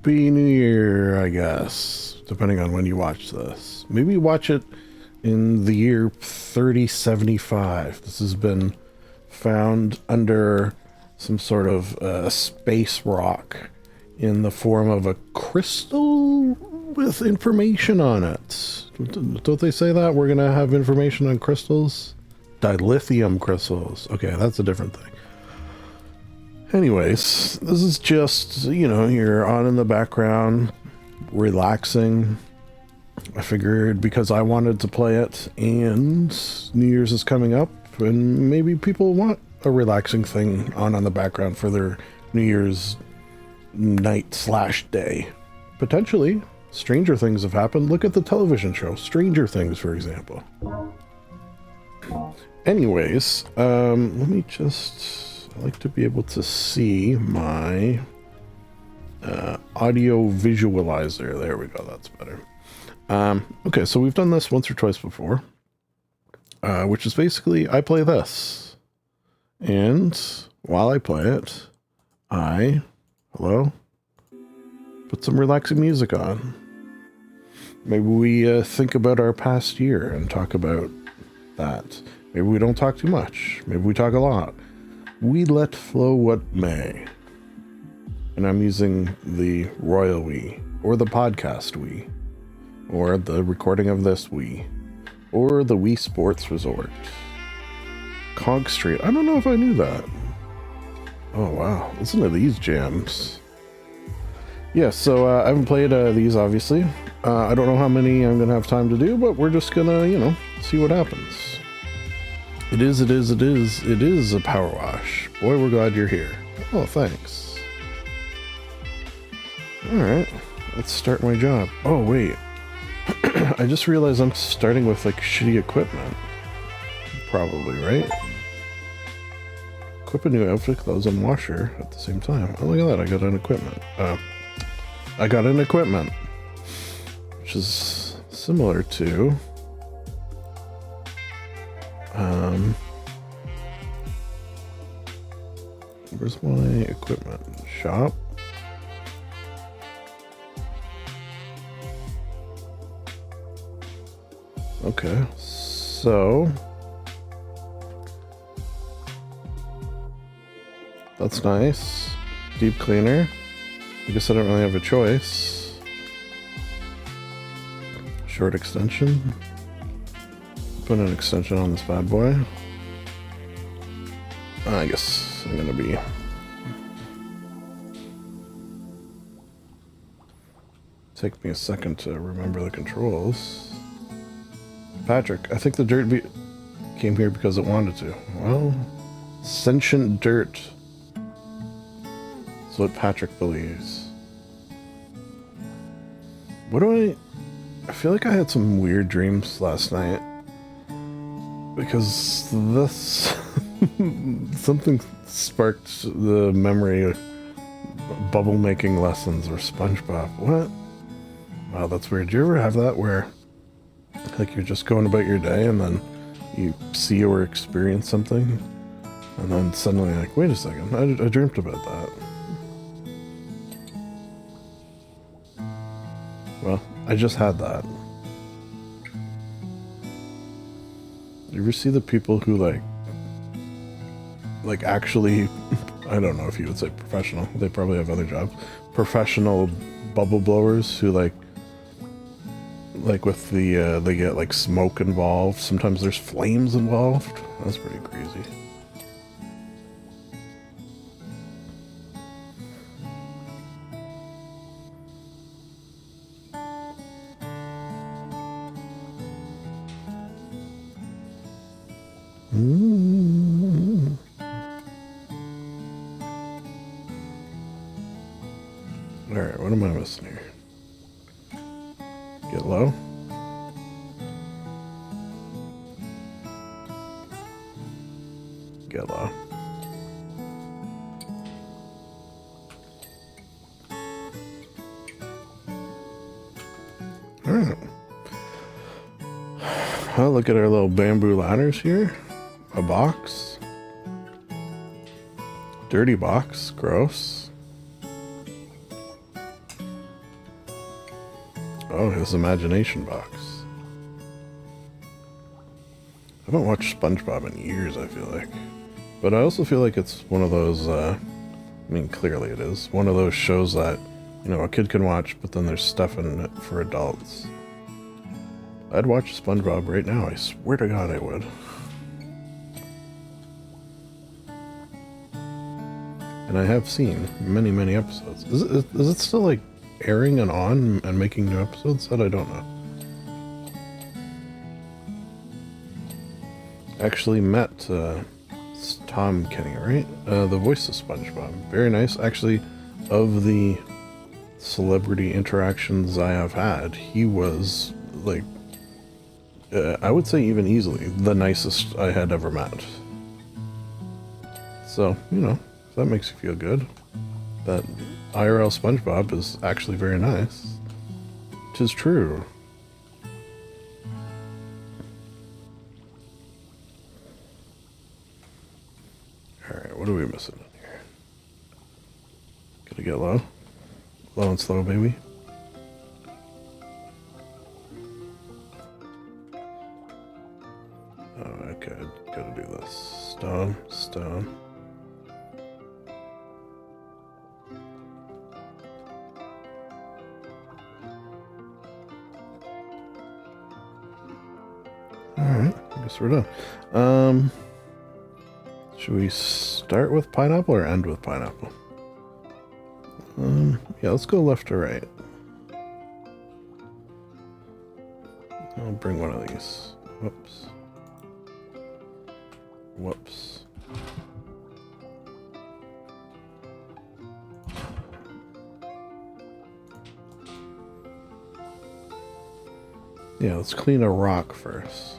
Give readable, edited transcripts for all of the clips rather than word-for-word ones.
Happy New Year, I guess, depending on when you watch this. Maybe watch it in the year 3075. This has been found under some sort of space rock in the form of a crystal with information on it. Don't they say that? We're going to have information on crystals? Dilithium crystals. Okay, that's a different thing. Anyways, this is just, you know, you're on in the background, relaxing. I figured because I wanted to play it and New Year's is coming up and maybe people want a relaxing thing on the background for their New Year's night/day. Potentially, stranger things have happened. Look at the television show, Stranger Things, for example. Anyways, let me just... I like to be able to see my audio visualizer. There we go, that's better. Okay, so we've done this once or twice before, which is basically I play this. And while I play it, put some relaxing music on. Maybe we think about our past year and talk about that. Maybe we don't talk too much. Maybe we talk a lot. We let flow what may. And I'm using the Royal We, or the podcast We, or the recording of this We, or the Wii Sports Resort. Cog Street. I don't know if I knew that. Oh wow, listen to these jams. Yeah, so I haven't played these, obviously. I don't know how many I'm going to have time to do, but we're just going to, you know, see what happens. It is a power wash. Boy, we're glad you're here. Oh, thanks. Alright, let's start my job. Oh, wait. I just realized I'm starting with, like, shitty equipment. Probably, right? Equip a new outfit, clothes, and washer at the same time. Oh, look at that, I got an equipment. Which is similar to... where's my equipment? Shop? Okay, so... that's nice. Deep cleaner. I guess I don't really have a choice. Short extension. Put an extension on this bad boy. I guess I'm gonna be... take me a second to remember the controls. Patrick, I think the dirt came here because it wanted to. Well, sentient dirt. That's what Patrick believes. What do I feel like I had some weird dreams last night. Because this... something sparked the memory of bubble making lessons or SpongeBob. What? Wow, that's weird. Do you ever have that where like you're just going about your day and then you see or experience something and then suddenly like, wait a second, I dreamt about that. Well, I just had that. You ever see the people who like actually, I don't know if you would say professional, they probably have other jobs, professional bubble blowers who like with the, they get like smoke involved, sometimes there's flames involved. That's pretty crazy. Alright, what am I missing here? Get low. Get low. Alright. Well, look at our little bamboo ladders here. A box. Dirty box. Gross. Oh, his imagination box. I haven't watched SpongeBob in years, I feel like. But I also feel like it's one of those, I mean, clearly it is, one of those shows that, you know, a kid can watch, but then there's stuff in it for adults. I'd watch SpongeBob right now, I swear to God I would. And I have seen many, many episodes. Is it still, like, airing and on and making new episodes? That I don't know. Actually met Tom Kenny, right? The voice of SpongeBob. Very nice. Actually, of the celebrity interactions I have had, he was, like, I would say even easily the nicest I had ever met. So, you know, that makes you feel good. That IRL SpongeBob is actually very nice. 'Tis true. Alright, what are we missing in here? Gotta get low. Low and slow, baby. Oh, okay, gotta do this. Stone, stone. Alright, I guess we're done. Should we start with pineapple or end with pineapple? Yeah, let's go left to right. I'll bring one of these. Whoops. Whoops. Yeah, let's clean a rock first.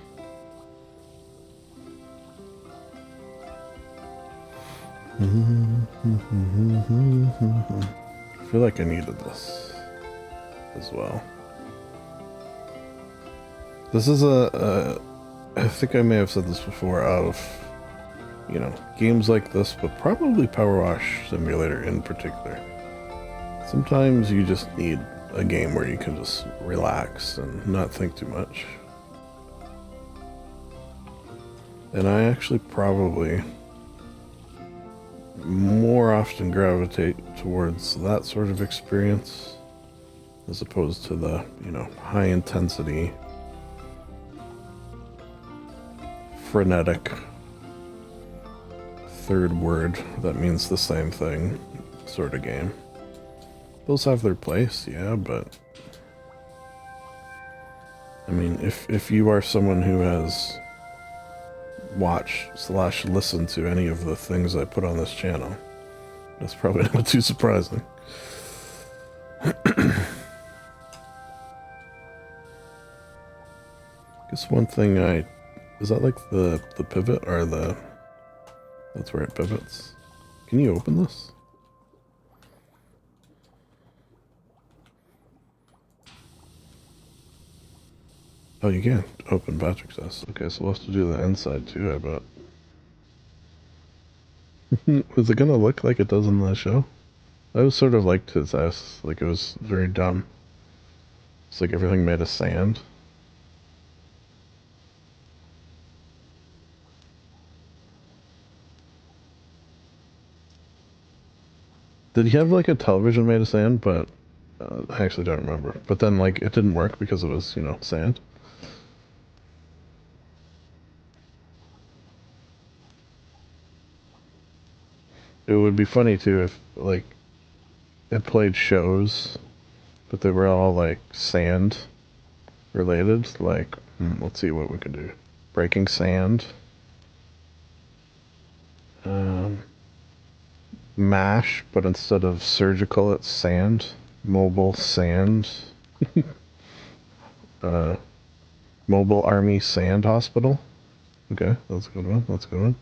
I feel like I needed this as well. This is I think I may have said this before, of, you know, games like this, but probably Power Wash Simulator in particular. Sometimes you just need a game where you can just relax and not think too much. And I actually probably more often gravitate towards that sort of experience as opposed to the, you know, high intensity, frenetic third word that means the same thing sort of game. Those have their place, yeah, but I mean, if you are someone who has watched/listened to any of the things I put on this channel, that's probably not too surprising. Guess one thing is that like the pivot or that's where it pivots. Can you open this? Oh, you can't open batch access. Okay, so we'll have to do the inside too, I bet. Was it gonna look like it does in the show? I was sort of liked his house. Like, it was very dumb. It's like everything made of sand. Did he have like a television made of sand? But I actually don't remember. But then, like, it didn't work because it was, you know, sand. It would be funny too if, like, it played shows, but they were all like sand related. Like, let's see what we can do. Breaking Sand. MASH, but instead of surgical, it's sand. Mobile Sand. Mobile Army Sand Hospital. Okay, that's a good one. That's a good one.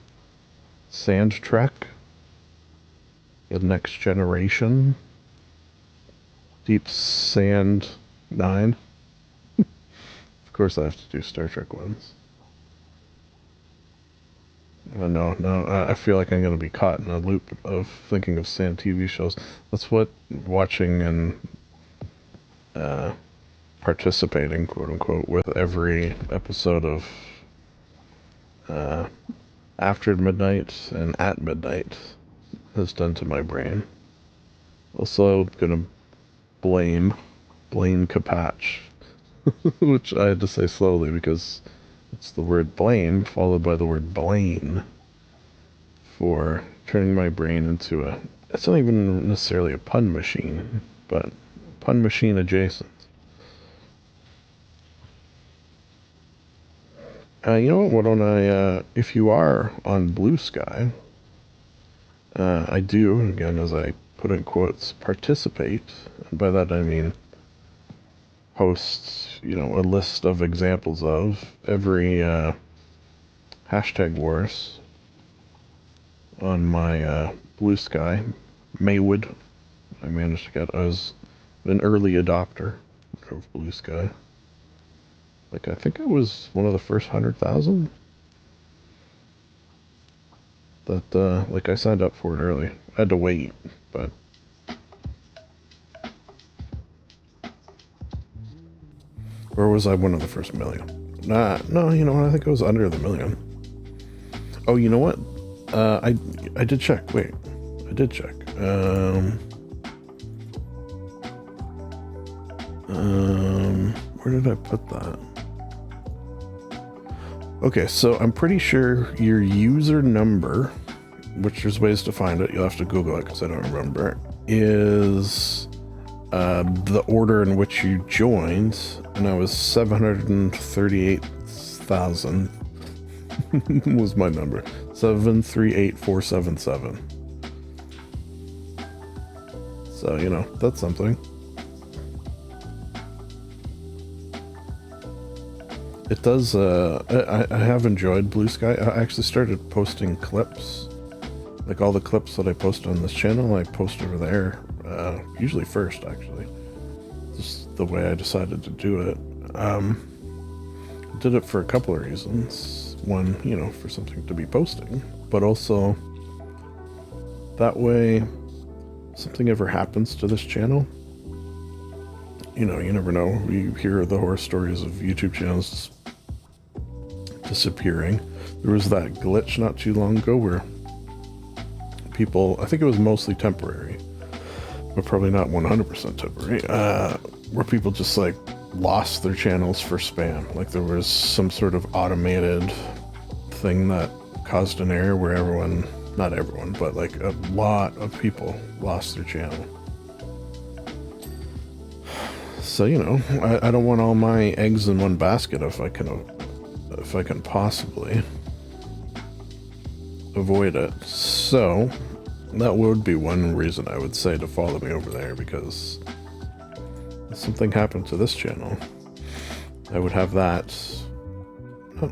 Sand Trek. The Next Generation. Deep Sand 9. Of course I have to do Star Trek ones. No, I feel like I'm going to be caught in a loop of thinking of sand TV shows. That's what watching and participating, quote unquote, with every episode of After Midnight and At Midnight has done to my brain. Also, gonna blame Capatch, which I had to say slowly because it's the word blame followed by the word Blaine, for turning my brain into a, it's not even necessarily a pun machine, but pun machine adjacent. You know what, why don't I, if you are on Blue Sky, I do, again, as I put in quotes, participate, and by that I mean post, you know, a list of examples of every hashtag wars on my Blue Sky. Maywood, I managed to get, I was an early adopter of Blue Sky. Like, I think I was one of the first 100,000 that, like, I signed up for it early. I had to wait, but... Or was I one of the first million? Nah, no, you know what, I think I was under the million. Oh, you know what? I did check, wait. I did check. Where did I put that? Okay, so I'm pretty sure your user number, which there's ways to find it, you'll have to Google it because I don't remember, is the order in which you joined, and I was 738,000 was my number. 738477. So, you know, that's something. It does, I have enjoyed Blue Sky. I actually started posting clips. Like all the clips that I post on this channel, I post over there, usually first, actually. Just the way I decided to do it. Did it for a couple of reasons. One, you know, for something to be posting, but also that way, something ever happens to this channel, you know, you never know. You hear the horror stories of YouTube channels disappearing. There was that glitch not too long ago where people, I think it was mostly temporary, but probably not 100% temporary, where people just like lost their channels for spam. Like there was some sort of automated thing that caused an error where everyone, not everyone, but like a lot of people lost their channel. So, you know, I don't want all my eggs in one basket if I can possibly avoid it. So that would be one reason I would say to follow me over there, because if something happened to this channel, I would have that,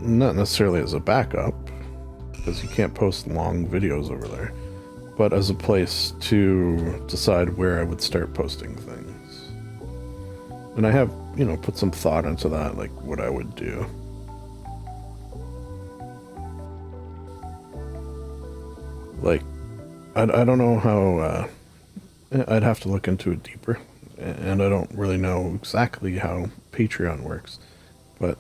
not necessarily as a backup, because you can't post long videos over there, but as a place to decide where I would start posting things. And I have, you know, put some thought into that, like what I would do. Like, I don't know how, I'd have to look into it deeper, and I don't really know exactly how Patreon works, but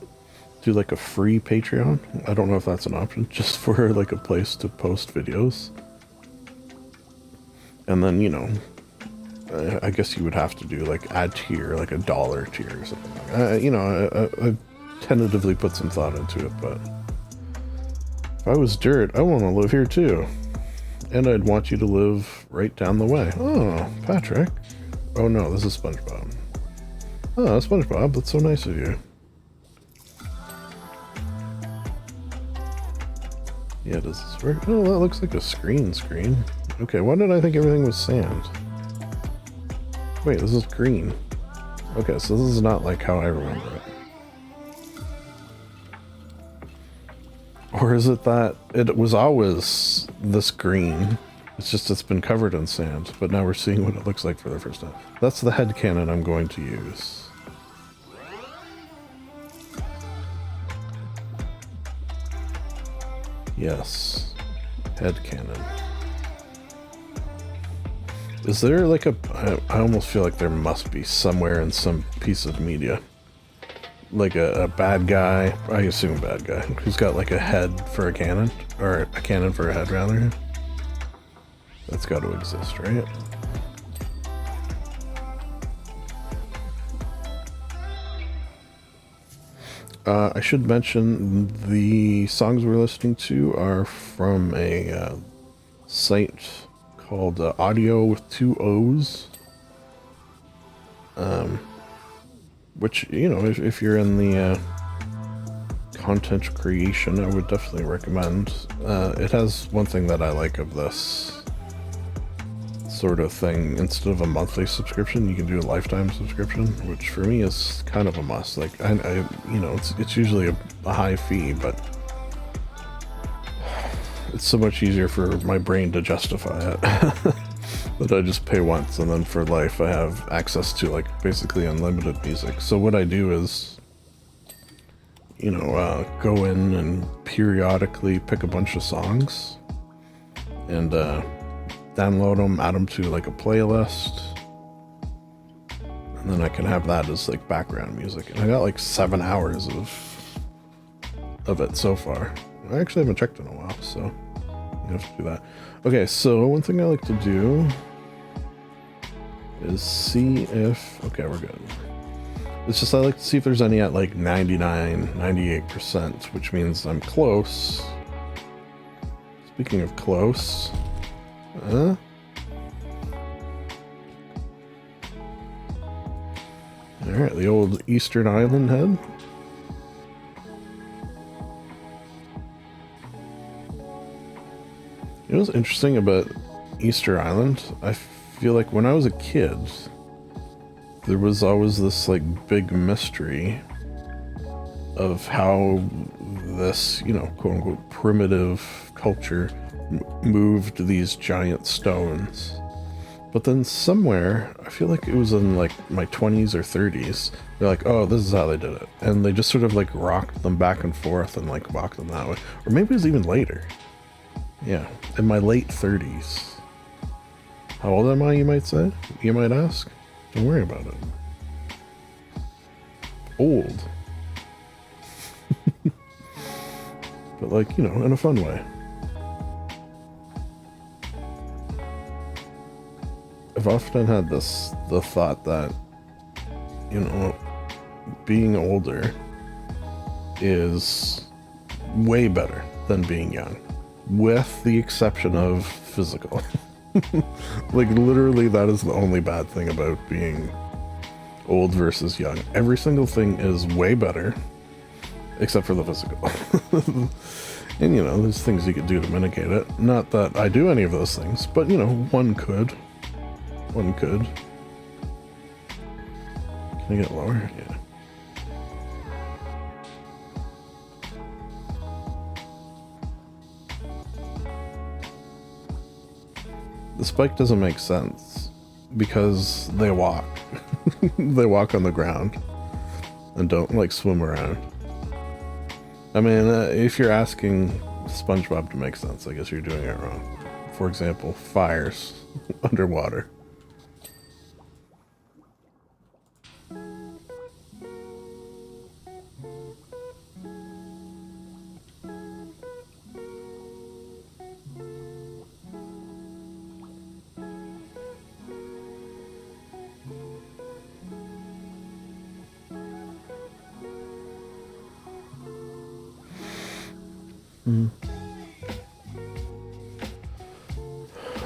do like a free Patreon? I don't know if that's an option, just for like a place to post videos. And then, you know, I guess you would have to do like add tier, like $1 tier or something. You know, I tentatively put some thought into it, but if I was Dirt, I want to live here too. And I'd want you to live right down the way. Oh, Patrick. Oh no, this is SpongeBob. Oh, SpongeBob, that's so nice of you. Yeah, does this work? Oh, that looks like a screen. Okay, why did I think everything was sand? Wait, this is green. Okay, so this is not like how I remember it. Or is it that it was always this green? It's just it's been covered in sand, but now we're seeing what it looks like for the first time. That's the headcanon I'm going to use. Yes. Headcanon. Is there like a... I almost feel like there must be somewhere in some piece of media like a bad guy, I assume bad guy, who's got like a head for a cannon, or a cannon for a head rather. That's got to exist, right? I should mention the songs we're listening to are from a site called Audio with 2 O's. Which, you know, if you're in the content creation, I would definitely recommend. It has one thing that I like of this sort of thing. Instead of a monthly subscription, you can do a lifetime subscription, which for me is kind of a must. Like, I you know, it's usually a high fee, but it's so much easier for my brain to justify it that I just pay once, and then for life I have access to like basically unlimited music. So what I do is, you know, go in and periodically pick a bunch of songs and download them, add them to like a playlist, and then I can have that as like background music. And I got like 7 hours of it so far. I actually haven't checked in a while, so I have to do that. Okay, so one thing I like to do is see if... Okay, we're good. It's just I like to see if there's any at like 99, 98%, which means I'm close. Speaking of close... Alright, the old Eastern Island head. You know what's interesting about Easter Island? I feel like when I was a kid, there was always this like big mystery of how this, you know, quote unquote primitive culture moved these giant stones. But then somewhere, I feel like it was in like my 20s or 30s, they're like, oh, this is how they did it. And they just sort of like rocked them back and forth and like walked them that way. Or maybe it was even later. Yeah, in my late 30s. How old am I, you might say? You might ask? Don't worry about it. Old. But like, you know, in a fun way. I've often had the thought that, you know, being older is way better than being young, with the exception of physical. Like, literally, that is the only bad thing about being old versus young. Every single thing is way better, except for the physical. And, you know, there's things you could do to mitigate it. Not that I do any of those things, but, you know, one could. One could. Can I get lower? Yeah. The spike doesn't make sense because they walk. They walk on the ground and don't like swim around. I mean, if you're asking SpongeBob to make sense, I guess you're doing it wrong. For example, fires underwater.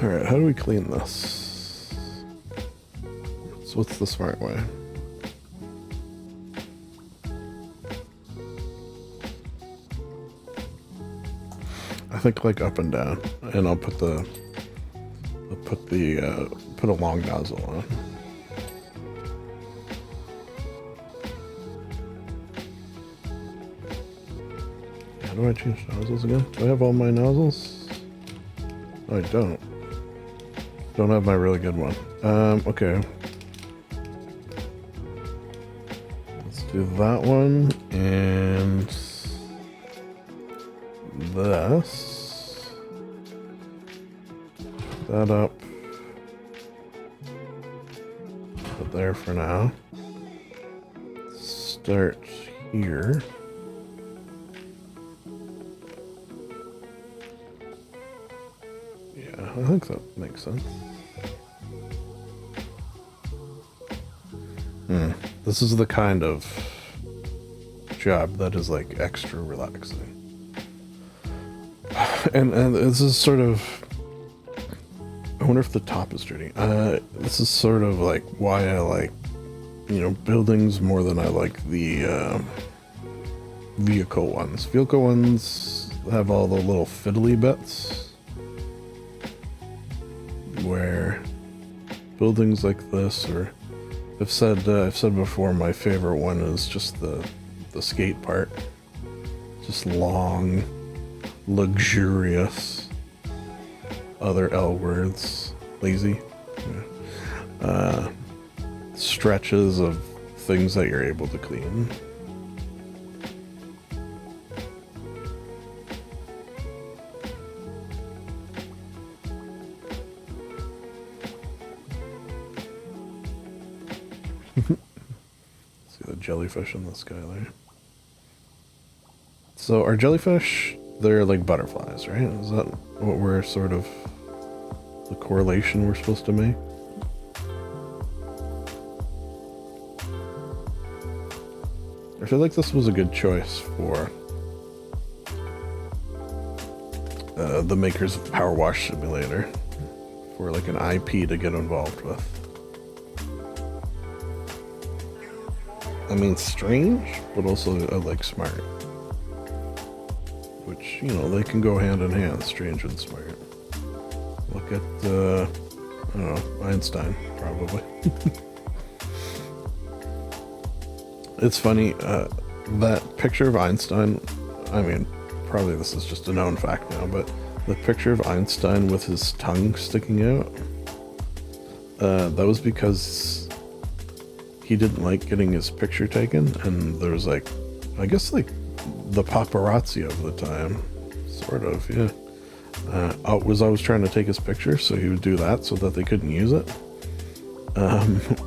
Alright, how do we clean this? So what's the smart way? I think like up and down, and I'll put a long nozzle on. How do I change nozzles again? Do I have all my nozzles? No, I don't. Don't have my really good one. Okay. Let's do that one, and this. Pick that up. Put there for now. Start here. Yeah, I think that makes sense. This is the kind of job that is like extra relaxing. And this is sort of, I wonder if the top is dirty. This is sort of like why I like, you know, buildings more than I like the vehicle ones. Vehicle ones have all the little fiddly bits, where buildings like this, or I've said before, my favorite one is just the skate part. Just long, luxurious, other L words, lazy, yeah. Stretches of things that you're able to clean. See the jellyfish in the sky there. So are jellyfish, they're like butterflies, right? Is that what we're sort of, the correlation we're supposed to make? I feel like this was a good choice for the makers of Power Wash Simulator, for like an IP to get involved with. I mean, strange, but also like smart. Which, you know, they can go hand in hand, strange and smart. Look at, I don't know, Einstein, probably. It's funny, that picture of Einstein, I mean, probably this is just a known fact now, but the picture of Einstein with his tongue sticking out, that was because he didn't like getting his picture taken, and there was like, I guess like the paparazzi of the time, sort of, yeah. Was always trying to take his picture, so he would do that so that they couldn't use it.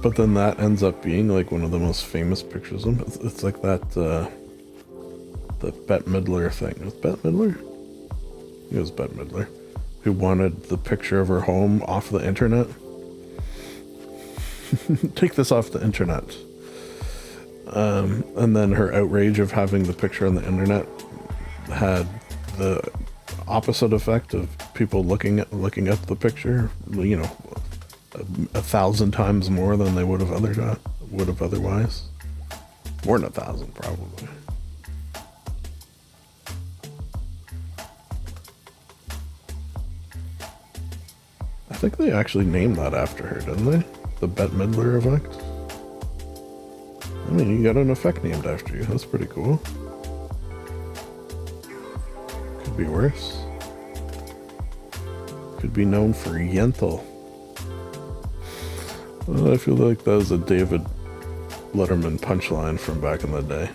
But then that ends up being like one of the most famous pictures of him. It's like that, the Bette Midler thing. Was Bette Midler? It was Bette Midler, who wanted the picture of her home off the internet. Take this off the internet. And then her outrage of having the picture on the internet had the opposite effect of people looking up the picture, you know, 1,000 times more than they would have otherwise. More than 1,000, probably. I think they actually named that after her, didn't they? The Bette Midler effect. I mean, you got an effect named after you. That's pretty cool. Could be worse. Could be known for Yentl. Well, I feel like that was a David Letterman punchline from back in the day.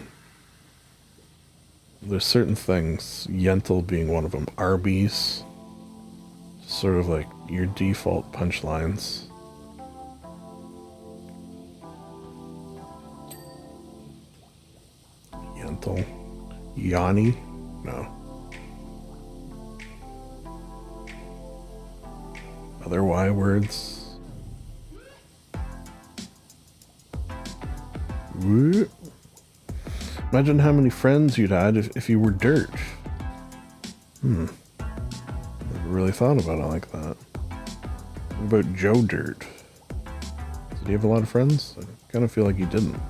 There's certain things, Yentl being one of them, Arby's, sort of like your default punchlines. Yentl. Yanni? No. Other Y words? Imagine how many friends you'd had if you were dirt. Never really thought about it like that. What about Joe Dirt? Did he have a lot of friends? I kind of feel like he didn't.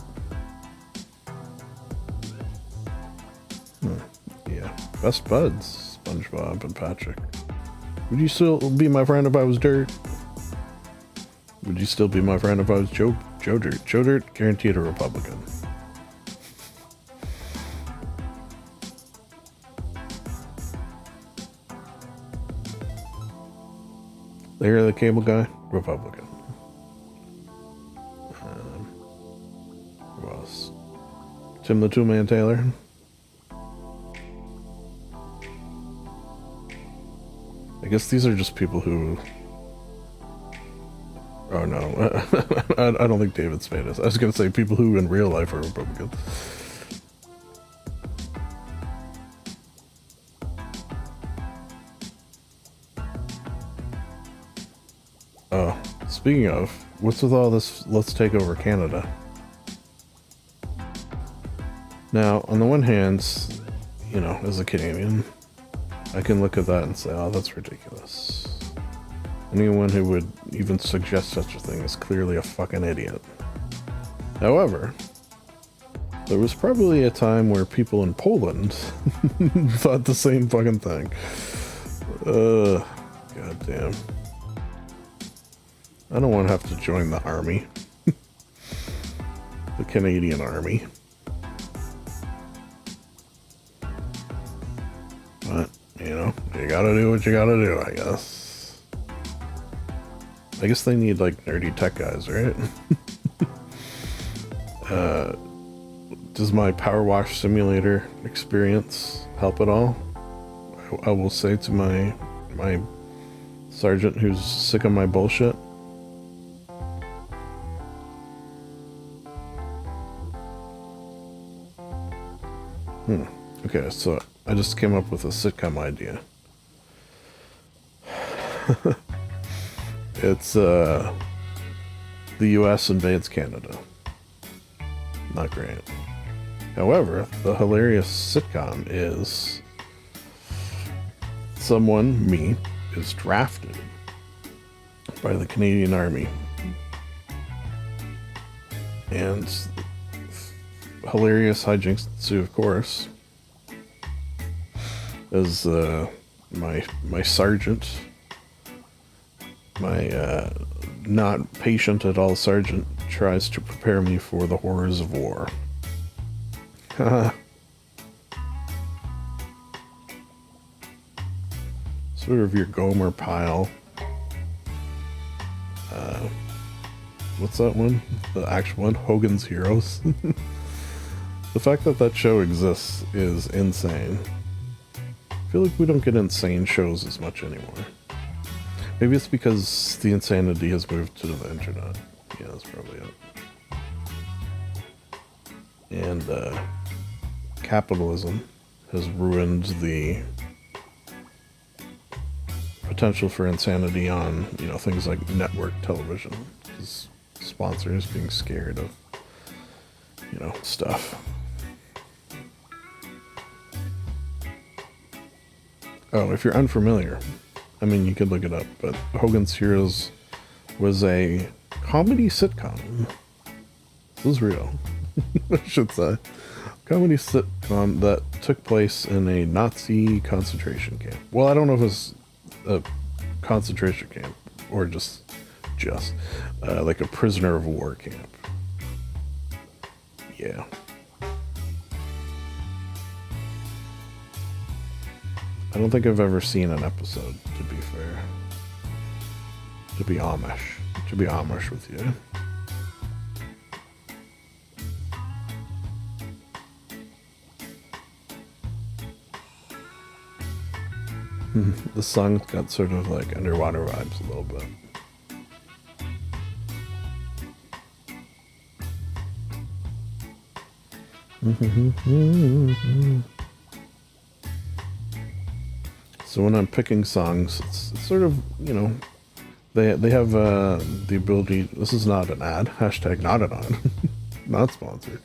Yeah. Best buds, SpongeBob and Patrick. Would you still be my friend if I was Dirt? Would you still be my friend if I was Joe Dirt? Joe Dirt, guaranteed a Republican. Larry the Cable Guy, Republican. Who else? Tim the Two-Man Taylor. I guess these are just people who... Oh no, I don't think David Spade is. I was going to say people who in real life are Republican. Speaking of, what's with all this let's take over Canada? Now, on the one hand, you know, as a Canadian, I can look at that and say, oh, that's ridiculous. Anyone who would even suggest such a thing is clearly a fucking idiot. However, there was probably a time where people in Poland thought the same fucking thing. God damn. I don't want to have to join the army. The Canadian army. But, you know, you gotta do what you gotta do, I guess. I guess they need, like, nerdy tech guys, right? Does my Power Wash Simulator experience help at all? I will say to my sergeant who's sick of my bullshit. Okay, so I just came up with a sitcom idea. It's the US invades Canada. Not great. However, the hilarious sitcom is someone, me, is drafted by the Canadian Army. And hilarious hijinks ensue, of course, as my sergeant, my not patient at all sergeant, tries to prepare me for the horrors of war. Sort of your Gomer Pyle. What's that one? The actual one? Hogan's Heroes. The fact that that show exists is insane. I feel like we don't get insane shows as much anymore. Maybe it's because the insanity has moved to the internet. Yeah, that's probably it. And capitalism has ruined the potential for insanity on, you know, things like network television. Because sponsors being scared of, you know, stuff. Oh, if you're unfamiliar, I mean, you could look it up, but Hogan's Heroes was a comedy sitcom. This is real. I should say. Comedy sitcom that took place in a Nazi concentration camp. Well, I don't know if it was a concentration camp or just like a prisoner of war camp. Yeah. I don't think I've ever seen an episode, to be fair. To be Amish with you. The song's got sort of like underwater vibes a little bit. So when I'm picking songs, it's sort of, you know, they have the ability. This is not an ad. Hashtag not an ad. Not sponsored.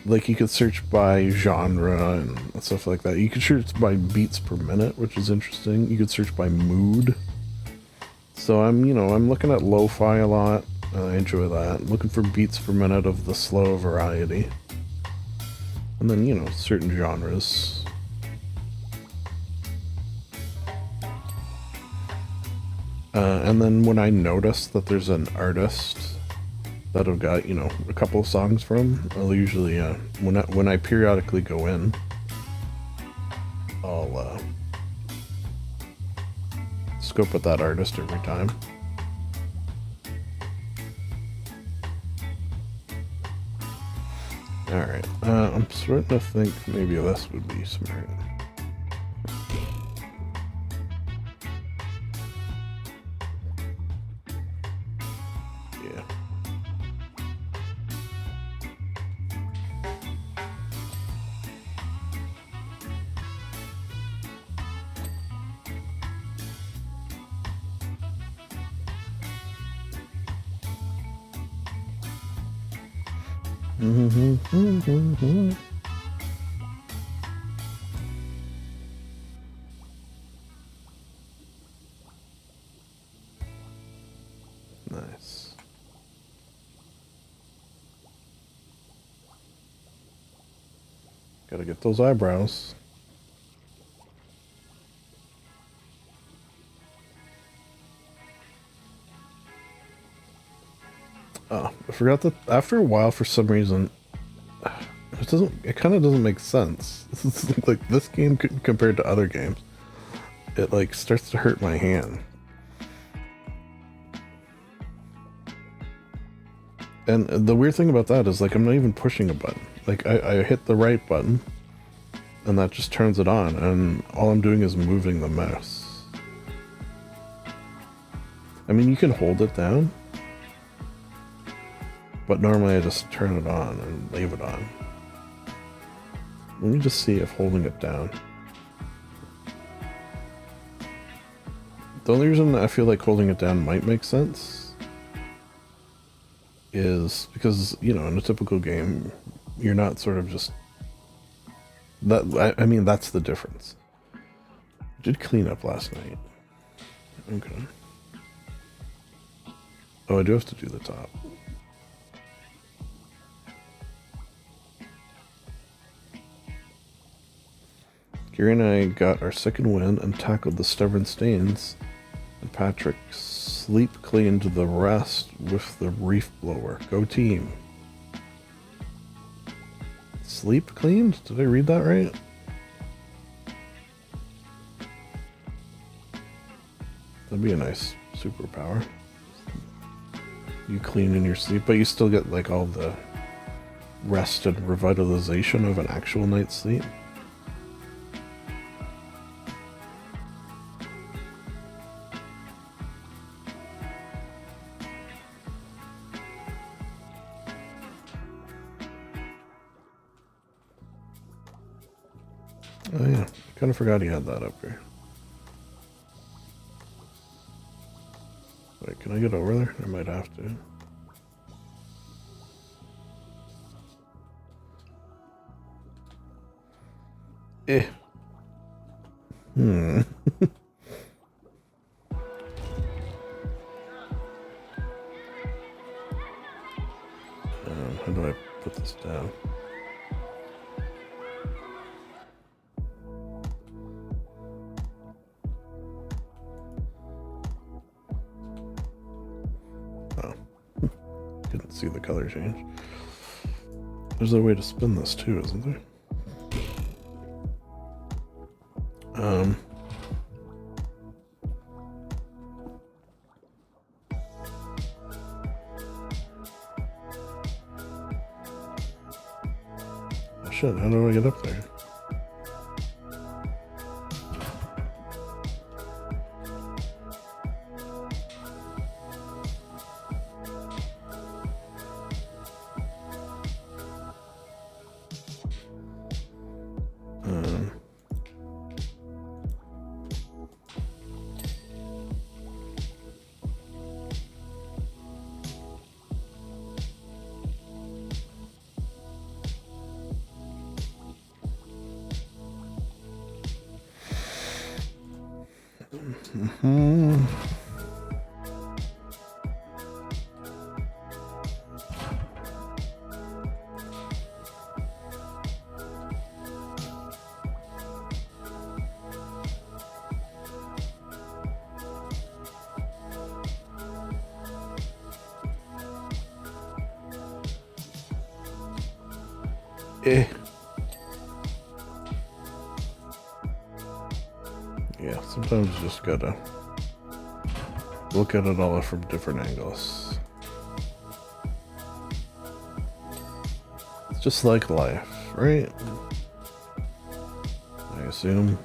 Like you could search by genre and stuff like that. You could search by beats per minute, which is interesting. You could search by mood. So I'm looking at lo-fi a lot. I enjoy that. Looking for beats per minute of the slow variety. And then, you know, certain genres. And then when I notice that there's an artist that I've got, you know, a couple of songs from, I'll usually, when I periodically go in, I'll scope at that artist every time. Alright, I'm starting to think maybe this would be smart. Nice. Gotta get those eyebrows. Oh, I forgot that after a while, for some reason, it kind of doesn't make sense. It's like this game compared to other games, it like starts to hurt my hand. And the weird thing about that is, like, I'm not even pushing a button. Like, I hit the right button, and that just turns it on, and all I'm doing is moving the mouse. I mean, you can hold it down, but normally I just turn it on and leave it on. Let me just see if holding it down. The only reason I feel like holding it down might make sense is because, you know, in a typical game, you're not sort of just... I mean, that's the difference. I did clean up last night. Okay. Oh, I do have to do the top. Gary and I got our second win and tackled the stubborn stains, and Patrick sleep cleaned the rest with the reef blower. Go team. Sleep cleaned? Did I read that right? That'd be a nice superpower. You clean in your sleep, but you still get like all the rest and revitalization of an actual night's sleep. Oh yeah, kind of forgot he had that up here. Wait, can I get over there? I might have to. How do I put this down? Oh, couldn't see the color change. There's a way to spin this too, isn't there? Oh shit, how do I get up there? Yeah, sometimes you just gotta look at it all from different angles. It's just like life, right? I assume.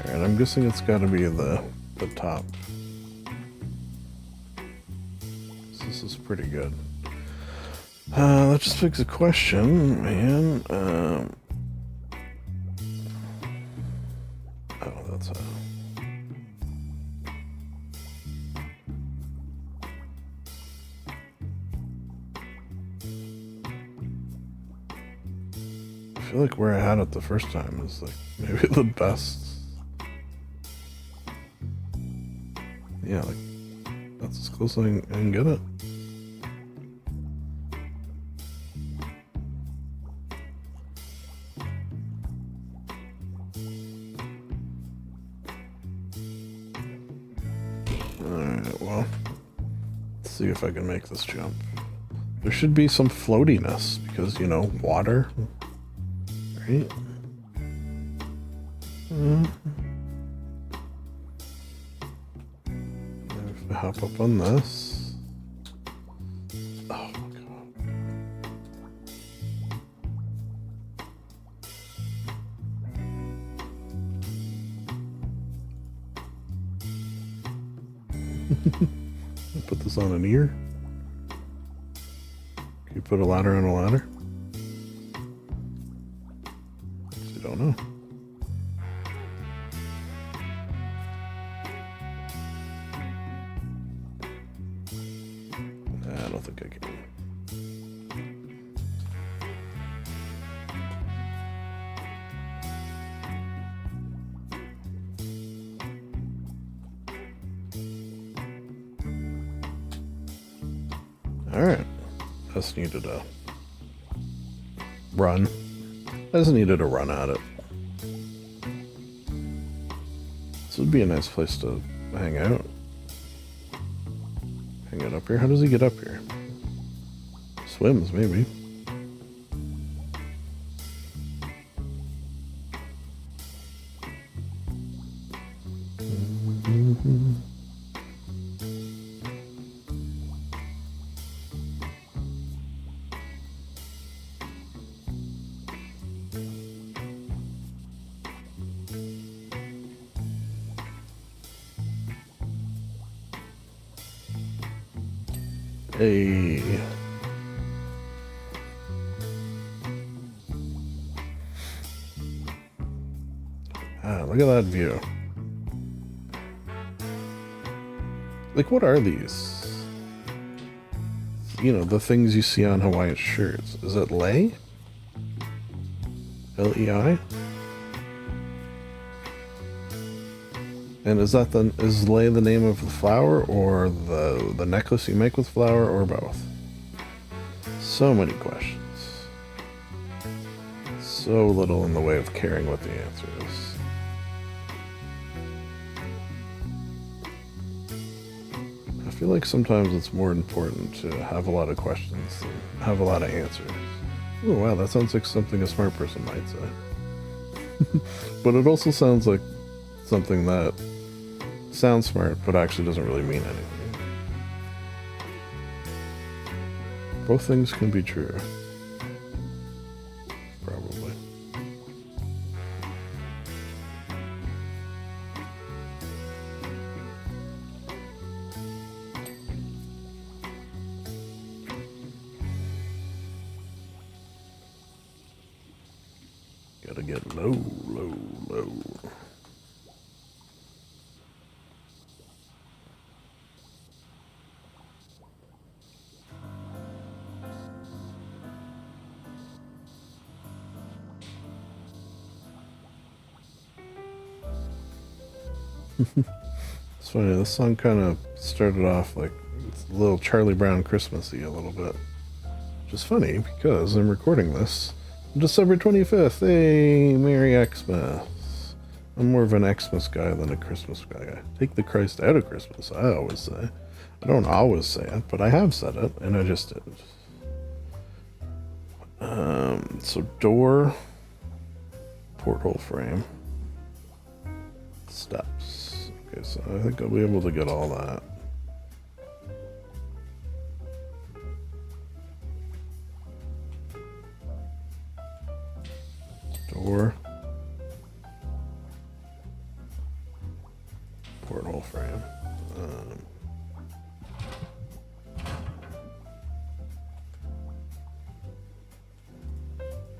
Alright, I'm guessing it's gotta be the top. So this is pretty good. Let's just fix a question, man. Oh, that's I feel like where I had it the first time is like maybe the best. Yeah, like that's as close as I can get it. Alright, well, let's see if I can make this jump. There should be some floatiness because, you know, water. Right? If I hop up on this. Oh my god. Put this on an ear. Can you put a ladder on a ladder? I don't know. I don't think I can. Alright. Just needed a run. I just needed a run at it. This would be a nice place to hang out. Hang out up here. How does he get up here? Swims, maybe. Hey. Ah, look at that view. Like, what are these? You know, the things you see on Hawaiian shirts. Is it lei? L-E-I? And is lei the name of the flower, or the necklace you make with flour, or both? So many questions. So little in the way of caring what the answer is. I feel like sometimes it's more important to have a lot of questions than have a lot of answers. Oh wow, that sounds like something a smart person might say. But it also sounds like something that sounds smart, but actually doesn't really mean anything. Both things can be true. Probably. Gotta get low, low, low. It's funny, this song kind of started off like it's a little Charlie Brown Christmassy a little bit. Which is funny because I'm recording this on December 25th. Hey, Merry Xmas. I'm more of an Xmas guy than a Christmas guy. Take the Christ out of Christmas, I always say. I don't always say it, but I have said it, and I just did. So door, porthole frame, steps. Okay, so I think I'll be able to get all that. Door. porthole frame.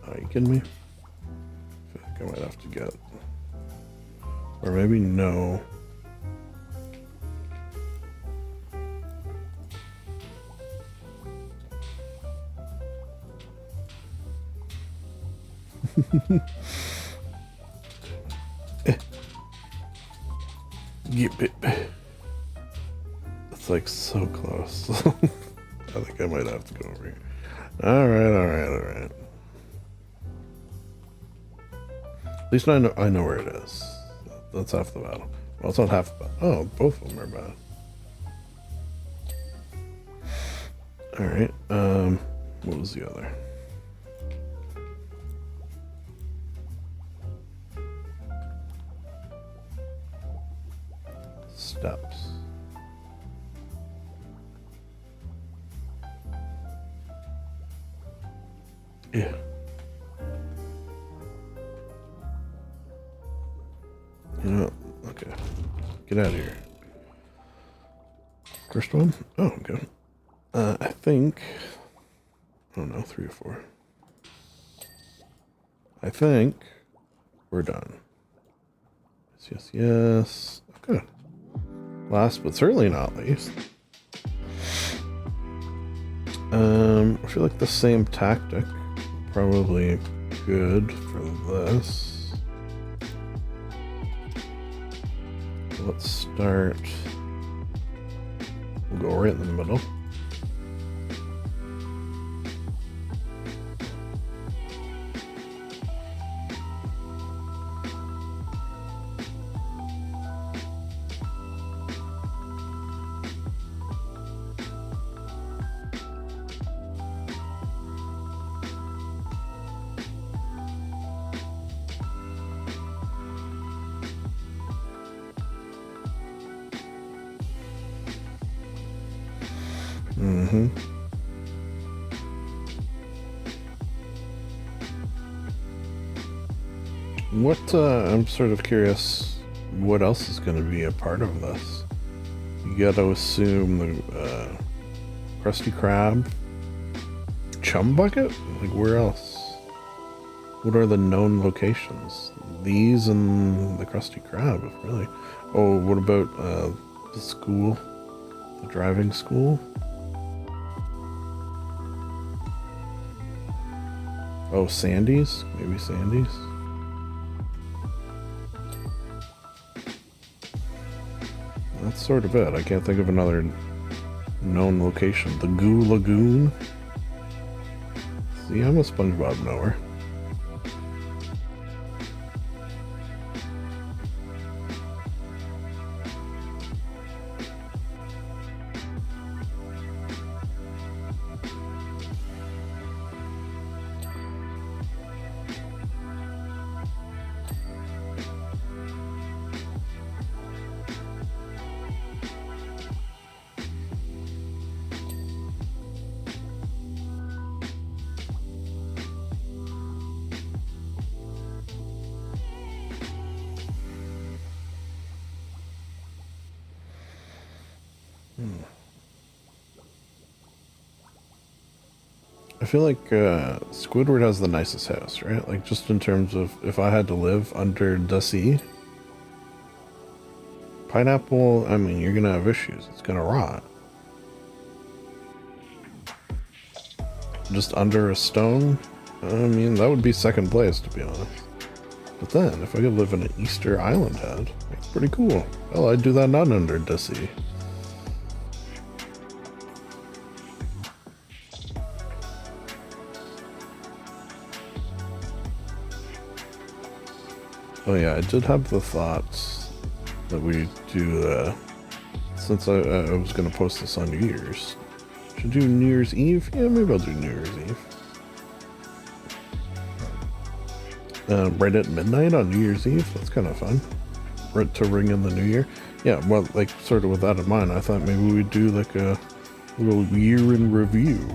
Are you kidding me? I feel like I might have to get, or maybe no. Yep. It's like so close. I think I might have to go over here. Alright. At least I know where it is. That's half the battle. Well, it's not half the battle. Oh, both of them are bad. Alright, what was the other? Steps. Yeah. You know, okay. Get out of here. First one? Oh, good. I think, I don't know, 3 or 4. I think we're done. Yes. Okay. Last but certainly not least. I feel like the same tactic probably good for this. Let's start. We'll go right in the middle. What, I'm sort of curious, what else is going to be a part of this? You gotta assume the Krusty Krab Chum Bucket? Like, where else? What are the known locations? These and the Krusty Krab, really. Oh, what about the school? The driving school? Oh, Sandy's? Maybe Sandy's? That's sort of it. I can't think of another known location. The Goo Lagoon? See, I'm a SpongeBob knower. I feel like Squidward has the nicest house, right? Like, just in terms of if I had to live under the sea. Pineapple, I mean, you're gonna have issues. It's gonna rot. Just under a stone? I mean, that would be second place, to be honest. But then, if I could live in an Easter Island head, it's pretty cool. Well, I'd do that not under the sea. Oh yeah, I did have the thoughts that we do, since I was going to post this on New Year's. Should do New Year's Eve? Yeah, maybe I'll do New Year's Eve. Right at midnight on New Year's Eve? That's kind of fun. Right to ring in the new year. Yeah, well, like, sort of with that in mind, I thought maybe we'd do like a little year in review.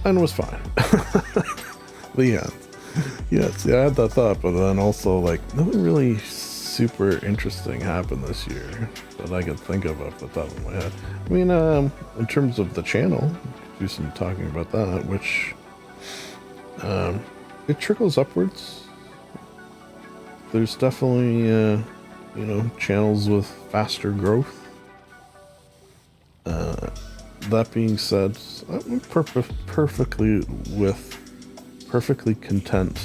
And it was fine. But yeah. Yes, yeah, I had that thought, but then also, like, nothing really super interesting happened this year that I could think of off the top of my head. I mean, in terms of the channel, do some talking about that, which it trickles upwards. There's definitely, you know, channels with faster growth. That being said, I'm perfectly content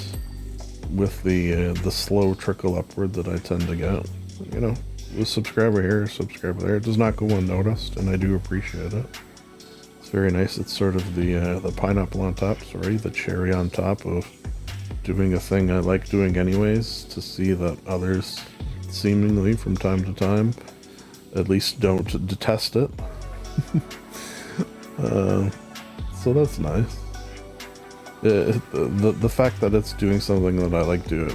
with the slow trickle upward that I tend to get. You know, a subscriber here, subscriber there. It does not go unnoticed, and I do appreciate it. It's very nice. It's sort of the pineapple on top, sorry, the cherry on top of doing a thing I like doing anyways, to see that others seemingly from time to time at least don't detest it. So that's nice. The fact that it's doing something that I like doing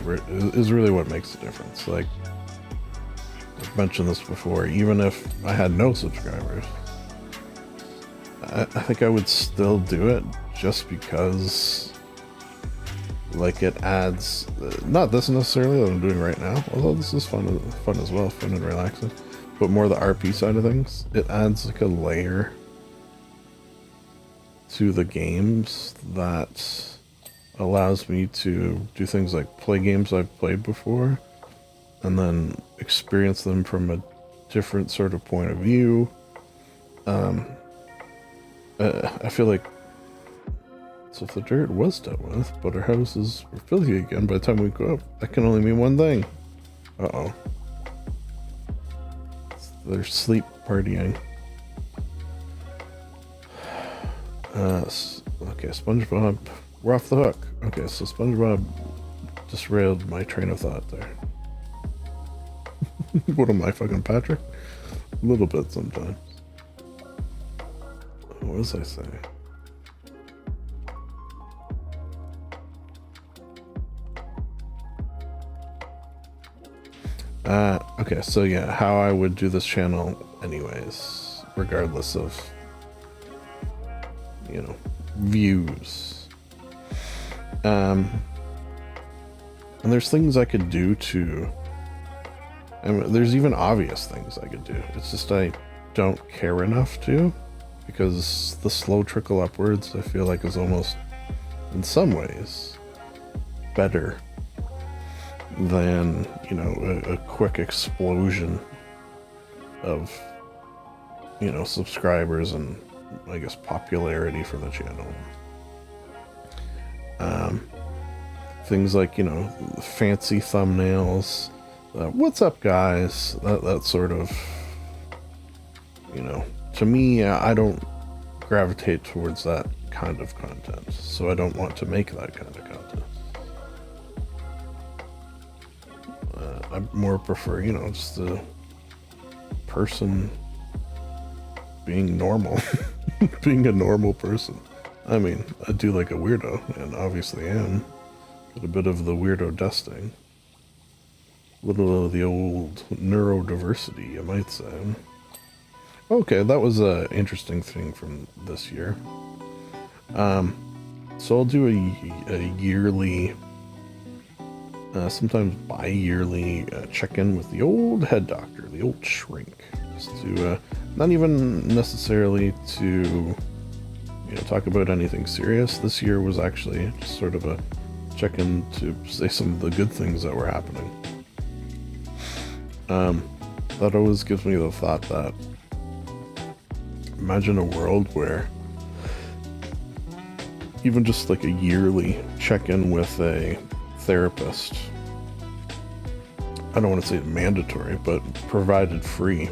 is really what makes the difference. Like, I've mentioned this before, even if I had no subscribers, I think I would still do it just because, like, it adds, not this necessarily that I'm doing right now, although this is fun as well, fun and relaxing, but more the RP side of things. It adds like a layer to the games that allows me to do things like play games I've played before and then experience them from a different sort of point of view. I feel like, so if the dirt was dealt with, but our houses were filthy again by the time we go up, that can only mean one thing. Uh-oh. They're sleep partying. Okay, SpongeBob, we're off the hook. Okay, so SpongeBob derailed my train of thought there. What am I, fucking Patrick? A little bit sometimes. What was I saying? Okay, so yeah, how I would do this channel anyways, regardless of, you know, views. And there's things I could do to, I mean, there's even obvious things I could do. It's just I don't care enough to, because the slow trickle upwards I feel like is almost, in some ways, better than, you know, a quick explosion of, you know, subscribers and, I guess, popularity for the channel. Things like, you know, fancy thumbnails, what's up guys, that sort of, you know, to me, I don't gravitate towards that kind of content, so I don't want to make that kind of content. I more prefer, you know, just a person being normal. Being a normal person. I mean, I do like a weirdo, and obviously am, but a bit of the weirdo dusting. A little of the old neurodiversity, you might say. Okay, that was an interesting thing from this year. So I'll do a yearly, sometimes bi-yearly check-in with the old head doctor, the old shrink, just to not even necessarily to, you know, talk about anything serious. This year was actually just sort of a check-in to say some of the good things that were happening. That always gives me the thought that, imagine a world where even just like a yearly check-in with a therapist, I don't want to say mandatory, but provided free,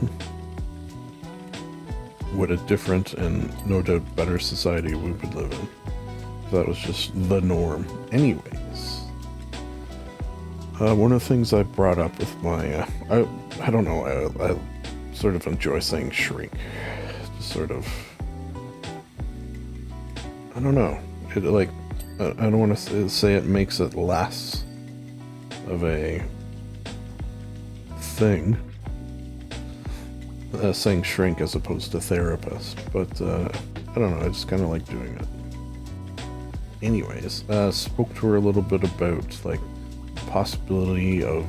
what a different and no doubt better society we would live in. That was just the norm. Anyways, one of the things I brought up with my, I don't know, I sort of enjoy saying shrink. Just sort of, I don't know. It, like, I don't want to say it makes it less of a thing. Saying shrink as opposed to therapist, but I don't know, I just kind of like doing it. Anyways, spoke to her a little bit about like possibility of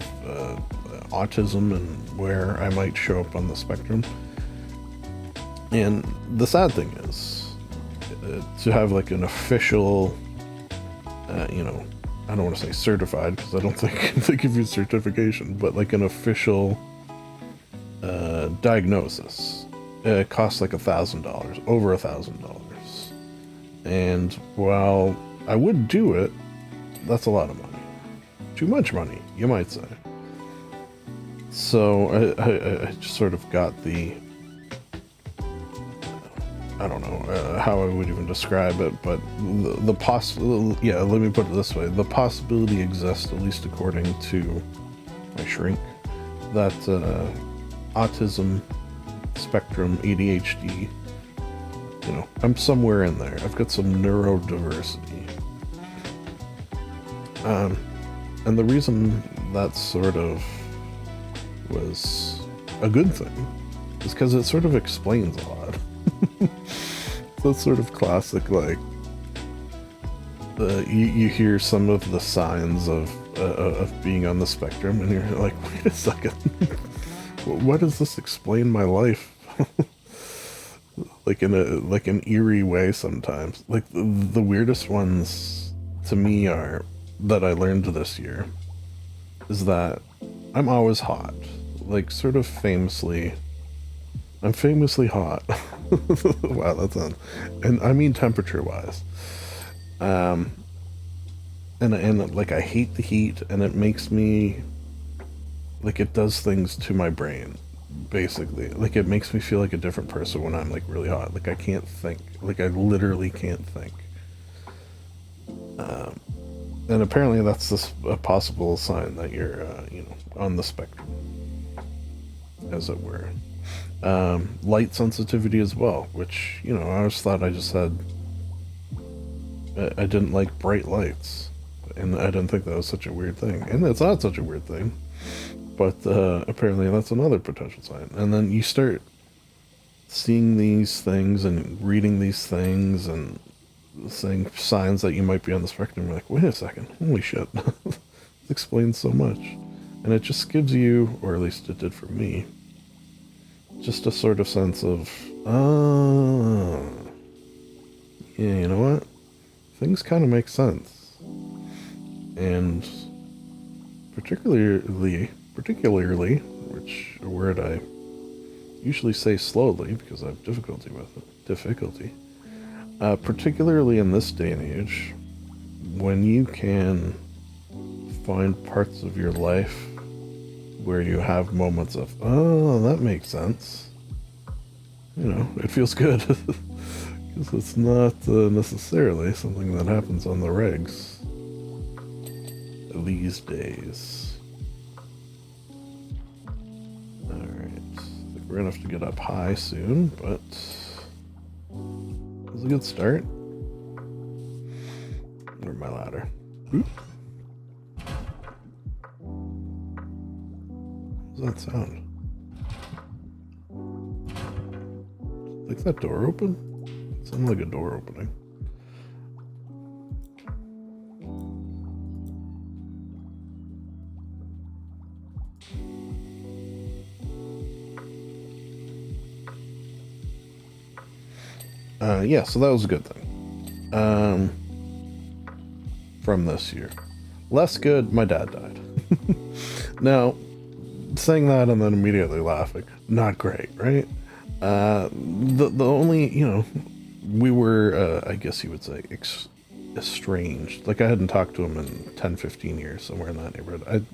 autism and where I might show up on the spectrum. And the sad thing is, to have like an official, you know, I don't want to say certified because I don't think they give you certification, but like an official diagnosis, it costs like $1,000, over $1,000. And while I would do it, that's a lot of money. Too much money, you might say. So I just sort of got the, I don't know how I would even describe it, but the yeah, let me put it this way. The possibility exists, at least according to my shrink, that autism spectrum, ADHD, you know, I'm somewhere in there. I've got some neurodiversity. And the reason that sort of was a good thing is because it sort of explains a lot. That's sort of classic, like, you hear some of the signs of being on the spectrum, and you're like, wait a second, why does this explain my life? Like in an eerie way sometimes. Like the weirdest ones to me are, that I learned this year, is that I'm always hot. Like sort of famously, I'm famously hot. Wow, that's on. And I mean temperature wise. And like I hate the heat, and it makes me, like, it does things to my brain, basically. Like it makes me feel like a different person when I'm like really hot. Like I can't think. Like I literally can't think. And apparently that's a possible sign that you're, you know, on the spectrum, as it were. Light sensitivity as well, which, you know, I always thought I just had, I didn't like bright lights, and I didn't think that was such a weird thing. And it's not such a weird thing, but apparently that's another potential sign. And then you start seeing these things and reading these things and saying signs that you might be on the spectrum. You're like, wait a second, holy shit. This explains so much. And it just gives you, or at least it did for me, just a sort of sense of, yeah, you know what? Things kind of make sense. And particularly, which a word I usually say slowly because I have difficulty with it, particularly in this day and age, when you can find parts of your life where you have moments of, oh, that makes sense. You know, it feels good. Because it's not necessarily something that happens on the regs these days. Alright, I think we're gonna have to get up high soon, but it was a good start. Where's my ladder? Oop. What does that sound? Like that door open? It sounded like a door opening. Yeah, so that was a good thing. From this year. Less good, my dad died. Now, saying that and then immediately laughing, not great, right? The only, you know, we were, I guess you would say, estranged. Like I hadn't talked to him in 10, 15 years, somewhere in that neighborhood.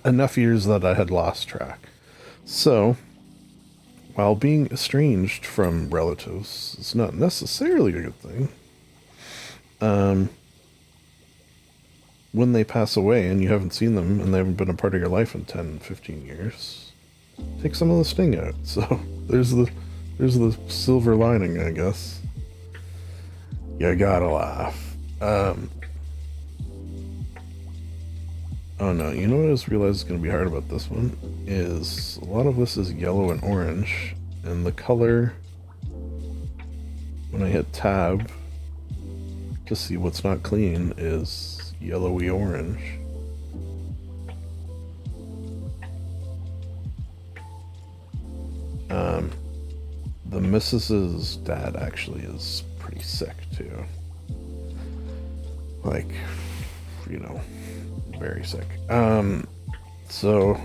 Enough years that I had lost track. So, while being estranged from relatives is not necessarily a good thing, when they pass away and you haven't seen them and they haven't been a part of your life in 10, 15 years, take some of the sting out. So there's the silver lining, I guess. You gotta laugh. Oh no, you know what I just realized is going to be hard about this one? Is a lot of this is yellow and orange, and the color, when I hit tab to see what's not clean, is yellowy orange. The missus's dad actually is pretty sick too. Like, you know, very sick. So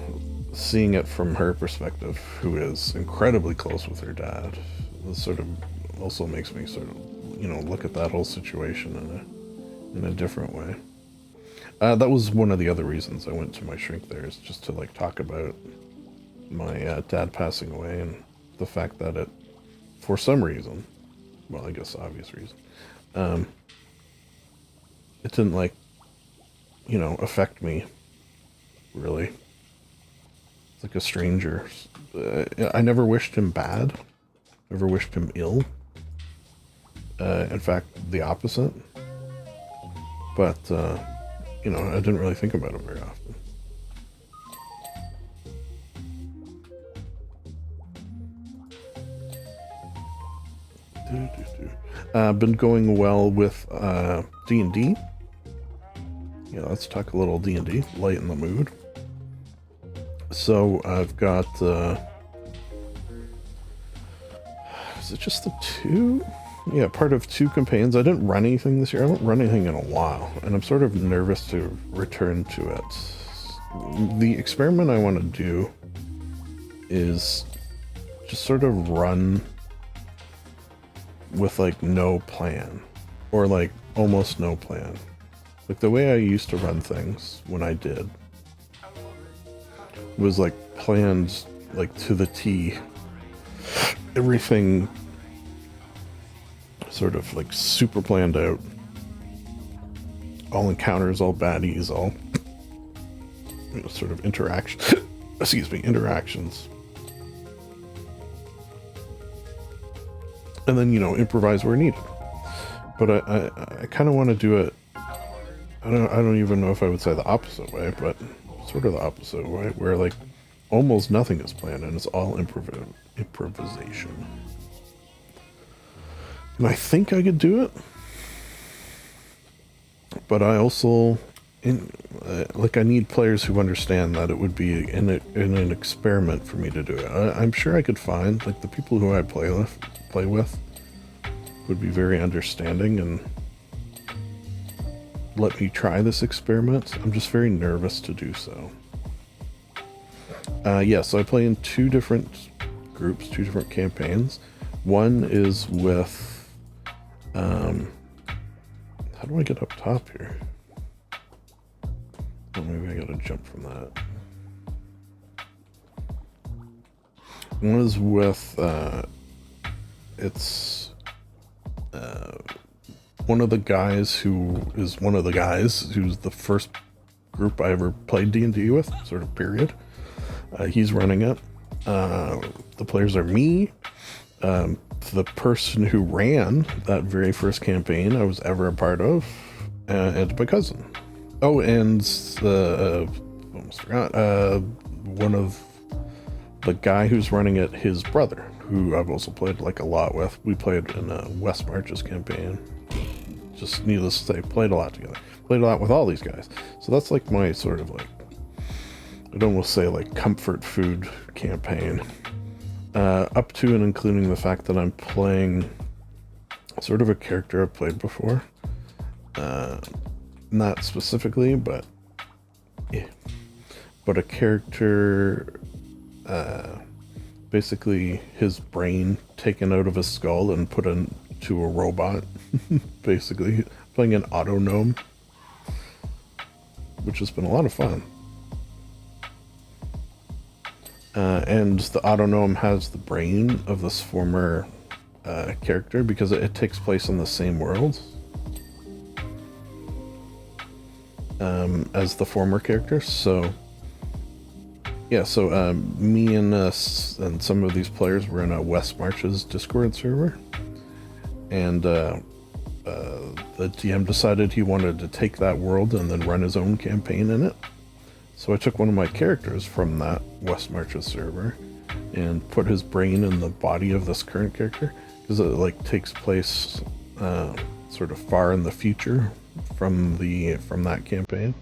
seeing it from her perspective, who is incredibly close with her dad, this sort of also makes me sort of, you know, look at that whole situation in a different way. That was one of the other reasons I went to my shrink there, is just to like talk about my dad passing away and the fact that it, for some reason, well, I guess obvious reason, it didn't like, you know, affect me really. It's like a stranger. I never wished him bad, never wished him ill. In fact, the opposite. But, you know, I didn't really think about it very often. Been going well with D&D. Yeah, let's talk a little D&D, lighten the mood. So I've got, is it just the 2? Yeah, part of 2 campaigns. I didn't run anything this year. I haven't run anything in a while, and I'm sort of nervous to return to it. The experiment I want to do is just sort of run with like no plan, or like almost no plan. Like the way I used to run things when I did was like planned like to the T. Everything sort of like super planned out. All encounters, all baddies, all, you know, sort of interactions. Excuse me, interactions. And then, you know, improvise where needed. But I kind of want to do it. I don't even know if I would say the opposite way, but sort of the opposite way, where like almost nothing is planned and it's all improvisation. And I think I could do it, but I also, like, I need players who understand that it would be in an experiment for me to do it. I'm sure I could find, like, the people who I play with would be very understanding and let me try this experiment. I'm just very nervous to do so. Yeah, so I play in 2 different groups, 2 different campaigns. One is with, how do I get up top here? Oh, maybe I gotta jump from that. One is with, it's one of the guys who's the first group I ever played D&D with, sort of period. He's running it. The players are me, the person who ran that very first campaign I was ever a part of, and my cousin. Oh, and almost forgot, one of the guy who's running it, his brother, who I've also played like a lot with. We played in West March's campaign. Just needless to say, played a lot together. Played a lot with all these guys. So that's like my sort of like, I'd almost say like comfort food campaign. Up to and including the fact that I'm playing sort of a character I've played before. Not specifically, but yeah. But a character, basically his brain taken out of his skull and put into a robot. Basically, playing an auto gnome, which has been a lot of fun. And the auto gnome has the brain of this former character because it takes place in the same world as the former character. So yeah, so me and some of these players were in a West March's Discord server, and the DM decided he wanted to take that world and then run his own campaign in it. So I took one of my characters from that West March's server and put his brain in the body of this current character, because it like takes place sort of far in the future from that campaign.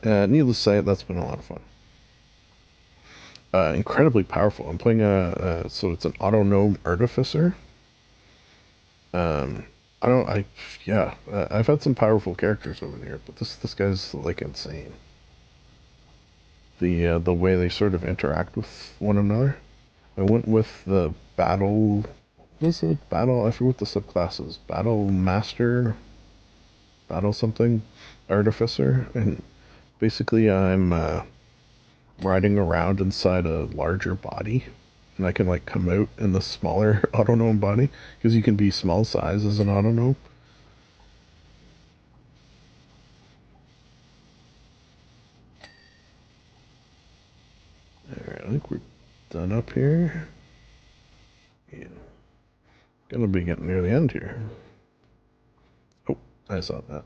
Needless to say, that's been a lot of fun. incredibly powerful. I'm playing so it's an auto gnome artificer. Um, I don't, I, yeah, I've had some powerful characters over here, but this guy's like insane. The way they sort of interact with one another. I went with the battle. What is it? Battle. I forget what the subclass is. Battle master. Battle something. Artificer. And basically, I'm riding around inside a larger body, and I can like come out in the smaller autonome body because you can be small size as an autonome. Alright, I think we're done up here. Yeah. Gonna be getting near the end here. Oh, I saw that.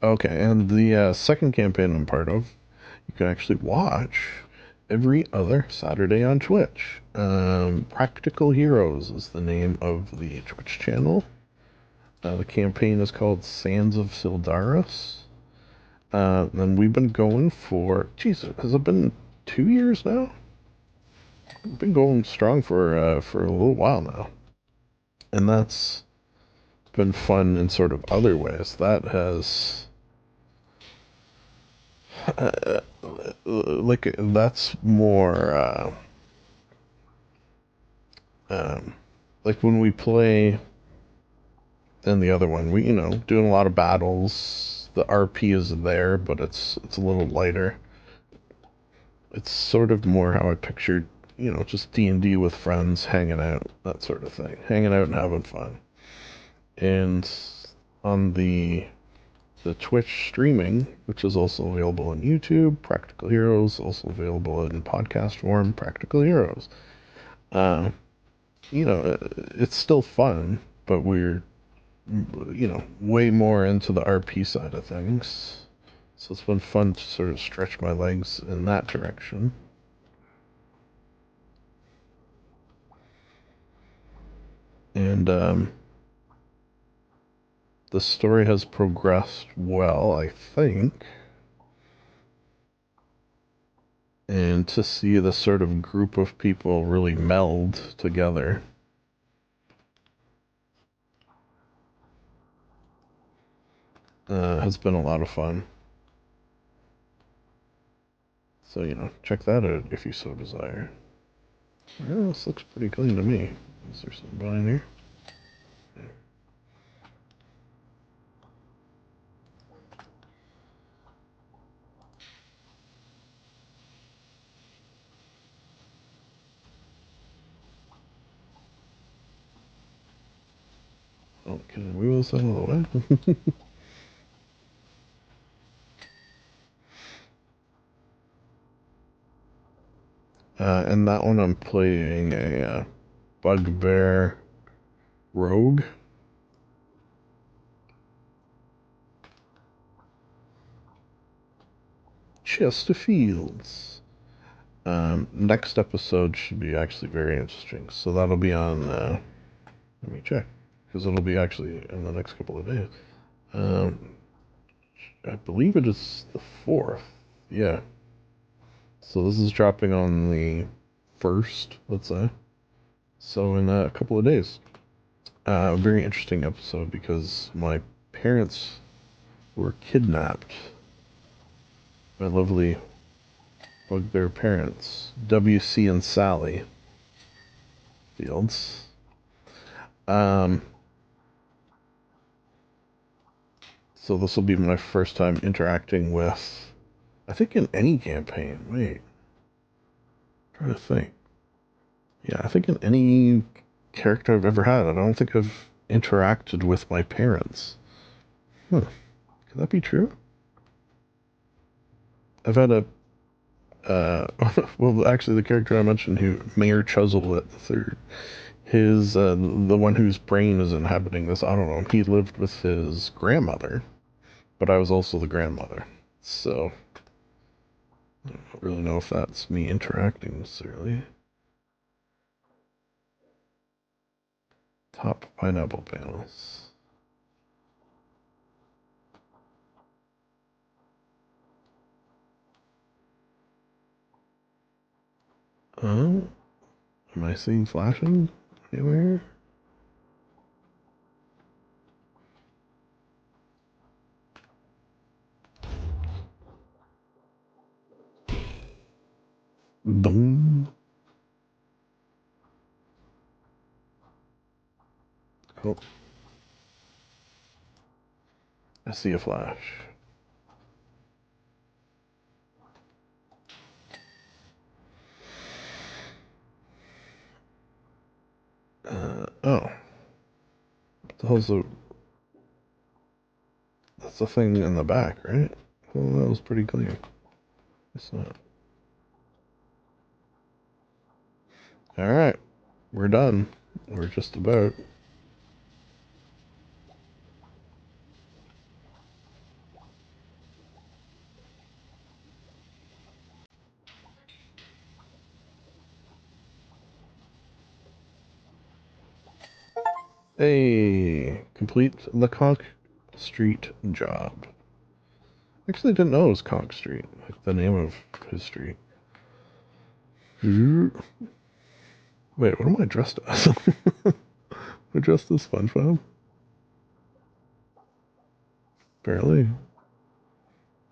Okay, and the second campaign I'm part of, you can actually watch every other Saturday on Twitch. Practical Heroes is the name of the Twitch channel. The campaign is called Sands of Sildaris. And we've been going for, geez, has it been 2 years now? We've been going strong for a little while now. And that's been fun in sort of other ways. That has like that's more like when we play in the other one, we doing a lot of battles. The RP is there, but it's a little lighter. It's sort of more how I pictured, just D&D with friends, hanging out, that sort of thing, hanging out and having fun. And on the Twitch streaming, which is also available on YouTube, Practical Heroes, also available in podcast form, Practical Heroes. Uh, it's still fun, but we're, way more into the RP side of things. So it's been fun to sort of stretch my legs in that direction. And the story has progressed well, I think. And to see the sort of group of people really meld together has been a lot of fun. So, check that out if you so desire. Well, this looks pretty clean to me. Is there something behind here? Oh, can I move this out of the way? And that one I'm playing a bugbear rogue. Chesterfields. Next episode should be actually very interesting. So that'll be on, let me check, because it'll be actually in the next couple of days. I believe it is the 4th. Yeah. So this is dropping on the 1st, let's say. So in a couple of days. A very interesting episode because my parents were kidnapped by lovely bugbear parents, WC and Sally Fields. So this will be my first time interacting with, I think, in any campaign. Wait, I'm trying to think. Yeah, I think in any character I've ever had, I don't think I've interacted with my parents. Huh. Could that be true? I've had a well, actually, the character I mentioned, who Mayor Chuzzlewit the Third, his the one whose brain is inhabiting this autonome, he lived with his grandmother, but I was also the grandmother, so I don't really know if that's me interacting necessarily. Top pineapple panels. Oh, am I seeing flashing anywhere? Boom. Oh. I see a flash. Oh. What the hell's the... That's the thing in the back, right? Well, that was pretty clean. It's not. Alright. We're done. We're just about. Hey, complete the Conch Street job. Actually, I didn't know it was Conch Street, like the name of his street. Wait, what am I dressed as? I dressed as SpongeBob? Apparently.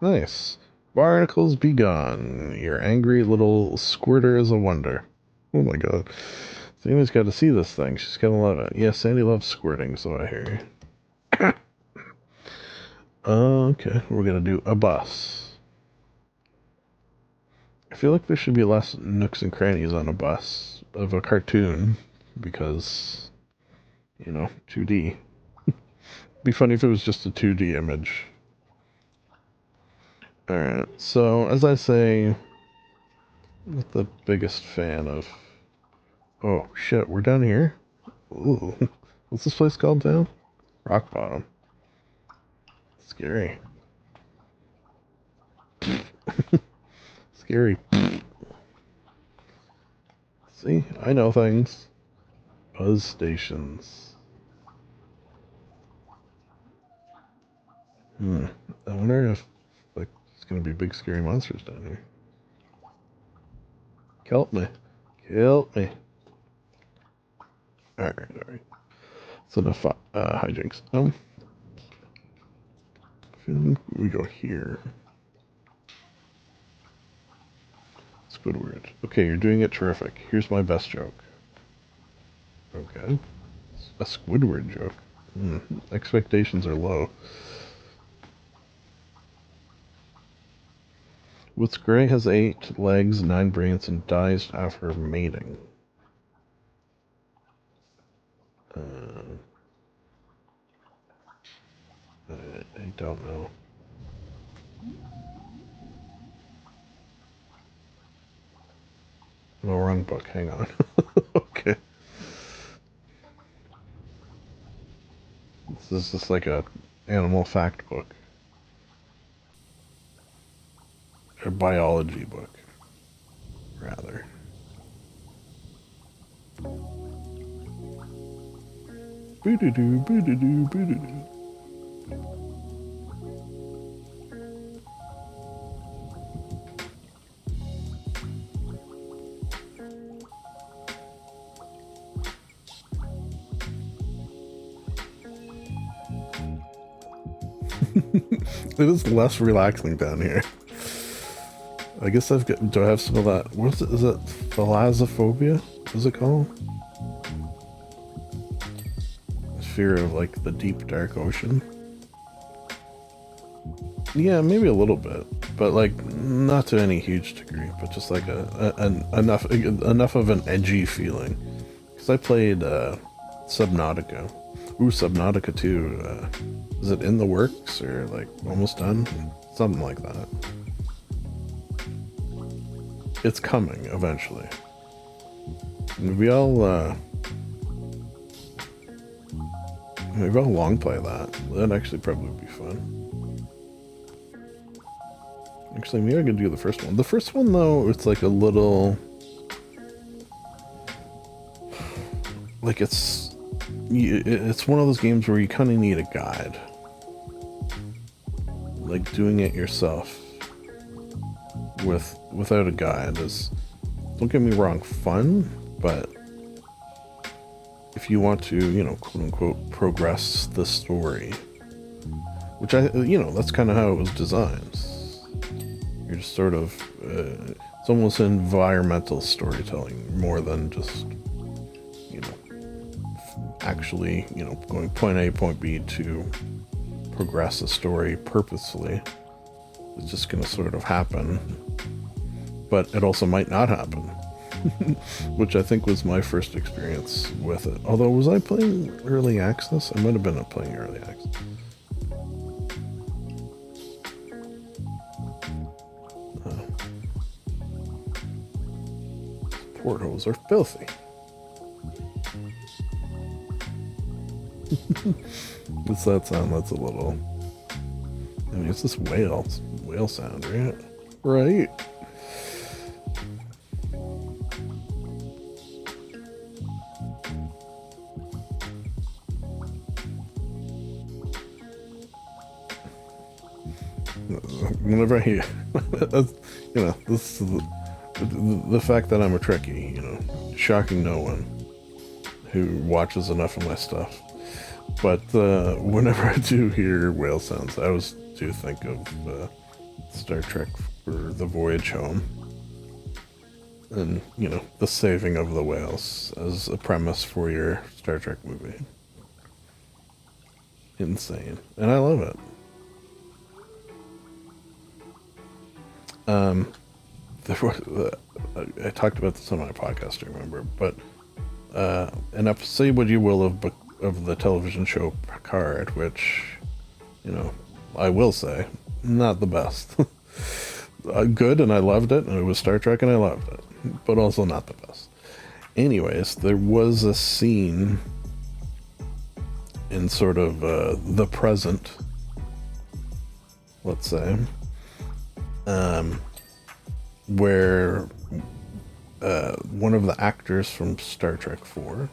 Nice. Barnacles be gone. Your angry little squirter is a wonder. Oh my god. Sandy's got to see this thing. She's gonna love it. Yeah, Sandy loves squirting, so I hear you. Okay, we're gonna do a bus. I feel like there should be less nooks and crannies on a bus of a cartoon because, 2D. Be funny if it was just a 2D image. Alright, so as I say, I'm not the biggest fan of... Oh, shit, we're down here? Ooh. What's this place called down? Rock Bottom. Scary. Scary. See, I know things. Buzz stations. I wonder if, like, there's gonna be big scary monsters down here. Help me. Help me. Alright. It's enough hijinks. We go here. Squidward. Okay, you're doing it terrific. Here's my best joke. Okay. A Squidward joke. Expectations are low. What's gray has 8 legs, 9 brains, and dies after mating. I don't know. No, wrong book. Hang on. Okay. This is just like a animal fact book. A biology book, rather. Boo-doo-doo, boo-doo-doo, boo-doo-doo. It is less relaxing down here. I guess do I have some of that? What is it? Is it thalassophobia? What is it called? Fear of, like, the deep, dark ocean? Yeah, maybe a little bit. But, like, not to any huge degree. But just, like, enough of an edgy feeling. Because I played Subnautica. Ooh, Subnautica 2. Is it in the works? Or, like, almost done? Something like that. It's coming, eventually. Maybe I'll long play that. That'd actually probably be fun. Actually, maybe I could do the first one. The first one, though, it's like a little... Like, it's one of those games where you kind of need a guide. Like, doing it yourself without a guide is don't get me wrong, fun, but if you want to, you know, quote unquote, progress the story, which that's kind of how it was designed. You're just sort of, it's almost environmental storytelling more than just, you know, actually, you know, going point A, point B to progress a story purposefully. It's just going to sort of happen, but it also might not happen, which I think was my first experience with it. Although, was I playing early access? I might have been playing early access. Portholes are filthy. What's that sound? That's a little... I mean, it's this whale sound, right? Right? Whenever I hear... you know, this is the fact that I'm a Trekkie, you know, shocking no one who watches enough of my stuff. But whenever I do hear whale sounds, I always do think of Star Trek for the voyage home. And, you know, the saving of the whales as a premise for your Star Trek movie. Insane. And I love it. I talked about this on my podcast, I remember, but say what you will of the television show Picard, which, you know, I will say, not the best. Good, and I loved it, and it was Star Trek, and I loved it, but also not the best. Anyways, there was a scene in sort of the present, let's say, where one of the actors from Star Trek 4,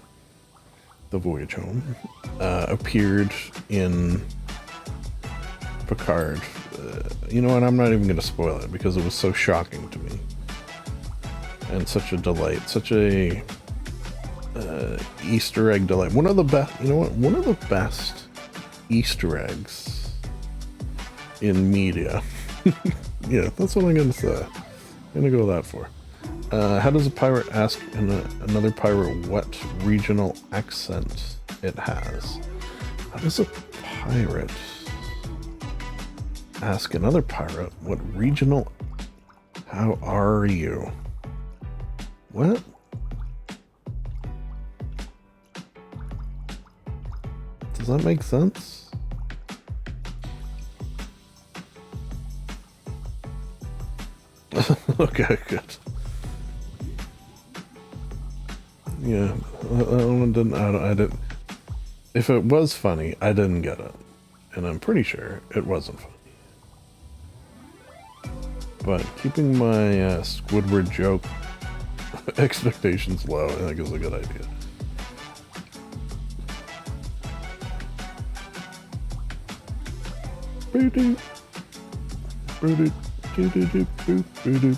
The Voyage Home, appeared in Picard. You know what, I'm not even going to spoil it because it was so shocking to me. And such a delight, such a Easter egg delight. One of the best, you know what, one of the best Easter eggs in media. Yeah, that's what I'm going to say. I'm going to go that for. How does a pirate ask another pirate what regional accent it has? How does a pirate ask another pirate what regional... How are you? What? Does that make sense? Okay, good. Yeah, that one didn't. I didn't. If it was funny, I didn't get it, and I'm pretty sure it wasn't funny. But keeping my Squidward joke expectations low, I think is a good idea. Boo-doo. Boo-doo. Do-do-do-boo-boo-doo.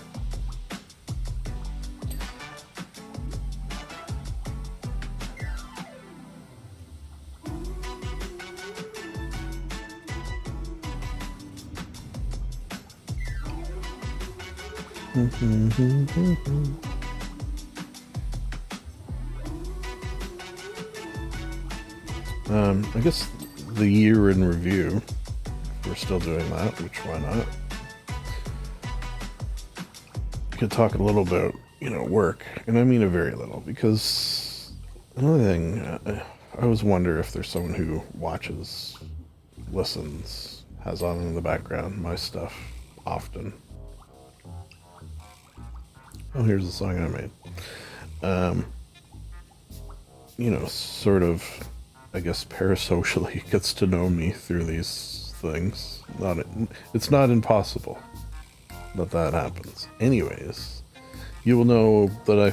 I guess the year in review, we're still doing that, which why not? We could talk a little about, you know, work, and I mean a very little, because another thing, I always wonder if there's someone who watches, listens, has on in the background my stuff often. Oh, here's the song I made. You know, sort of, I guess, parasocially gets to know me through these things. It's not impossible that happens. Anyways, you will know that I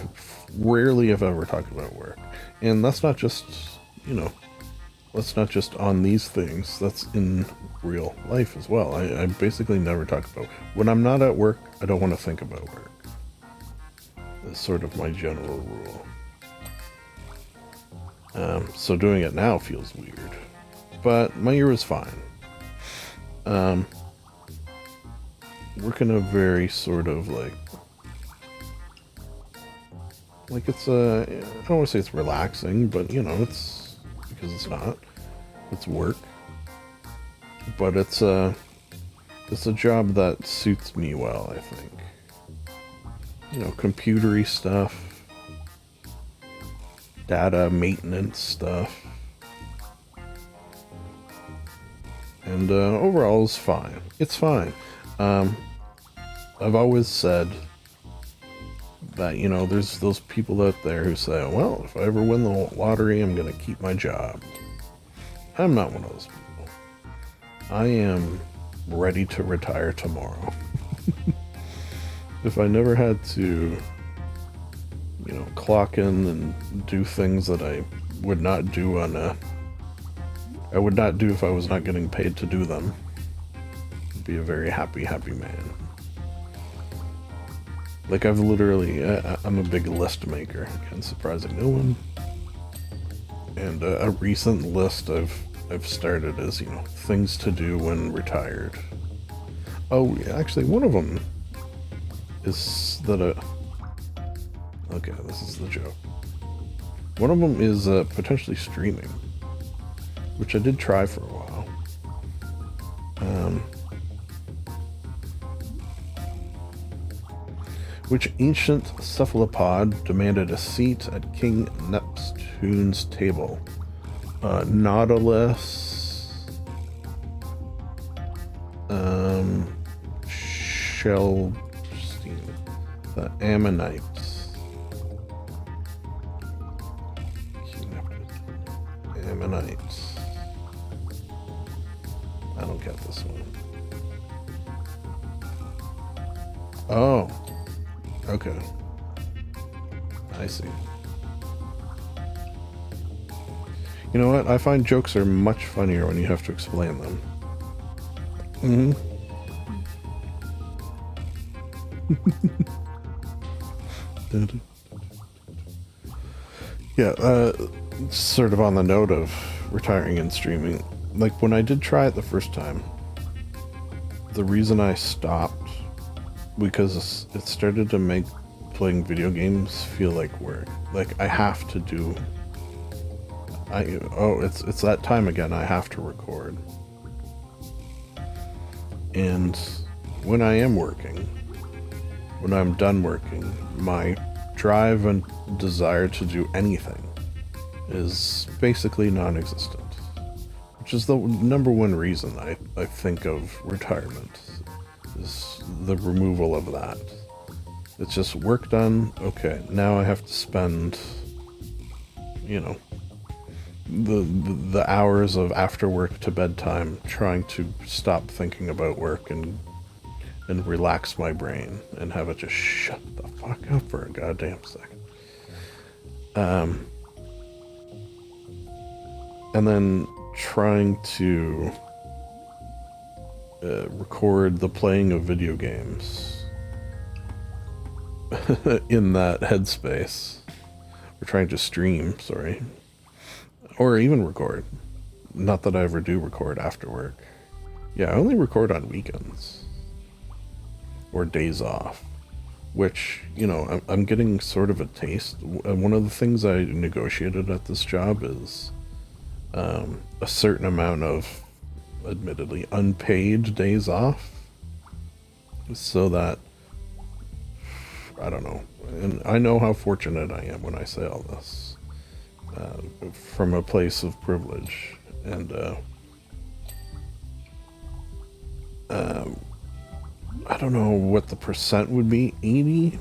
rarely, if ever, talk about work. And that's not just, you know, that's not just on these things. That's in real life as well. I basically never talk about... When I'm not at work, I don't want to think about work. is sort of my general rule. So doing it now feels weird, but my year was fine. Working a very sort of like it's I don't want to say it's relaxing, but you know, it's because it's not. It's work, but it's a job that suits me well, I think. You know, computery stuff, data maintenance stuff, and overall it's fine. It's fine. I've always said that, you know, there's those people out there who say, well, if I ever win the lottery, I'm going to keep my job. I'm not one of those people. I am ready to retire tomorrow. If I never had to, you know, clock in and do things that I would not do I would not do if I was not getting paid to do them, I'd be a very happy man. Like, I've literally, I'm a big list maker, again, surprising no one. And a recent list I've started is, you know, things to do when retired. Oh, actually, one of them is that okay, this is the joke. One of them is potentially streaming, which I did try for a while. Which ancient cephalopod demanded a seat at King Neptune's table? Nautilus, Shellstein, the Ammonites, Ammonites. I don't get this one. Oh. Okay. I see. You know what? I find jokes are much funnier when you have to explain them. Yeah, sort of on the note of retiring and streaming, like when I did try it the first time, the reason I stopped because it started to make playing video games feel like work. Like I have to do. It's that time again. I have to record, and when I am working, when I'm done working, my drive and desire to do anything is basically non-existent, which is the number one reason I think of retirement. Is the removal of that. It's just work done. Okay, now I have to spend, you know, the hours of after work to bedtime trying to stop thinking about work and relax my brain and have it just shut the fuck up for a goddamn second. And then trying to record the playing of video games in that headspace. We're trying to stream, sorry. Or even record. Not that I ever do record after work. Yeah, I only record on weekends. Or days off. Which, you know, I'm getting sort of a taste. One of the things I negotiated at this job is a certain amount of admittedly unpaid days off, so that I don't know, and I know how fortunate I am when I say all this from a place of privilege, and I don't know what the percent would be, 80%,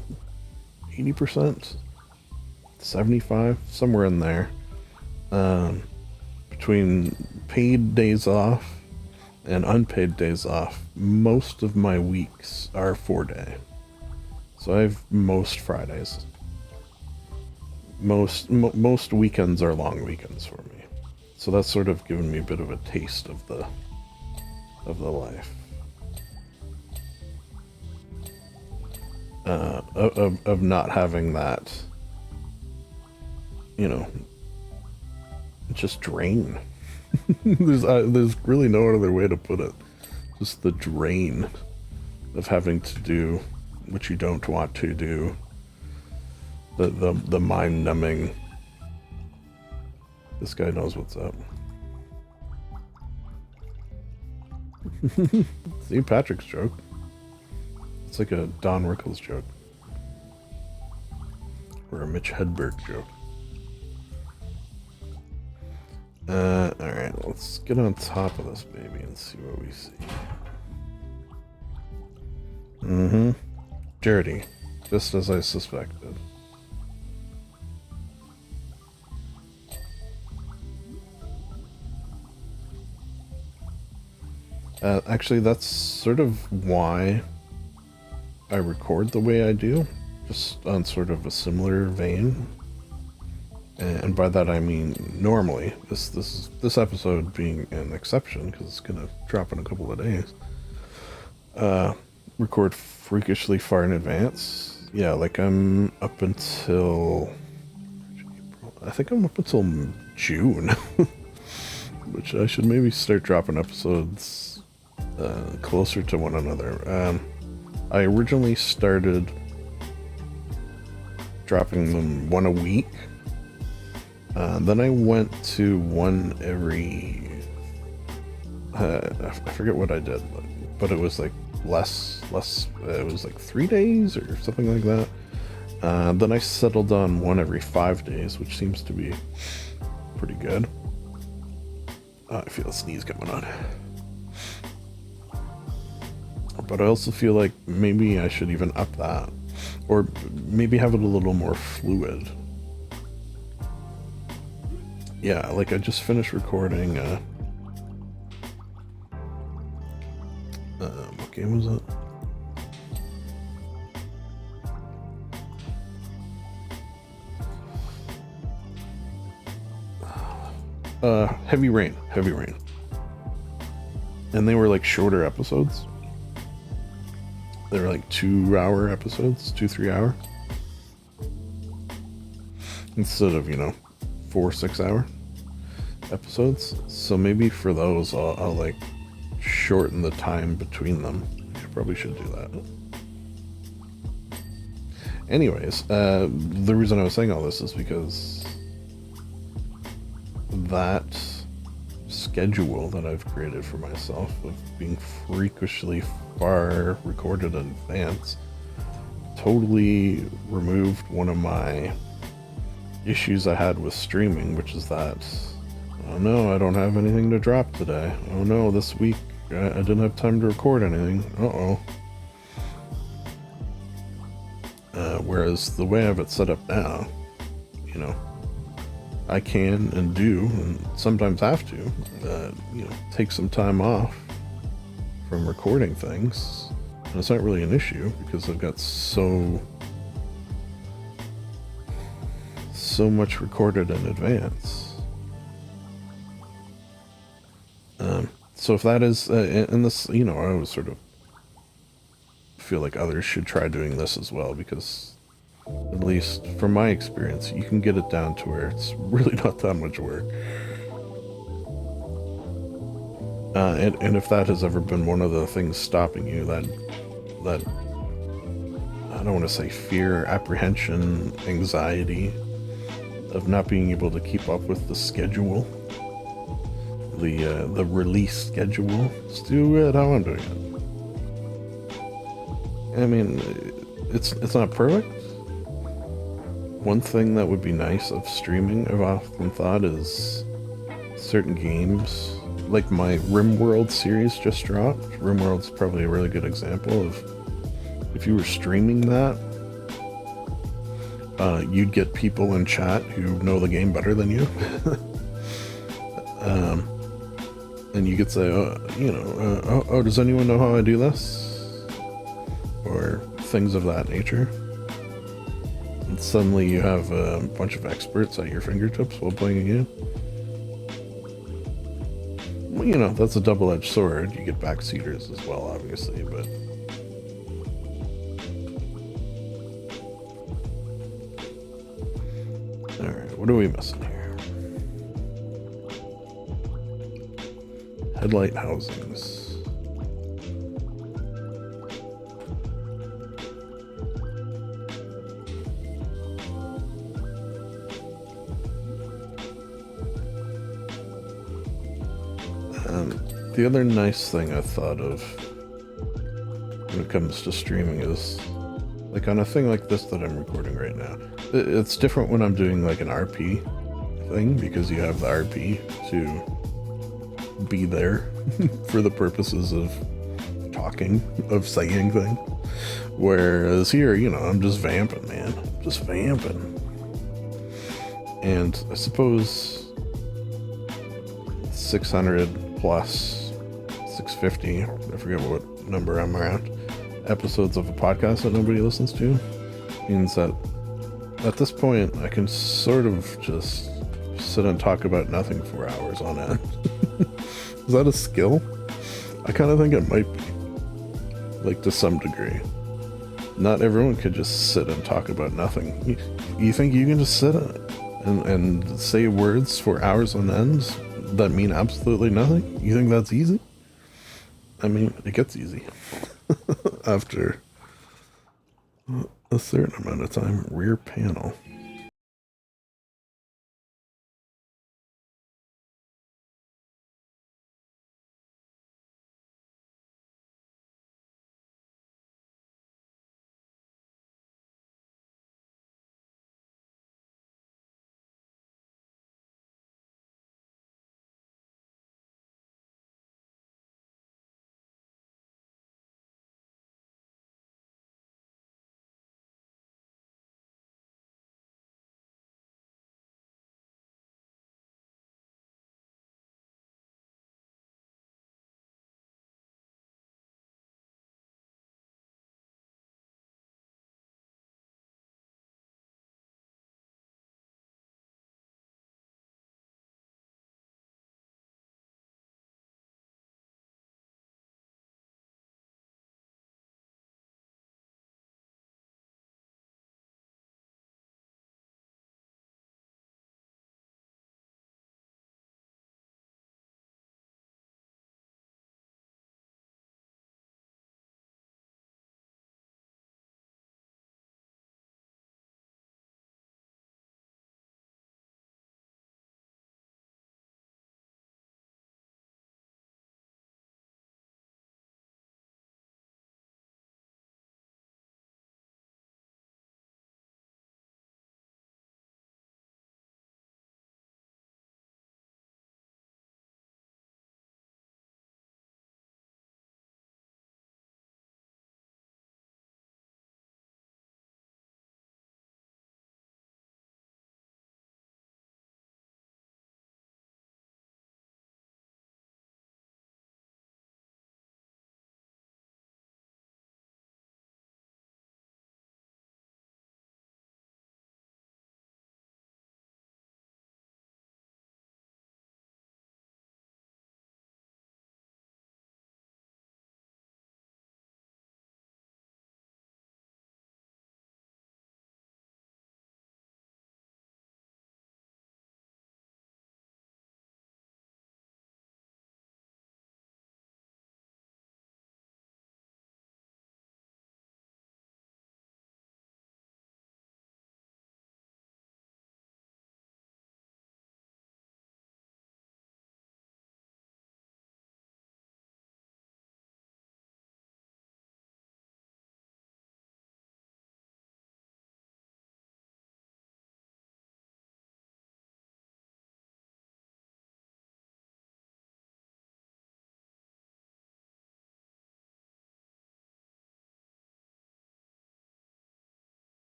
75, somewhere in there, between paid days off and unpaid days off. Most of my weeks are 4-day. So I have most Fridays. Most weekends are long weekends for me. So that's sort of given me a bit of a taste of the life. of not having that, you know, just drain. There's really no other way to put it. Just the drain of having to do what you don't want to do. The mind numbing. This guy knows what's up. St. Patrick's joke. It's like a Don Rickles joke. Or a Mitch Hedberg joke. Alright, let's get on top of this baby and see what we see. Dirty. Just as I suspected. Actually, that's sort of why I record the way I do, just on sort of a similar vein. And by that I mean normally, this episode being an exception because it's gonna drop in a couple of days. Record freakishly far in advance. Yeah, like I'm up until I think I'm up until June, which I should maybe start dropping episodes closer to one another. I originally started dropping them one a week. Then I went to one every... I forget what I did, but it was like less, it was like 3 days or something like that. Then I settled on one every 5 days, which seems to be pretty good. I feel a sneeze coming on. But I also feel like maybe I should even up that. Or maybe have it a little more fluid. Yeah, like I just finished recording, what game was it? Heavy Rain. And they were like shorter episodes. They were like 2-hour episodes, 2-3 hour. Instead of, 4-6 hour episodes. So maybe for those I'll like shorten the time between them. I probably should do that. Anyways, the reason I was saying all this is because that schedule that I've created for myself of being freakishly far recorded in advance totally removed one of my issues I had with streaming, which is that, oh no, I don't have anything to drop today. Oh no, this week I didn't have time to record anything. Whereas the way I have it set up now, I can and do, and sometimes have to, take some time off from recording things. And it's not really an issue because I've got so much recorded in advance. So if that is, and this, I always sort of feel like others should try doing this as well, because at least from my experience, you can get it down to where it's really not that much work. And if that has ever been one of the things stopping you, that I don't want to say fear, apprehension, anxiety of not being able to keep up with the schedule, the release schedule, just do it how I'm doing it. I mean, it's not perfect. One thing that would be nice of streaming, I've often thought, is certain games, like my RimWorld series just dropped. RimWorld's probably a really good example of, if you were streaming that, you'd get people in chat who know the game better than you. And you could say, does anyone know how I do this? Or things of that nature. And suddenly you have a bunch of experts at your fingertips while playing a game. Well, that's a double-edged sword. You get backseaters as well, obviously, but what are we missing here? Headlight housings. The other nice thing I thought of when it comes to streaming is, like on a thing like this that I'm recording right now, it's different when I'm doing like an RP thing, because you have the RP to be there for the purposes of talking, of saying things. Whereas here, you know, I'm just vamping, man. Just vamping. And I suppose 600 plus 650, I forget what number I'm around, episodes of a podcast that nobody listens to, means that at this point I can sort of just sit and talk about nothing for hours on end. Is that a skill? I kind of think it might be, like, to some degree. Not everyone could just sit and talk about nothing. You think you can just sit and say words for hours on end that mean absolutely nothing? You think that's easy? I mean, it gets easy after a certain amount of time. Rear panel.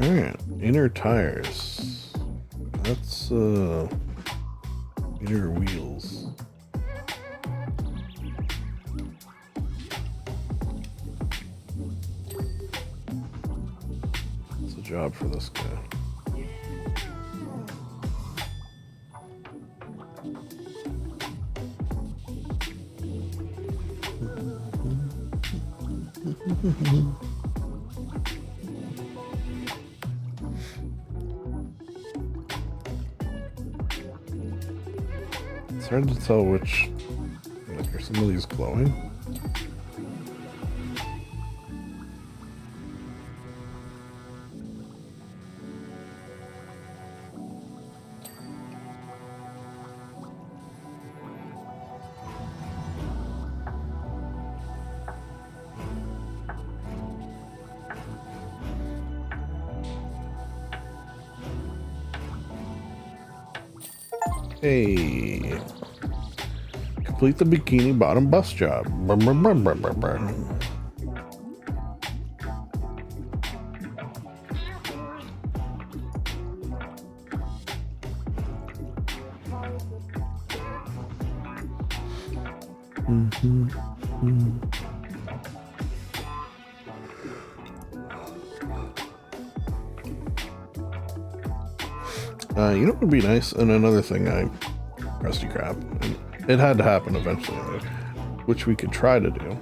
Alright, inner tires. That's, inner wheels. It's a job for this guy. It's hard to tell which, like, are some of these glowing? Hey, complete the Bikini Bottom bus job. Brr, brr, brr, brr, brr, brr. You know what would be nice? And another thing, crusty crap. And it had to happen eventually, which we could try to do.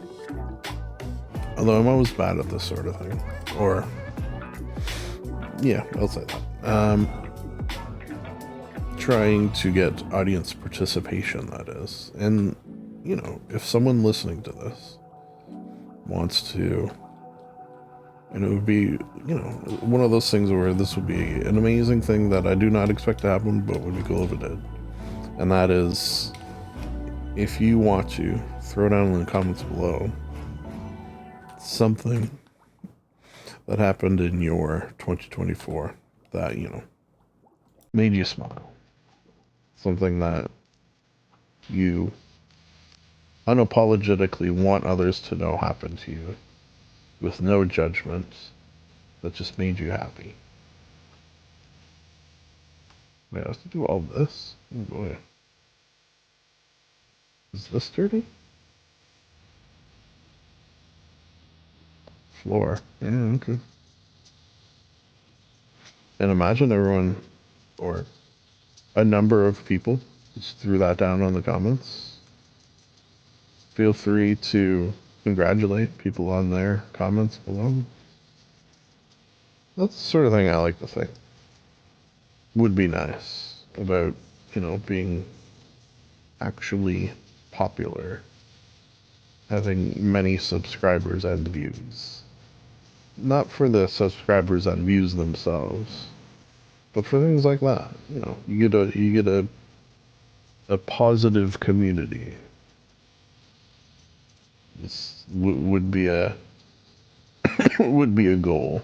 Although I'm always bad at this sort of thing. Or, yeah, I'll say that. Trying to get audience participation, that is. And, you know, if someone listening to this wants to, and it would be, you know, one of those things where this would be an amazing thing that I do not expect to happen, but would be cool if it did. And that is, if you want to, throw down in the comments below something that happened in your 2024 that, you know, made you smile. Something that you unapologetically want others to know happened to you, with no judgment, that just made you happy. Wait, I have to do all this? Oh boy. Is this dirty? Floor. Yeah, okay. And imagine everyone, or a number of people, just threw that down on the comments. Feel free to congratulate people on their comments below. That's the sort of thing I like to think would be nice about, you know, being actually popular, having many subscribers and views. Not for the subscribers and views themselves, but for things like that. You know, you get a positive community. This would be a would be a goal.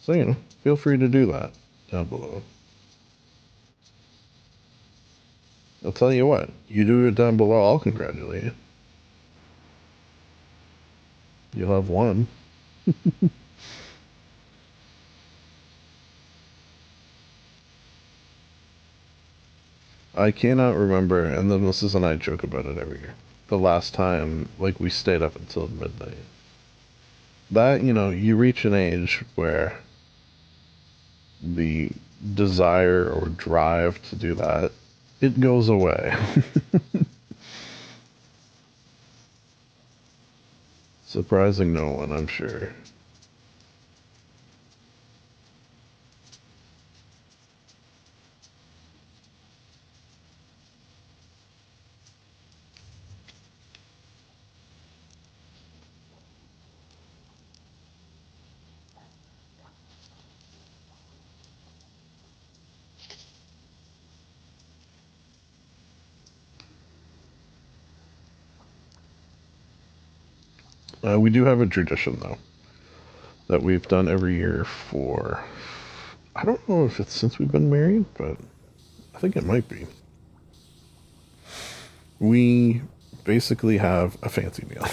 So, you know, feel free to do that down below. I'll tell you what, you do it down below, I'll congratulate you. You'll have one. I cannot remember, and then this is, and I joke about it every year, the last time, like, we stayed up until midnight. That, you know, you reach an age where the desire or drive to do that, it goes away. Surprising no one, I'm sure. We do have a tradition, though. that we've done every year for, I don't know if it's since we've been married, but I think it might be. We basically have a fancy meal.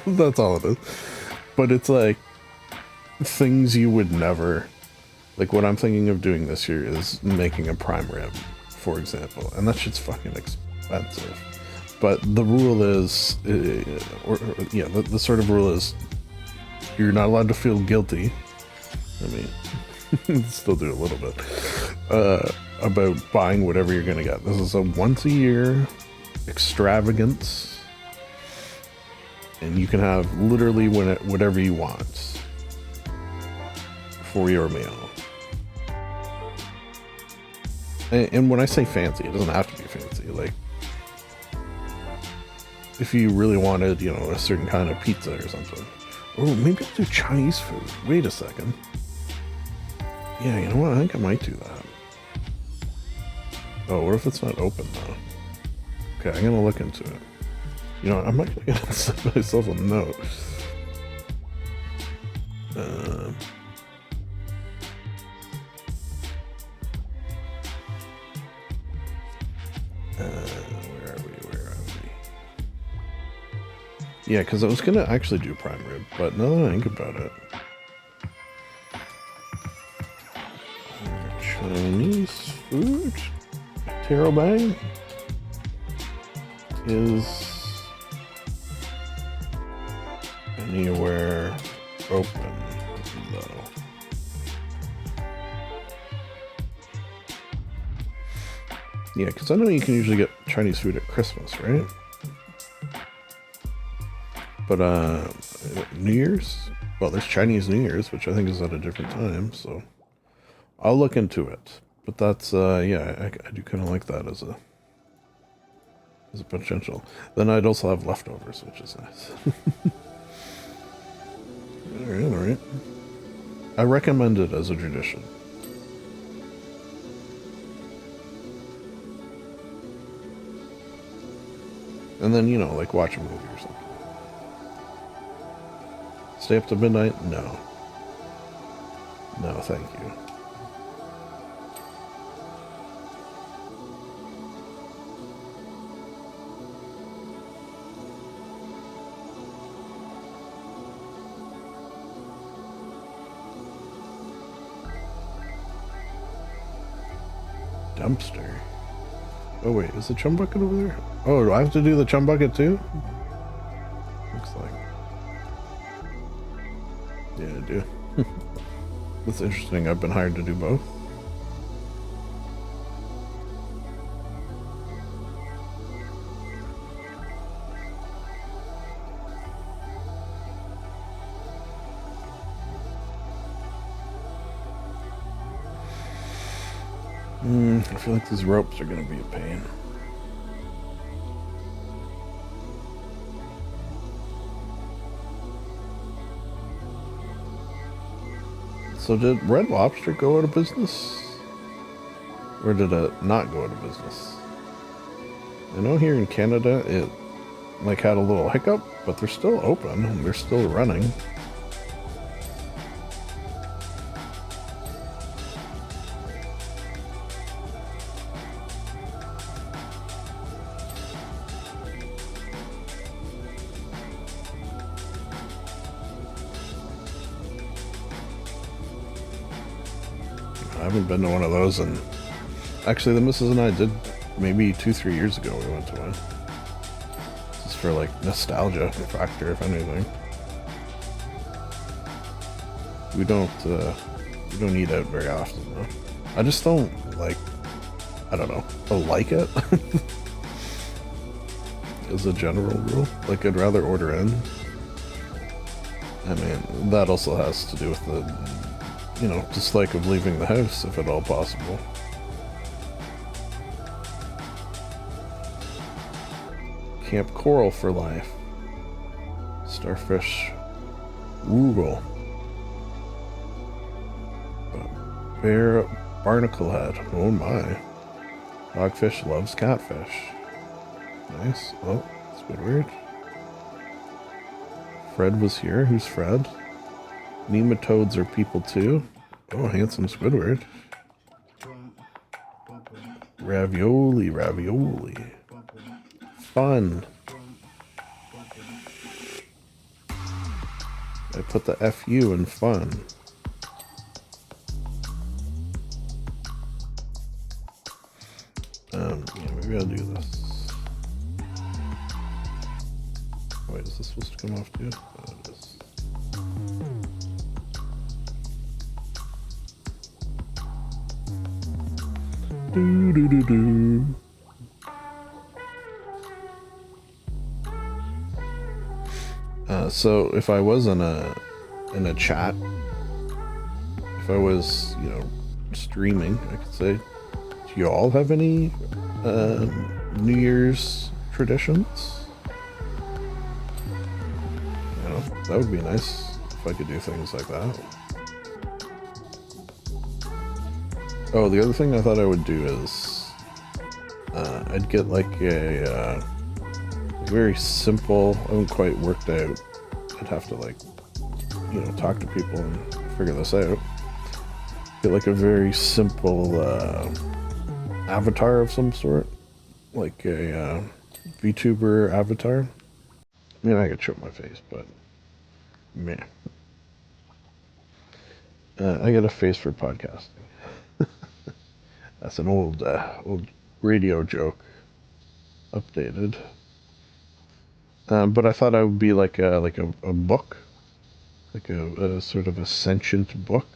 That's all it is. But it's like things you would never, like what I'm thinking of doing this year is making a prime rib, for example. And that shit's fucking expensive. But the rule is, the sort of rule is you're not allowed to feel guilty. I mean, still do a little bit, about buying whatever you're going to get. This is a once a year extravagance, and you can have literally whatever you want for your meal. And when I say fancy, it doesn't have to be fancy. Like, if you really wanted, a certain kind of pizza or something. Or maybe I'll do Chinese food. Wait a second. Yeah, you know what? I think I might do that. Oh, what if it's not open though? Okay, I'm gonna look into it. I'm actually gonna send myself a note. Where are we? Yeah, because I was gonna actually do prime rib, but now that I think about it, Chinese food taro bag is anywhere open though. Yeah, because I know you can usually get Chinese food at Christmas, right? But New Year's? Well, there's Chinese New Year's, which I think is at a different time, so I'll look into it. But that's, I do kind of like that as a potential. Then I'd also have leftovers, which is nice. Alright. I recommend it as a tradition. And then, like watch a movie or something. Stay up to midnight? No. No, thank you. Dumpster. Oh wait, is the chum bucket over there? Oh, do I have to do the chum bucket too? Looks like. Yeah, I do. That's interesting. I've been hired to do both. I feel like these ropes are going to be a pain. So did Red Lobster go out of business? Or did it not go out of business? I know here in Canada it had a little hiccup, but they're still open and they're still running. I haven't been to one of those, and actually the missus and I did maybe 2-3 years ago. We went to one just for nostalgia factor, if anything. We don't eat out very often though. I just don't I don't know, I like it. As a general rule, I'd rather order in. I mean, that also has to do with the dislike of leaving the house, if at all possible. Camp Coral for life. Starfish Rugel. Bear barnacle head. Oh my. Dogfish loves catfish. Nice. Oh, that's a bit weird. Fred was here. Who's Fred? Nematodes are people too. Oh, handsome Squidward. Ravioli, ravioli. Fun. I put the FU in fun. Yeah, maybe I'll do this. Wait, is this supposed to come off too? Oh, it is. Do do do do. So if I was in a chat, if I was, you know, streaming, I could say, do you all have any New Year's traditions? You know, that would be nice if I could do things like that. Oh, the other thing I thought I would do is I'd get like a very simple, I haven't quite worked out. I'd have to like, you know, talk to people and figure this out. Get like a very simple avatar of some sort, like a VTuber avatar. I mean, I could show my face, but meh. I got a face for podcasting. That's an old radio joke, updated. But I thought I would be like a book, like a sort of a sentient book,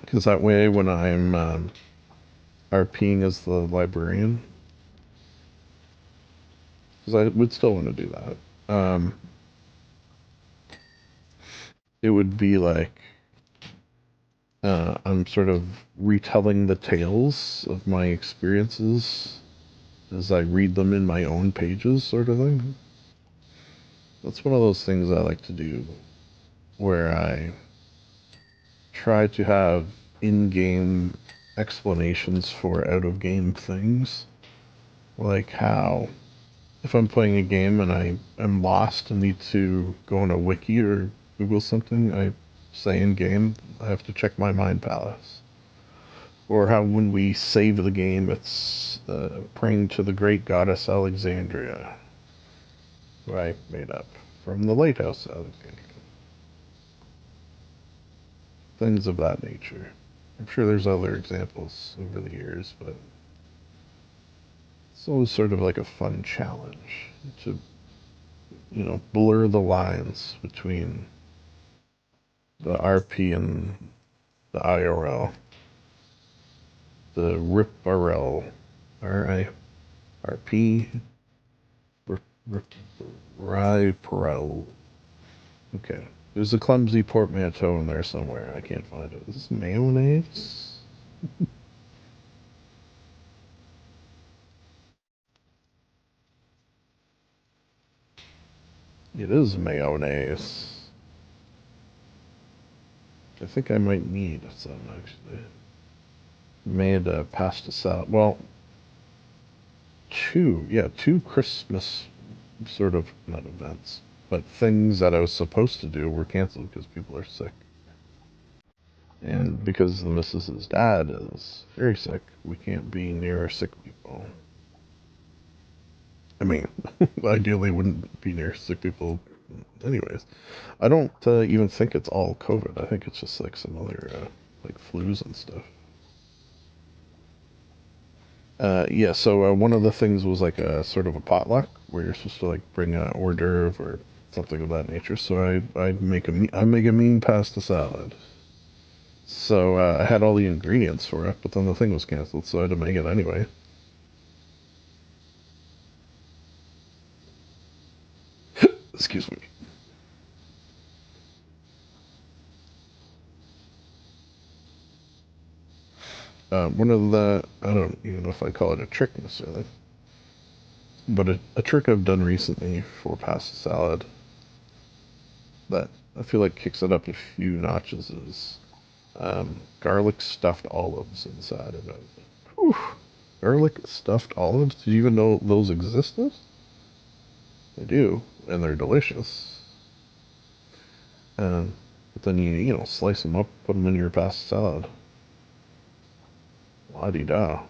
because that way when I'm RPing as the librarian, because I would still want to do that. It would be like I'm sort of retelling the tales of my experiences as I read them in my own pages, sort of thing. That's one of those things I like to do, where I try to have in-game explanations for out-of-game things. Like how, if I'm playing a game and I am lost and need to go on a wiki or Google something, I say in-game, I have to check my Mind Palace. Or how when we save the game, it's praying to the great goddess Alexandria, who I made up from the Lighthouse Alexandria. Things of that nature. I'm sure there's other examples over the years, but it's always sort of like a fun challenge to, you know, blur the lines between the RP and the IRL. The RIP-RL. R-I-R-P. RIP-RL. Okay. There's a clumsy portmanteau in there somewhere. I can't find it. Is this mayonnaise? It is mayonnaise. I think I might need some, actually. Made a pasta salad. Well, two Christmas sort of, not events, but things that I was supposed to do were canceled because people are sick. And because the missus's dad is very sick, we can't be near sick people. I mean, ideally wouldn't be near sick people anyways. I don't even think it's all COVID. I think it's just like some other like flus and stuff. Yeah, so one of the things was like a sort of a potluck where you're supposed to like bring a hors d'oeuvre or something of that nature. So I make a mean pasta salad. So I had all the ingredients for it, but then the thing was canceled, so I had to make it anyway. Excuse me. One of the, I don't even know if I call it a trick necessarily, but a trick I've done recently for pasta salad that I feel like kicks it up a few notches is garlic stuffed olives inside of it. Whew. Garlic stuffed olives? Did you even know those existed? They do, and they're delicious. And but then you know slice them up, put them in your pasta salad. La di da.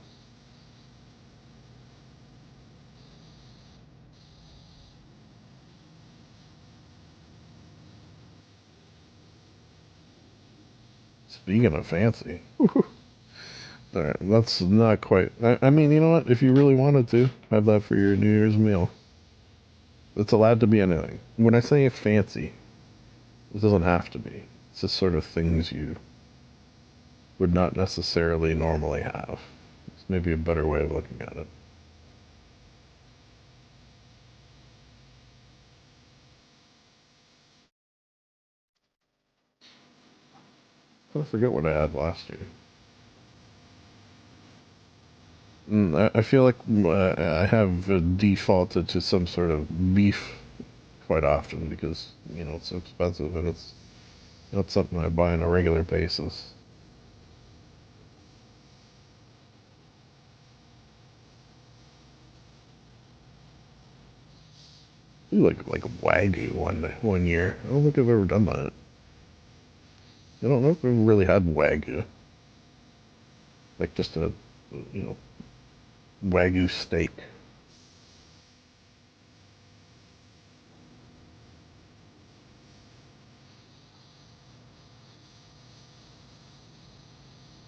Speaking of fancy, that's not quite. I mean, you know what? If you really wanted to, have that for your New Year's meal. It's allowed to be anything. When I say fancy, it doesn't have to be. It's just sort of things you would not necessarily normally have. It's maybe a better way of looking at it. I forget what I had last year. I feel like I have defaulted to some sort of beef quite often because you know it's so expensive and it's not something I buy on a regular basis. Ooh, like Wagyu one year. I don't think I've ever done that. I don't know if I've really had Wagyu. Like just a you know Wagyu steak.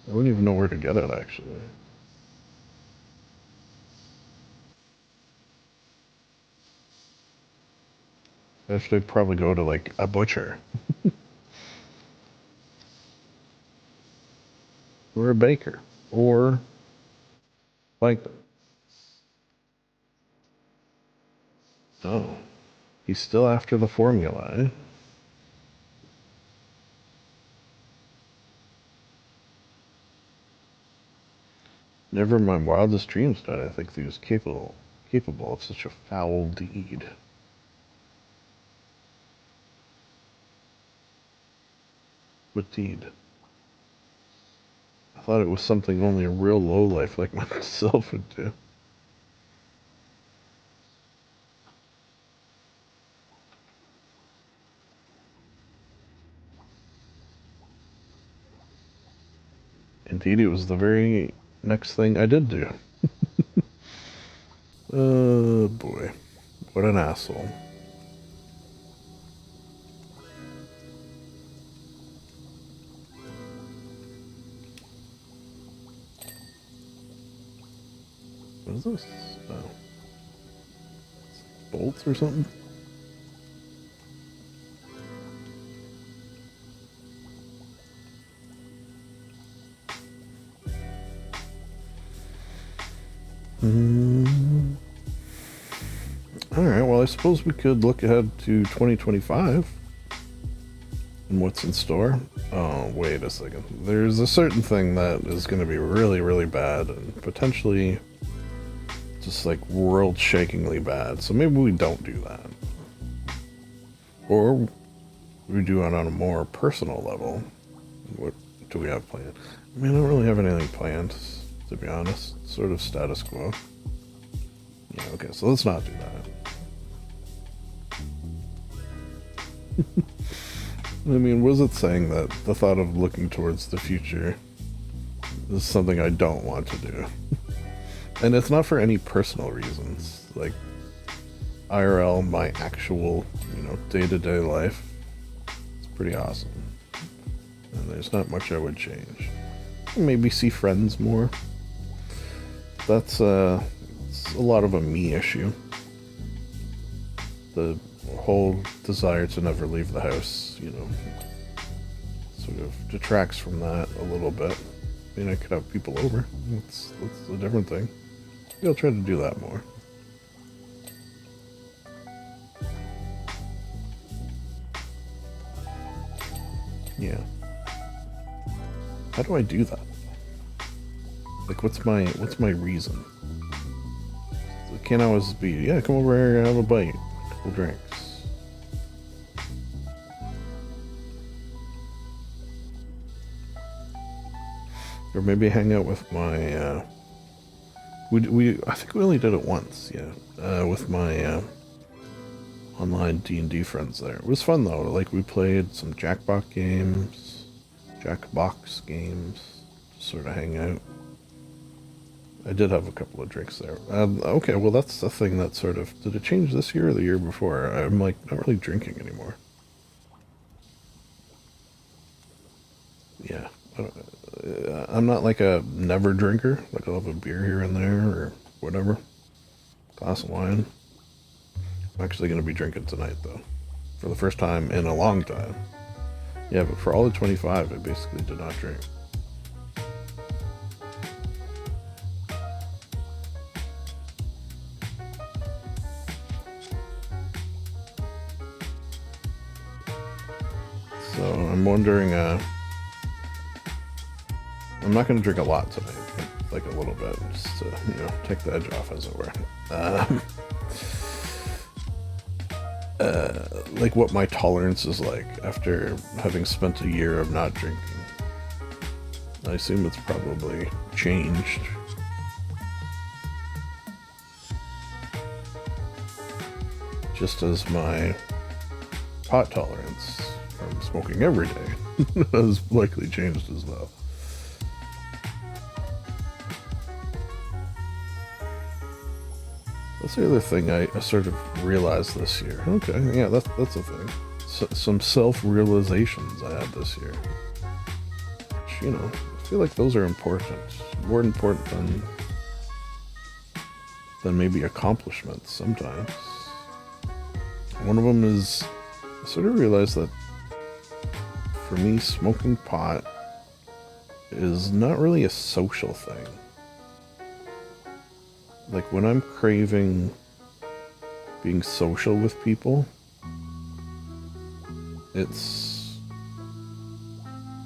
I wouldn't even know where to get it actually. I should probably go to like a butcher or a baker or like oh he's still after the formula. Eh? Never in my wildest dreams did I think he was capable of such a foul deed. What deed? I thought it was something only a real lowlife like myself would do. Indeed, it was the very next thing I did do. Oh boy, what an asshole. What is this? Oh, bolts or something? Mm. Alright, well, I suppose we could look ahead to 2025 and what's in store. Oh, wait a second. There's a certain thing that is going to be really, really bad and potentially just like world shakingly bad. So maybe we don't do that. Or we do it on a more personal level. What do we have planned? I mean, I don't really have anything planned, to be honest. Sort of status quo. Yeah, okay, so let's not do that. I mean, was it saying that the thought of looking towards the future is something I don't want to do? And it's not for any personal reasons. Like, IRL, my actual, you know, day-to-day life, it's pretty awesome. And there's not much I would change. Maybe see friends more. That's it's a lot of a me issue. The whole desire to never leave the house, you know, sort of detracts from that a little bit. I mean, I could have people over. That's a different thing. Maybe I'll try to do that more. Yeah. How do I do that? Like, what's my reason? It can't always be, yeah, come over here and have a bite, a couple drinks. Or maybe hang out with my, I think we only did it once, yeah, with my, online D&D friends there. It was fun though. Like we played some Jackbox games, sort of hang out. I did have a couple of drinks there. Okay, well that's the thing that sort of, did it change this year or the year before? I'm like not really drinking anymore. Yeah, I'm not like a never drinker. Like I'll have a beer here and there or whatever. Glass of wine. I'm actually going to be drinking tonight though. For the first time in a long time. Yeah, but for all of 25, I basically did not drink. So I'm wondering, I'm not going to drink a lot tonight, but like a little bit, just to, you know, take the edge off, as it were. Like what my tolerance is like after having spent a year of not drinking. I assume it's probably changed. Just as my pot tolerance from smoking every day has likely changed as well. That's the other thing I sort of realized this year. Okay, yeah, that's a thing. Some self-realizations I had this year. Which, you know, I feel like those are important. More important than maybe accomplishments sometimes. One of them is, I sort of realized that for me, smoking pot is not really a social thing. Like when I'm craving being social with people, it's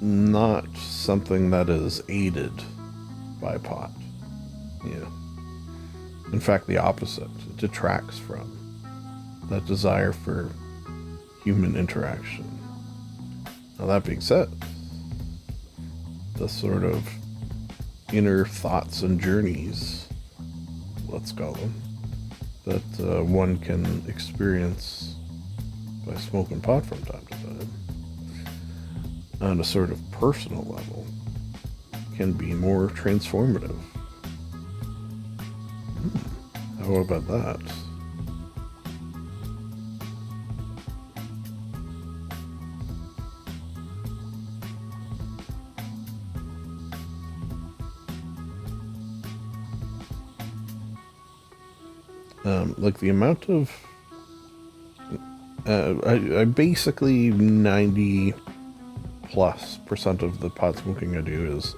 not something that is aided by pot. Yeah. In fact, the opposite. It detracts from that desire for human interaction. Now that being said, the sort of inner thoughts and journeys, let's call them, that one can experience by smoking pot from time to time, on a sort of personal level, can be more transformative. How about that? Like the amount of I basically 90+% of the pot smoking I do is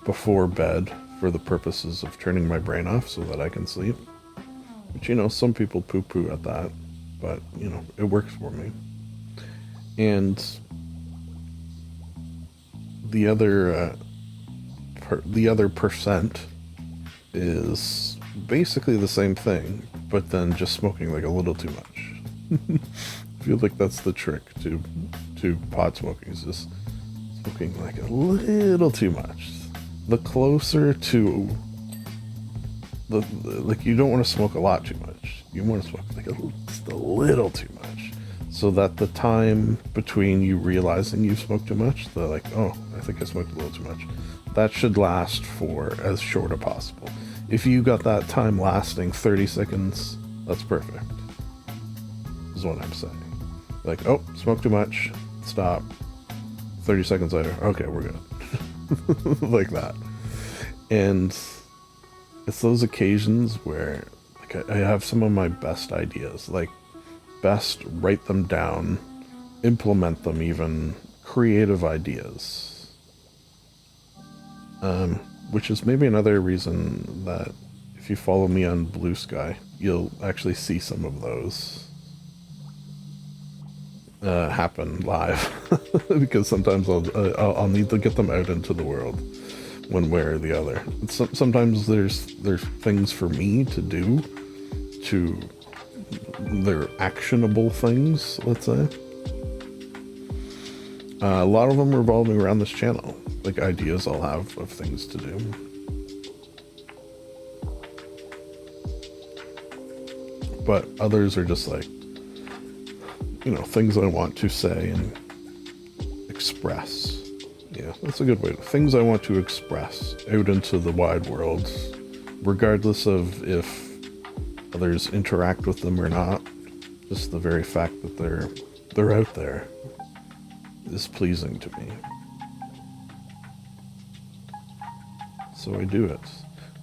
before bed for the purposes of turning my brain off so that I can sleep. But you know, some people poo-poo at that, but you know, it works for me. And the other percent is basically the same thing, but then just smoking like a little too much. I feel like that's the trick to pot smoking, is just smoking like a little too much. The closer to the like, you don't want to smoke a lot too much. You want to smoke like just a little too much, so that the time between you realizing you've smoked too much, the like, oh, I think I smoked a little too much, that should last for as short as possible. If you got that time lasting 30 seconds, that's perfect, is what I'm saying. Like, oh, smoke too much, stop. 30 seconds later, okay, we're good. Like that. And it's those occasions where like I have some of my best ideas, like best write them down, implement them, even creative ideas. Which is maybe another reason that if you follow me on Blue Sky, you'll actually see some of those happen live. Because sometimes I'll need to get them out into the world, one way or the other. Sometimes there's things for me to do, they're actionable things, let's say. A lot of them revolving around this channel, like ideas I'll have of things to do. but others are just like, you know, things I want to say and express. Yeah, that's a good way. Things I want to express out into the wide world, regardless of if others interact with them or not. Just the very fact that they're out there is pleasing to me. So I do it.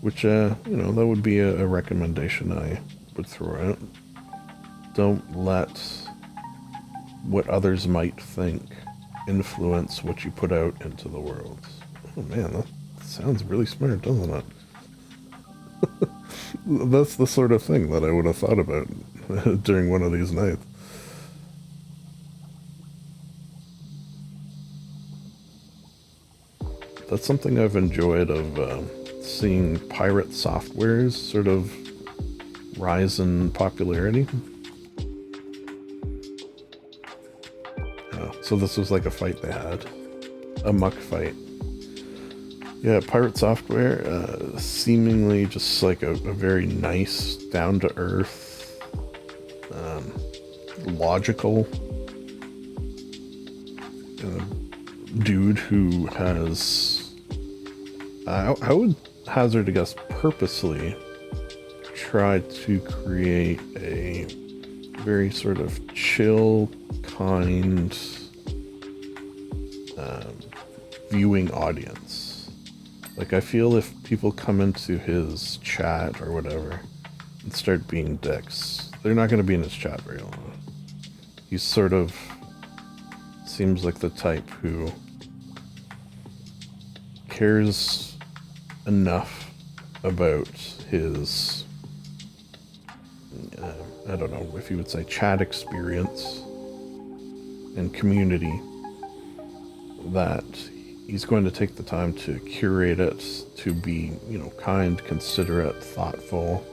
Which, you know, that would be a recommendation I would throw out. Don't let what others might think influence what you put out into the world. Oh man, that sounds really smart, doesn't it? That's the sort of thing that I would have thought about during one of these nights. That's something I've enjoyed of seeing pirate softwares sort of rise in popularity. So this was like a fight they had. A muck fight. Yeah, pirate software, seemingly just like a very nice, down-to-earth, logical dude who has, I would hazard a guess, purposely tried to create a very sort of chill, kind viewing audience. Like, I feel if people come into his chat or whatever and start being dicks, they're not going to be in his chat very long. He sort of seems like the type who cares enough about his, I don't know if you would say chat experience and community, that he's going to take the time to curate it to be, you know, kind, considerate, thoughtful,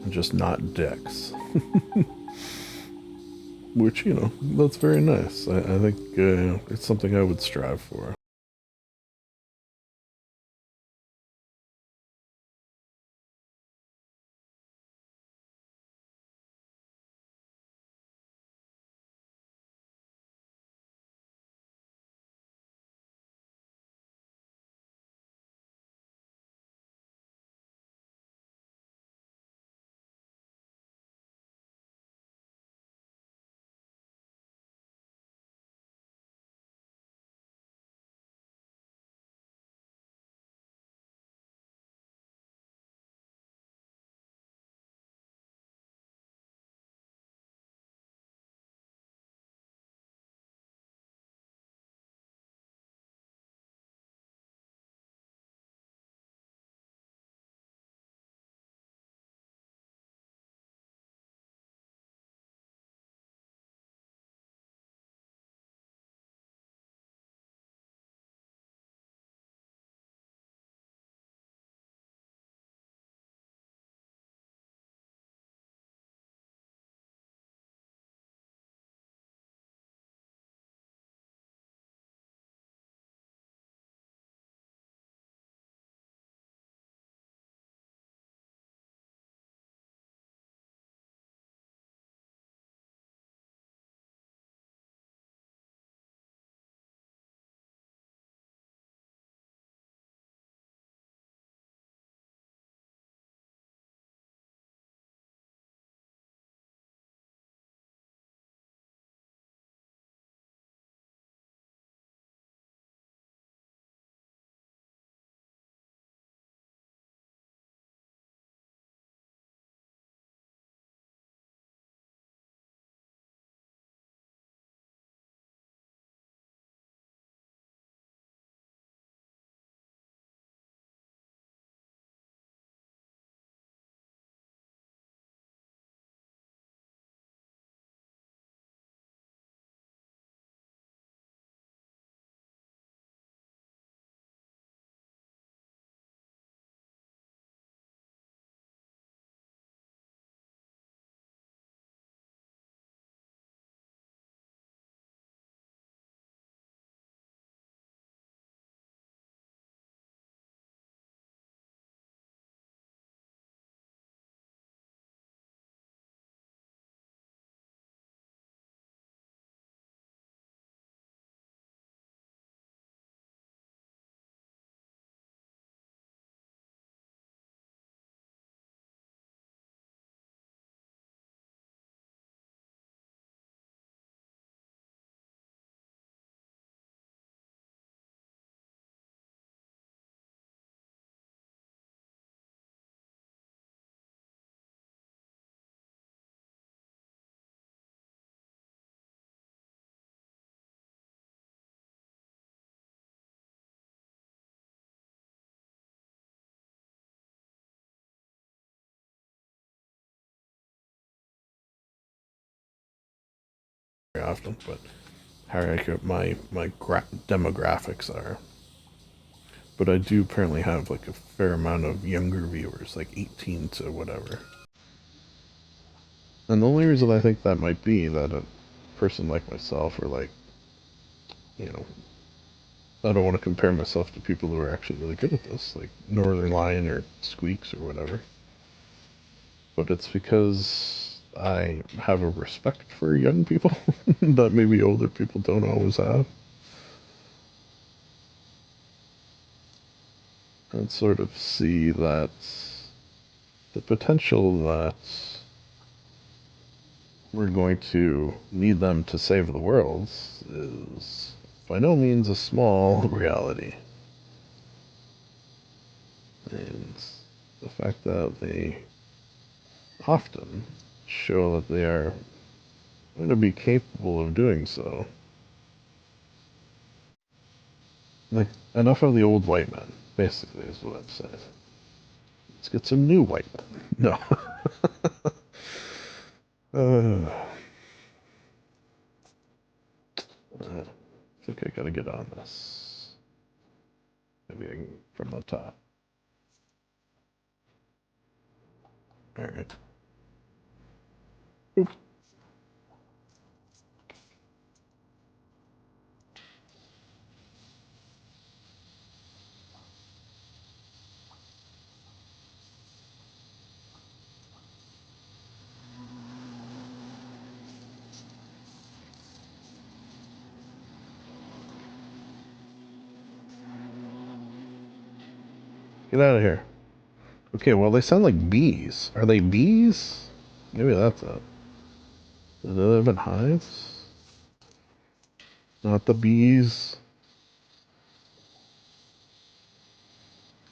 and just not dicks. Which, you know, that's very nice. I think it's something I would strive for. often, but how accurate my demographics are. But I do apparently have like a fair amount of younger viewers, like 18 to whatever. And the only reason I think that might be that a person like myself, or like, you know, I don't want to compare myself to people who are actually really good at this, like Northern Lion or Squeaks or whatever. But it's because I have a respect for young people that maybe older people don't always have. And sort of see that the potential that we're going to need them to save the world is by no means a small reality. And the fact that they often show that they are going to be capable of doing so. Like, enough of the old white men, basically, is what I'm saying. Let's get some new white men. No. I think I gotta get on this. Maybe I can from the top. Alright. Get out of here. Okay, well, they sound like bees. Are they bees? Maybe that's it. Do they live in hives? Not the bees.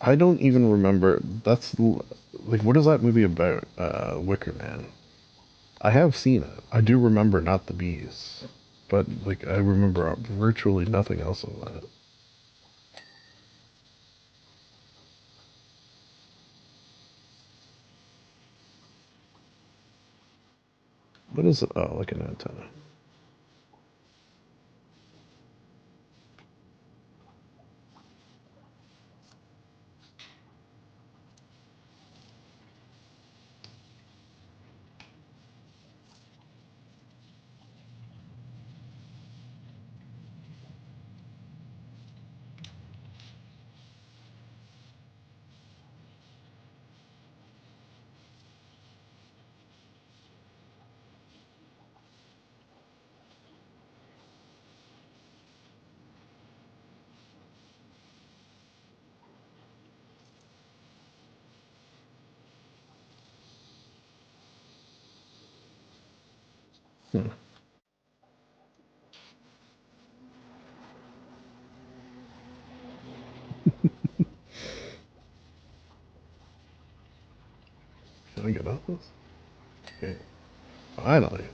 I don't even remember. That's like, what is that movie about? Wicker Man. I have seen it. I do remember not the bees, but like I remember virtually nothing else of that. What is it? Oh, like an antenna. Hmm. Can I get off this? Okay, finally.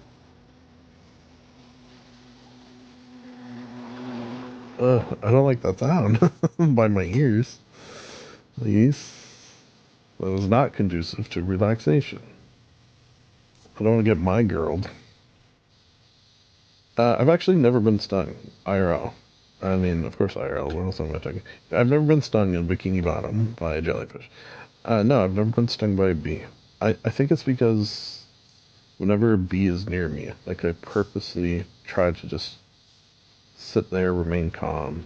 I don't like that sound by my ears. Please. That was not conducive to relaxation. I don't want to get my girled. I've actually never been stung IRL. I mean, of course IRL. What else am I talking? I've never been stung in Bikini Bottom by a jellyfish. No, I've never been stung by a bee. I think it's because whenever a bee is near me, like I purposely try to just sit there, remain calm.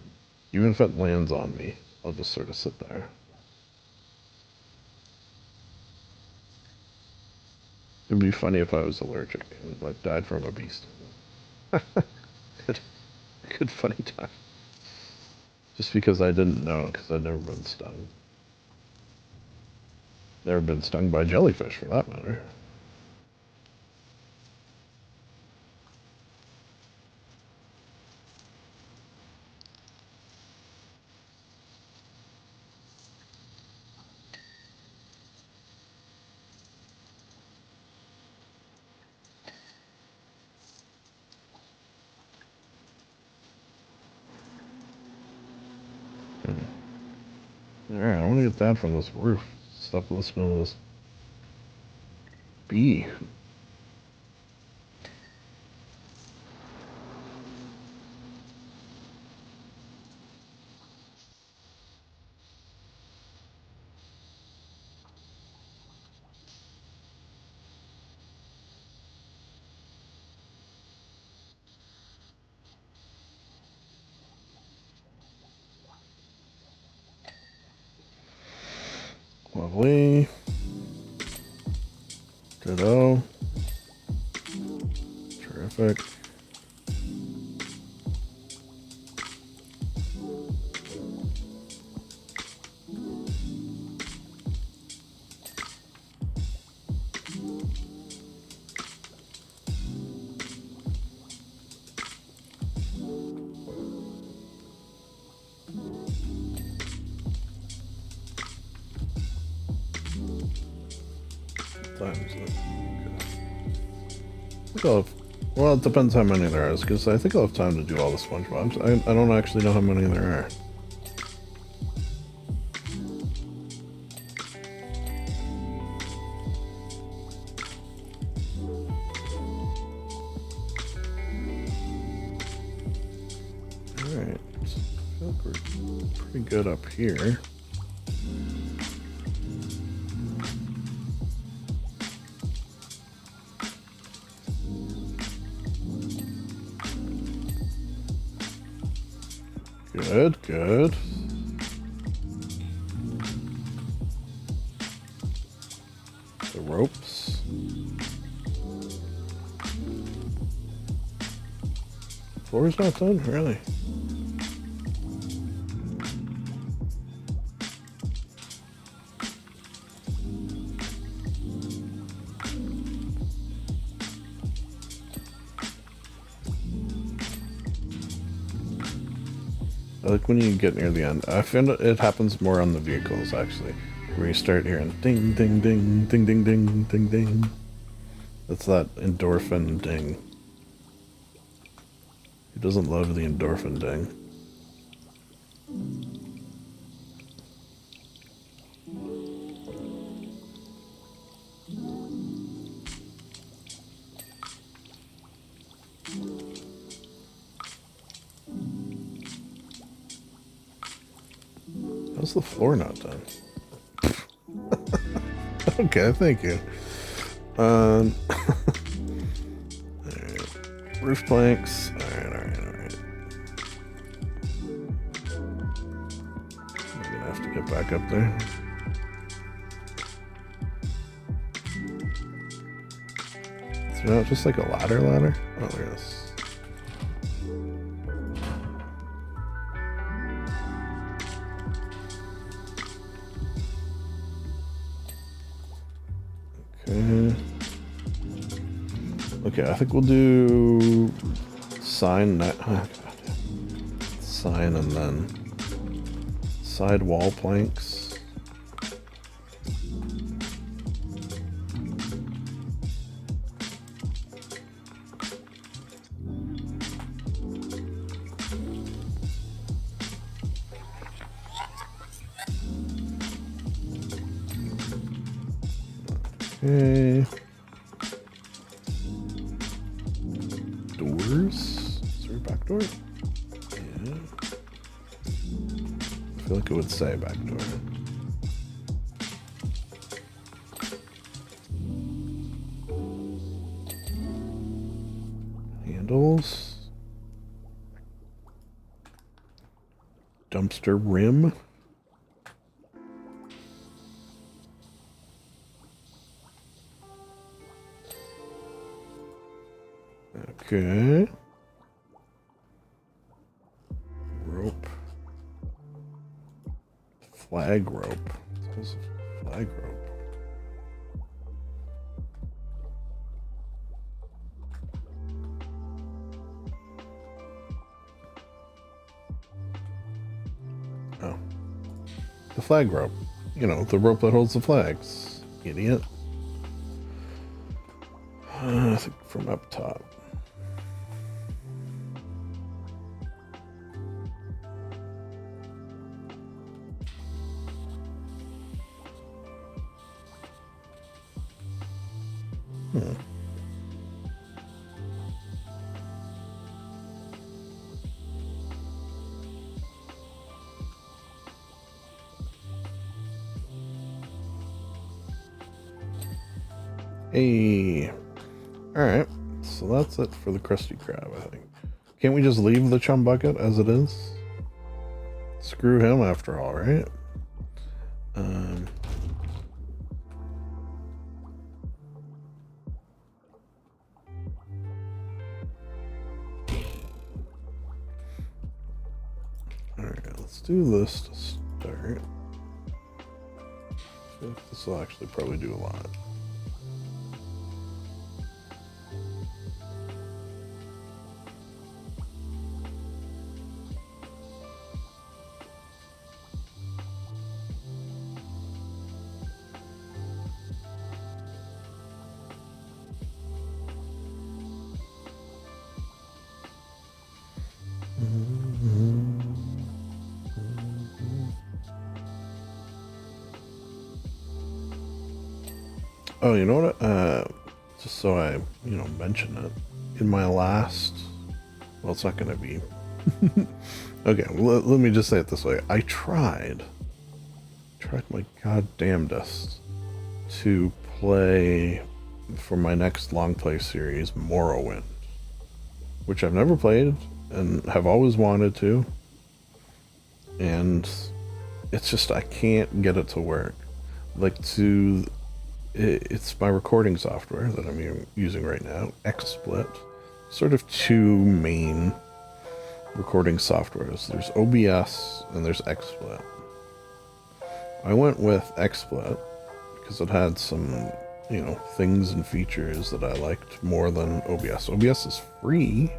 Even if it lands on me, I'll just sort of sit there. It'd be funny if I was allergic and like died from a bee sting. good, good funny time. Just because I didn't know, because I'd never been stung. Never been stung by jellyfish, for that matter. Alright, I want to get that from this roof. Stop listening to this bee. Lovely. Ditto. Terrific. Well, it depends how many there is, because I think I'll have time to do all the SpongeBobs. I don't actually know how many there are. Alright, I feel like we're pretty good up here. Good, good. The ropes. Floor's not done, really. I like when you get near the end. I find it happens more on the vehicles, actually. Where you start hearing ding, ding, ding, ding, ding, ding, ding, ding. That's that endorphin ding. Who doesn't love the endorphin ding? How's the floor not done? Okay, thank you. Alright. Roof planks. Alright. I'm gonna have to get back up there. Is there not just like a ladder? Oh, there it is. Okay, I think we'll do sign that. Oh, sign and then side wall planks. Okay. Doors? Is there a back door? Yeah. I feel like it would say back door. Handles. Dumpster rim. Okay. Rope. Flag rope. What's a flag rope? Oh. The flag rope. You know, the rope that holds the flags. Idiot. I think from up top. Hey. Alright. So that's it for the Krusty Krab, I think. Can't we just leave the chum bucket as it is? Screw him after all, right? do this to start. I feel like this will actually probably do a lot. Oh, you know what? Just so I, mention it. In my last... Well, it's not going to be... Okay, let me just say it this way. I tried my goddamnedest to play, for my next Longplay series, Morrowind. Which I've never played, and have always wanted to. And it's just, I can't get it to work. Like, it's my recording software that I'm using right now, XSplit. Sort of two main recording softwares. There's OBS and there's XSplit. I went with XSplit because it had some, things and features that I liked more than OBS. OBS is free,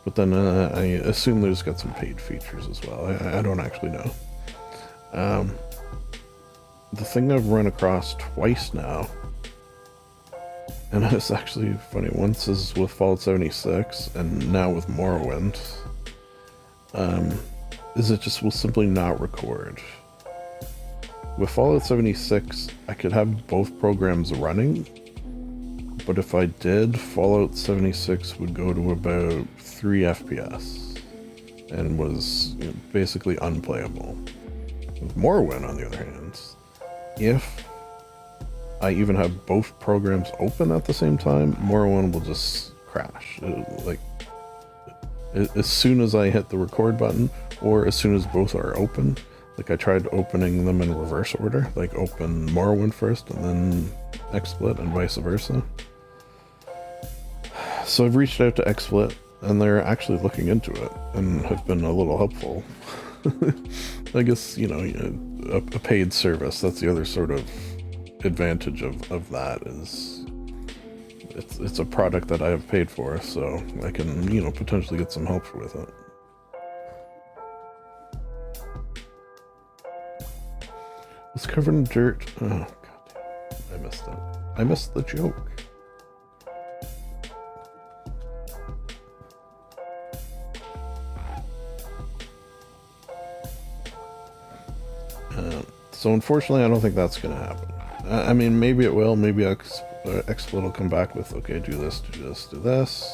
but then I assume there's got some paid features as well. I don't actually know. The thing I've run across twice now, and it's actually funny, once is with Fallout 76, and now with Morrowind, is it just will simply not record. With Fallout 76, I could have both programs running, but if I did, Fallout 76 would go to about 3 FPS, and was basically unplayable. With Morrowind, on the other hand, if I even have both programs open at the same time, Morrowind will just crash. As soon as I hit the record button, or as soon as both are open. Like, I tried opening them in reverse order, like open Morrowind first and then XSplit and vice versa. So I've reached out to XSplit, and they're actually looking into it and have been a little helpful. I guess, a paid service, that's the other sort of advantage of that, is it's a product that I have paid for, so I can, potentially get some help with it. It's covered in dirt. Oh, god damn. I missed it. I missed the joke. So unfortunately, I don't think that's going to happen. I mean, maybe it will. Maybe XSplit will come back with, okay, do this, do this, do this,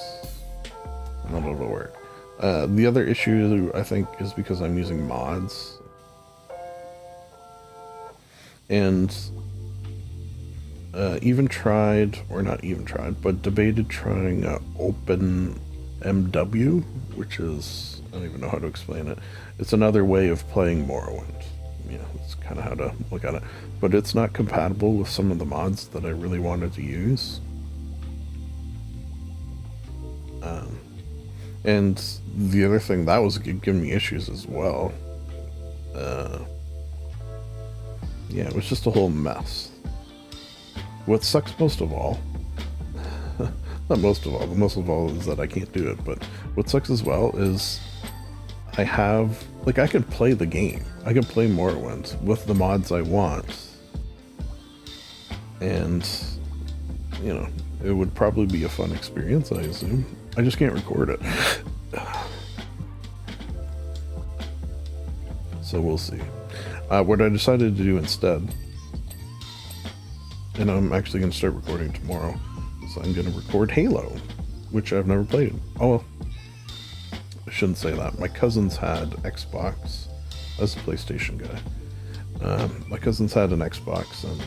and then it'll work. The other issue, I think, is because I'm using mods. And even tried, or not even tried, but debated trying OpenMW, which is, I don't even know how to explain it. It's another way of playing Morrowind. It's kind of how to look at it. But it's not compatible with some of the mods that I really wanted to use. And the other thing, that was giving me issues as well. Yeah, it was just a whole mess. What sucks most of all, not most of all, but most of all is that I can't do it, but what sucks as well is I have, like, I can play the game. I can play Morrowind with the mods I want. And, it would probably be a fun experience, I assume. I just can't record it. So we'll see. What I decided to do instead, and I'm actually going to start recording tomorrow, is I'm going to record Halo, which I've never played. Oh, well, I shouldn't say that. My cousins had Xbox. I was a PlayStation guy. My cousins had an Xbox, and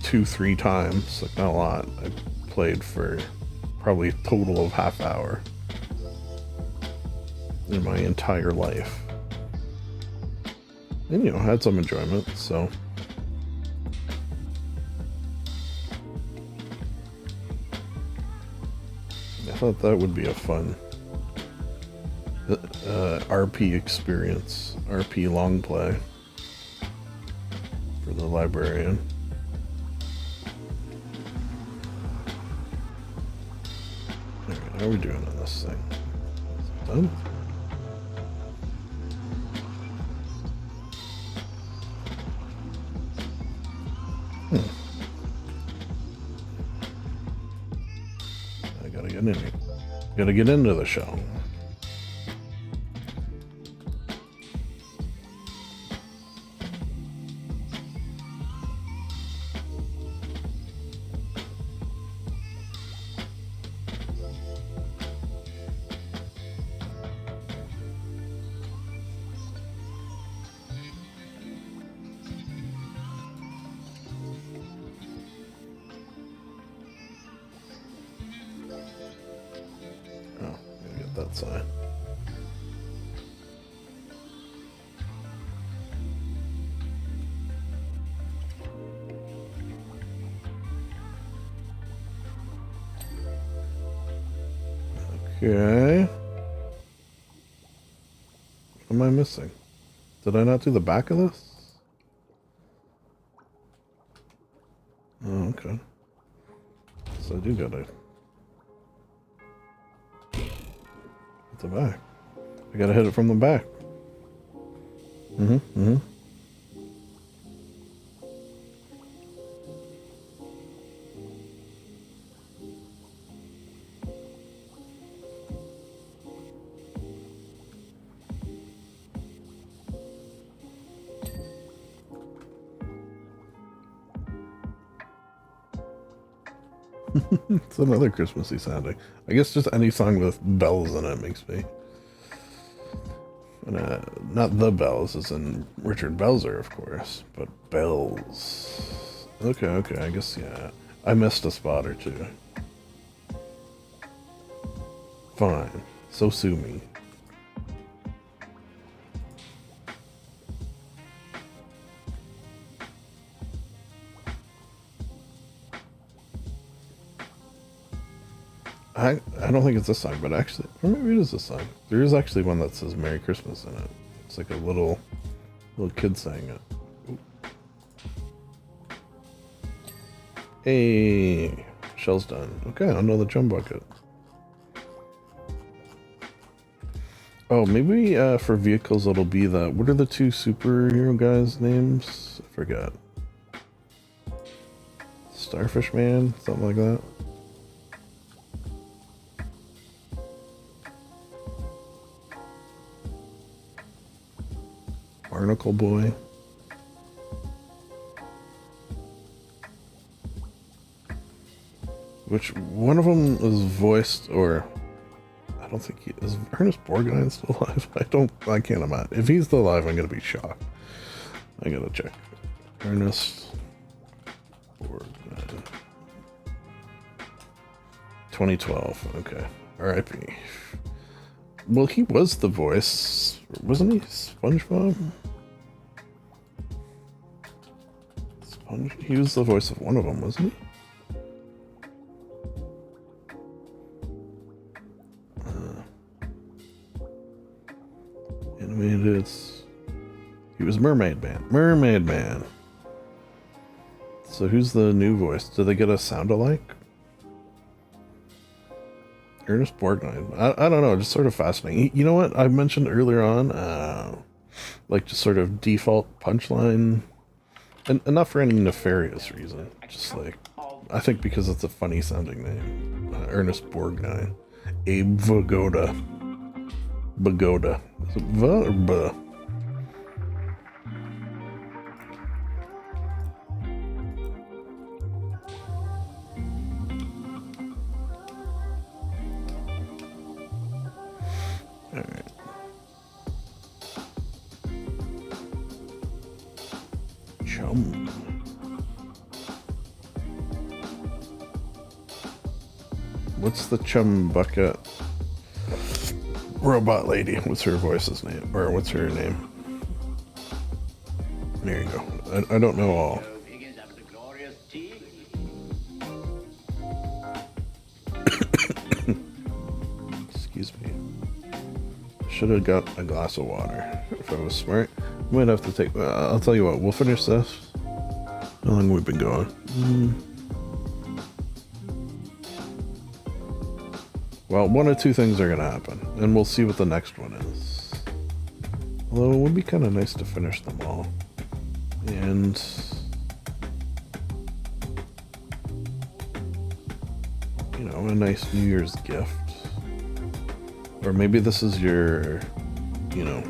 2-3 times, like not a lot, I played for probably a total of half hour in my entire life. And, had some enjoyment, so. I thought that would be a fun RP experience, RP long play for the librarian. Alright, how are we doing on this thing? Is it done? I gotta get in here. Gotta get into the show. That side. Okay. What am I missing? Did I not do the back of this? Oh, okay. So I do gotta the back. I gotta hit it from the back. It's another Christmassy sounding. I guess just any song with bells in it makes me. Not the bells, as in Richard Belzer, of course, but bells. Okay, I guess, yeah. I missed a spot or two. Fine. So sue me. I don't think it's this song, but actually, or maybe it is this song. There is actually one that says Merry Christmas in it. It's like a little kid saying it. Ooh. Hey, shell's done. Okay, another chum bucket. Oh, maybe for vehicles it'll be the, what are the two superhero guys' names? I forgot. Starfish Man, something like that. Barnacle Boy. Which one of them is voiced, or I don't think he is. Ernest Borgnine still alive? I can't imagine. If he's still alive, I'm gonna be shocked. I gotta check. Ernest Borgnine. 2012. Okay. R.I.P. Well, he was the voice, wasn't he? SpongeBob? He was the voice of one of them, wasn't he? Animated. He was Mermaid Man. So who's the new voice? Did they get a sound-alike? Ernest Borgnine. I don't know, just sort of fascinating. You know what I mentioned earlier on? Like just sort of default punchline. And not for any nefarious reason. Just like, I think because it's a funny sounding name. Ernest Borgnine. Abe Vigoda. Is it V or B? Alright. Chum. What's the chum bucket robot lady? What's her voice's name? Or what's her name? There you go. I don't know all. Excuse me. should have got a glass of water if I was smart. Might have to take... I'll tell you what, we'll finish this. How long have we been going? Well, one of two things are going to happen, and we'll see what the next one is. Although it would be kind of nice to finish them all. And... you know, a nice New Year's gift. Or maybe this is your, you know,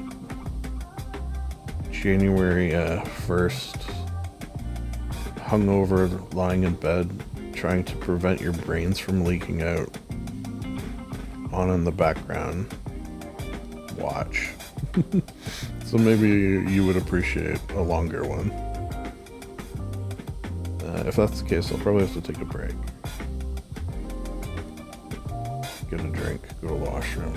January 1st, hungover, lying in bed, trying to prevent your brains from leaking out. On in the background. Watch. So maybe you would appreciate a longer one. If that's the case, I'll probably have to take a break. Get a drink, go to the washroom.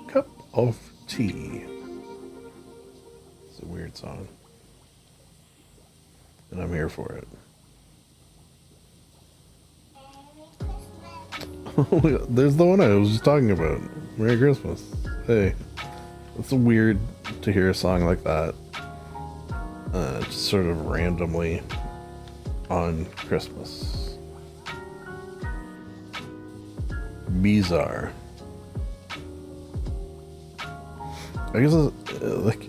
Cup of tea. It's a weird song. And I'm here for it. There's the one I was just talking about. Merry Christmas. Hey. It's weird to hear a song like that. Just sort of randomly on Christmas. Bizarre. I guess like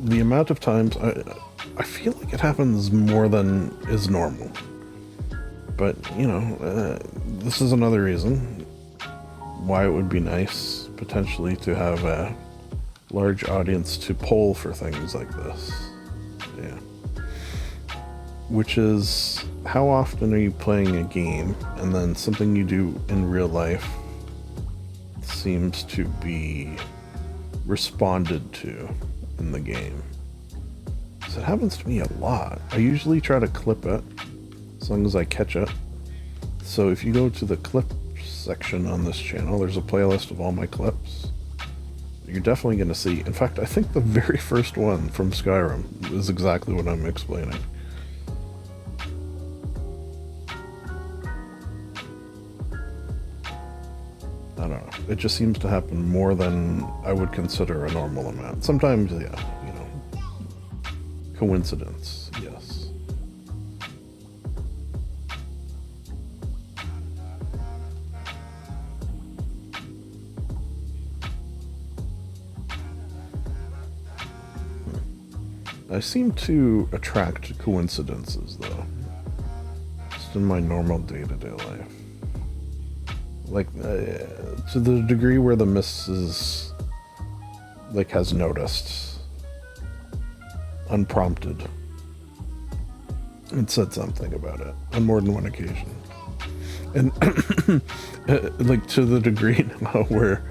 the amount of times I feel like it happens more than is normal. But, you know, this is another reason why it would be nice potentially to have a large audience to poll for things like this. Yeah. Which is, how often are you playing a game and then something you do in real life seems to be responded to in the game? So it happens to me a lot. I usually try to clip it as long as I catch it. So if you go to the clips section on this channel, there's a playlist of all my clips. You're definitely going to see. In fact, I think the very first one from Skyrim is exactly what I'm explaining. I don't know. It just seems to happen more than I would consider a normal amount. Sometimes, yeah, you know, coincidence, yes. I seem to attract coincidences, though. Just in my normal day-to-day life. Like, to the degree where the missus, like, has noticed. Unprompted. And said something about it. On more than one occasion. And, like, to the degree now where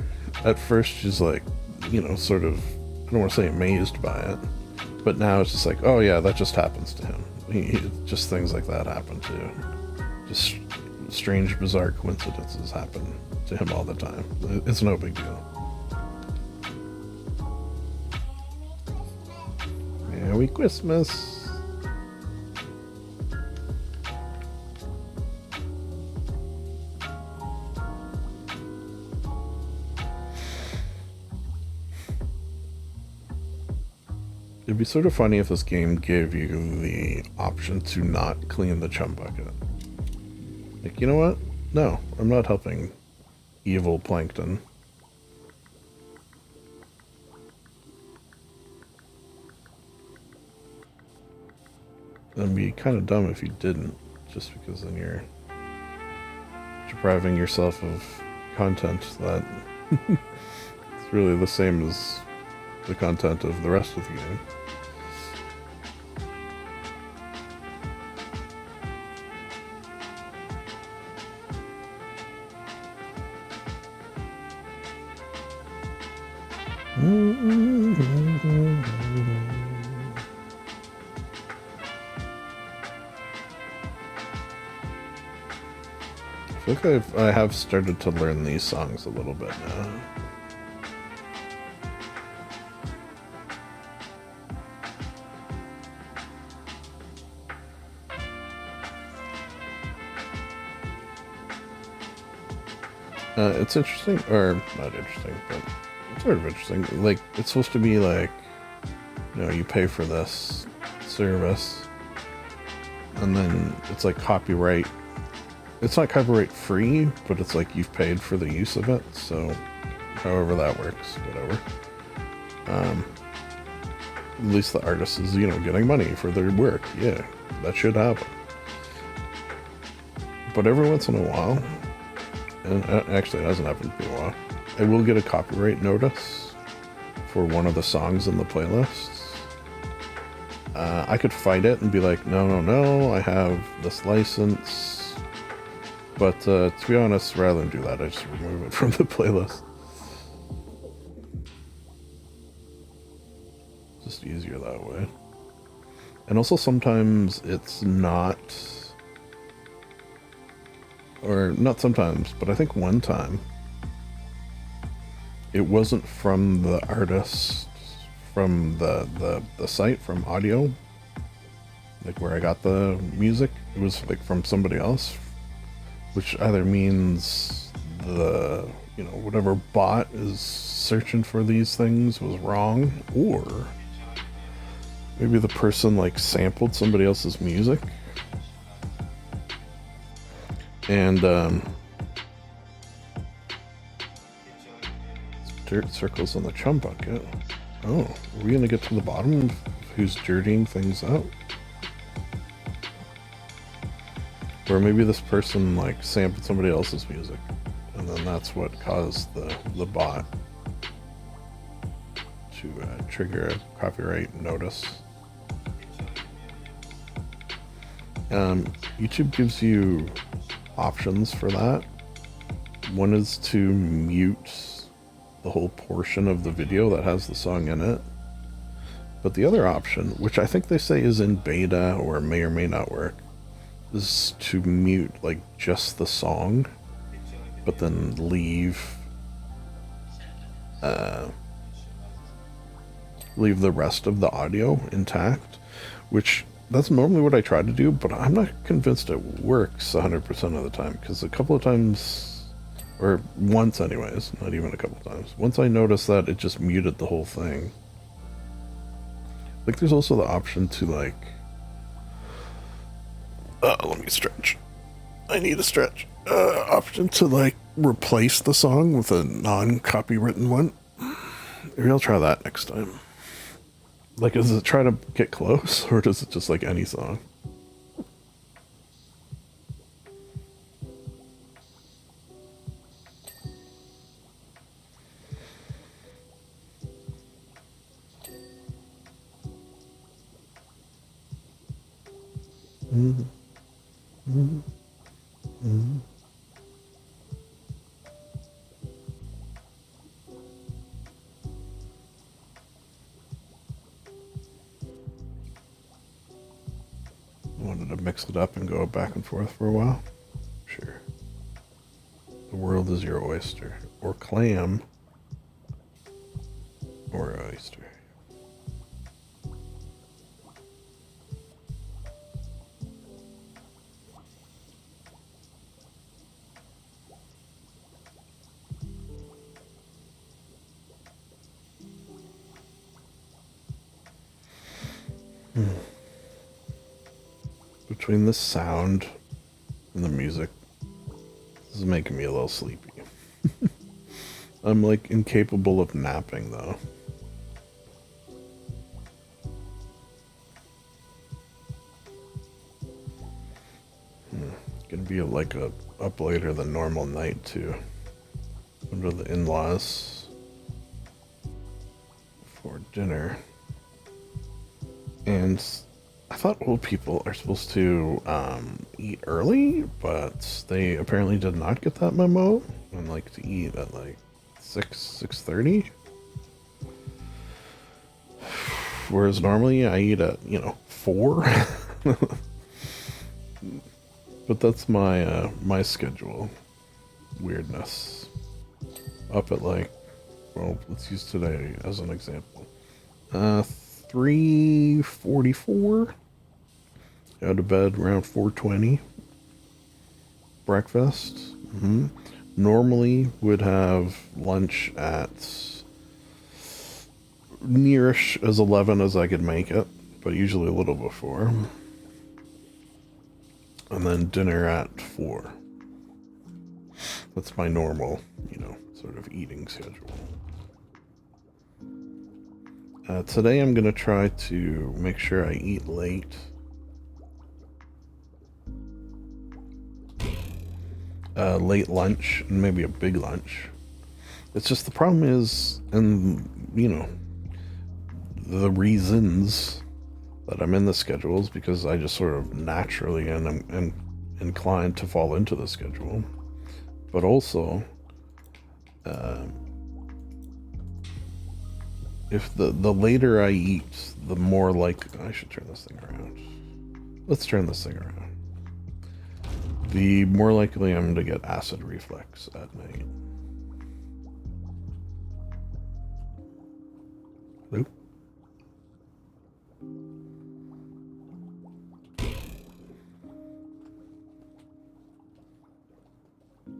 at first she's, like, you know, sort of, I don't want to say amazed by it. But now it's just like, oh yeah, that just happens to him. Just things like that happen to him. Just strange, bizarre coincidences happen to him all the time. It's no big deal. Merry Christmas. It'd be sort of funny if this game gave you the option to not clean the chum bucket. Like, you know what? No, I'm not helping evil plankton. It'd be kind of dumb if you didn't, just because then you're depriving yourself of content that it's really the same as the content of the rest of the game. I feel like I have started to learn these songs a little bit now. It's interesting, or not interesting, but it's sort of interesting. Like, it's supposed to be like, you know, you pay for this service, and then it's like copyright. It's not copyright free, but it's like you've paid for the use of it, so however that works, whatever. At least the artist is, you know, getting money for their work. Yeah, that should happen. But every once in a while, and actually it hasn't happened in a while, I will get a copyright notice for one of the songs in the playlists. I could fight it and be like, no, I have this license. But to be honest, rather than do that, I just remove it from the playlist. Just easier that way. And also sometimes it's not, or not sometimes, but I think one time it wasn't from the artist, from the site, from audio, like where I got the music. It was like from somebody else, which either means the, you know, whatever bot is searching for these things was wrong, or maybe the person like sampled somebody else's music. And dirt circles on the chum bucket. Oh, are we gonna get to the bottom of who's dirtying things up? Or maybe this person like sampled somebody else's music, and then that's what caused the bot to trigger a copyright notice. YouTube gives you options for that. One is to mute the whole portion of the video that has the song in it. But the other option, which I think they say is in beta or may not work, is to mute like just the song, but then leave the rest of the audio intact, which that's normally what I try to do, but I'm not convinced it works 100% of the time, because a couple of times, or once anyways, not even a couple of times, once I noticed that it just muted the whole thing. Like, there's also the option to like, let me stretch. I need a stretch. Option to like replace the song with a non-copywritten one. Maybe I'll try that next time. Like, does it try to get close, or does it just like any song? Mm-hmm. Mm-hmm. Mm-hmm. Wanted to mix it up and go back and forth for a while? Sure. The world is your oyster. Or clam. Or oyster. Between the sound and the music, this is making me a little sleepy. I'm like incapable of napping though. Gonna be like a up later than normal night too. Under the in-laws for dinner. And I thought old people are supposed to eat early, but they apparently did not get that memo and like to eat at like 6:30. Whereas normally I eat at, 4. But that's my my schedule. Weirdness. Up at like, well, let's use today as an example. 3:44. Out of bed around 4:20. Breakfast. normally would have lunch at nearish as 11 as I could make it, but usually a little before. And then dinner at 4. That's my normal, sort of eating schedule. Today I'm going to try to make sure I eat late. Late lunch, and maybe a big lunch. It's just the problem is, and, the reasons that I'm in the schedule is because I just sort of naturally am inclined to fall into the schedule. But also, if the later I eat, the more I should turn this thing around. Let's turn this thing around. The more likely I'm to get acid reflux at night. Hello?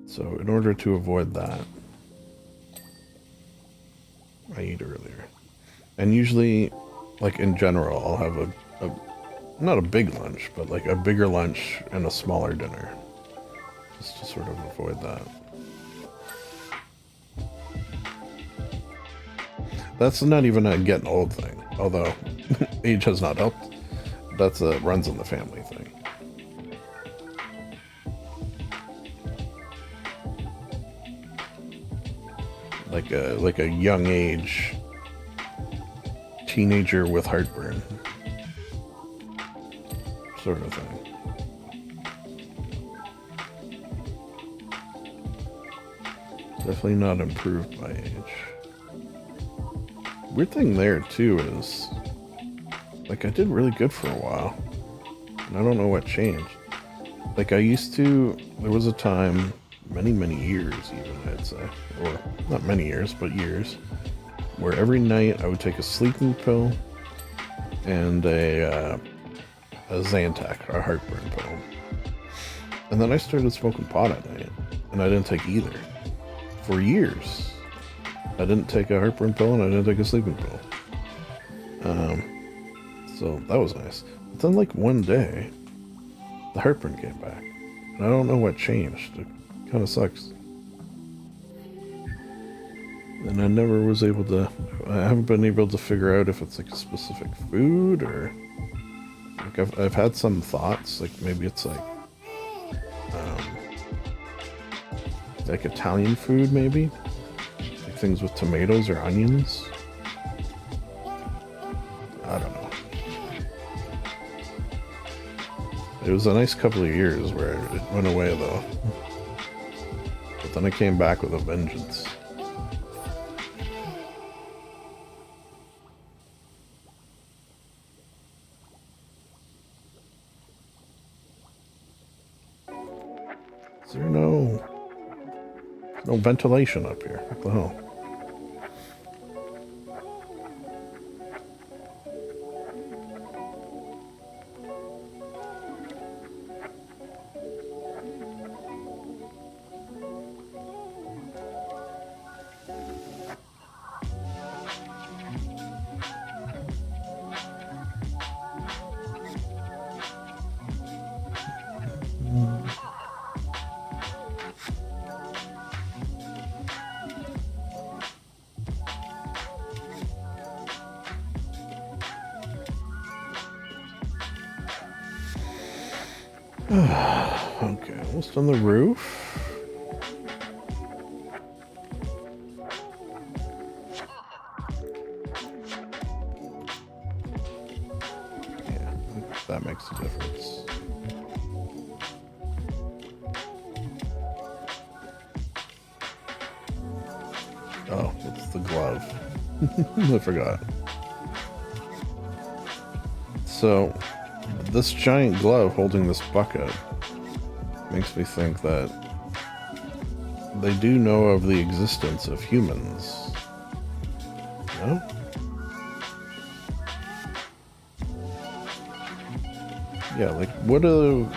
So in order to avoid that, I eat earlier. And usually, in general, I'll have a not a big lunch, but a bigger lunch and a smaller dinner. Just to sort of avoid that. That's not even a getting old thing, although age has not helped. That's a runs in the family thing. Like a young age teenager with heartburn sort of thing. Definitely not improved by age. Weird thing there too is, I did really good for a while, and I don't know what changed. There was a time, many years even, I'd say, or not many years, but years, where every night I would take a sleeping pill and a Zantac, a heartburn pill. And then I started smoking pot at night, and I didn't take either. For years. I didn't take a heartburn pill, and I didn't take a sleeping pill. So that was nice. But then one day, the heartburn came back. And I don't know what changed. It kind of sucks. And I never was able to, I haven't been able to figure out if it's a specific food or, I've had some thoughts, maybe it's Italian food maybe? Things with tomatoes or onions? I don't know. It was a nice couple of years where it went away though. But then it came back with a vengeance. Is there no ventilation up here? What the hell? Okay, almost on the roof. Yeah, that makes a difference. Oh, it's the glove. I forgot. So, this giant glove holding this bucket makes me think that they do know of the existence of humans. No? Yeah, what do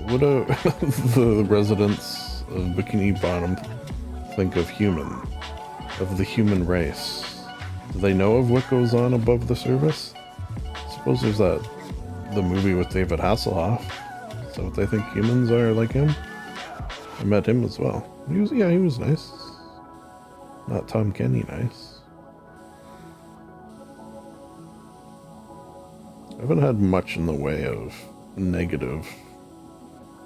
the residents of Bikini Bottom think of human, of the human race? Do they know of what goes on above the surface? I suppose there's the movie with David Hasselhoff. Is that what they think humans are, like him? I met him as well. He was nice. Not Tom Kenny nice. I haven't had much in the way of negative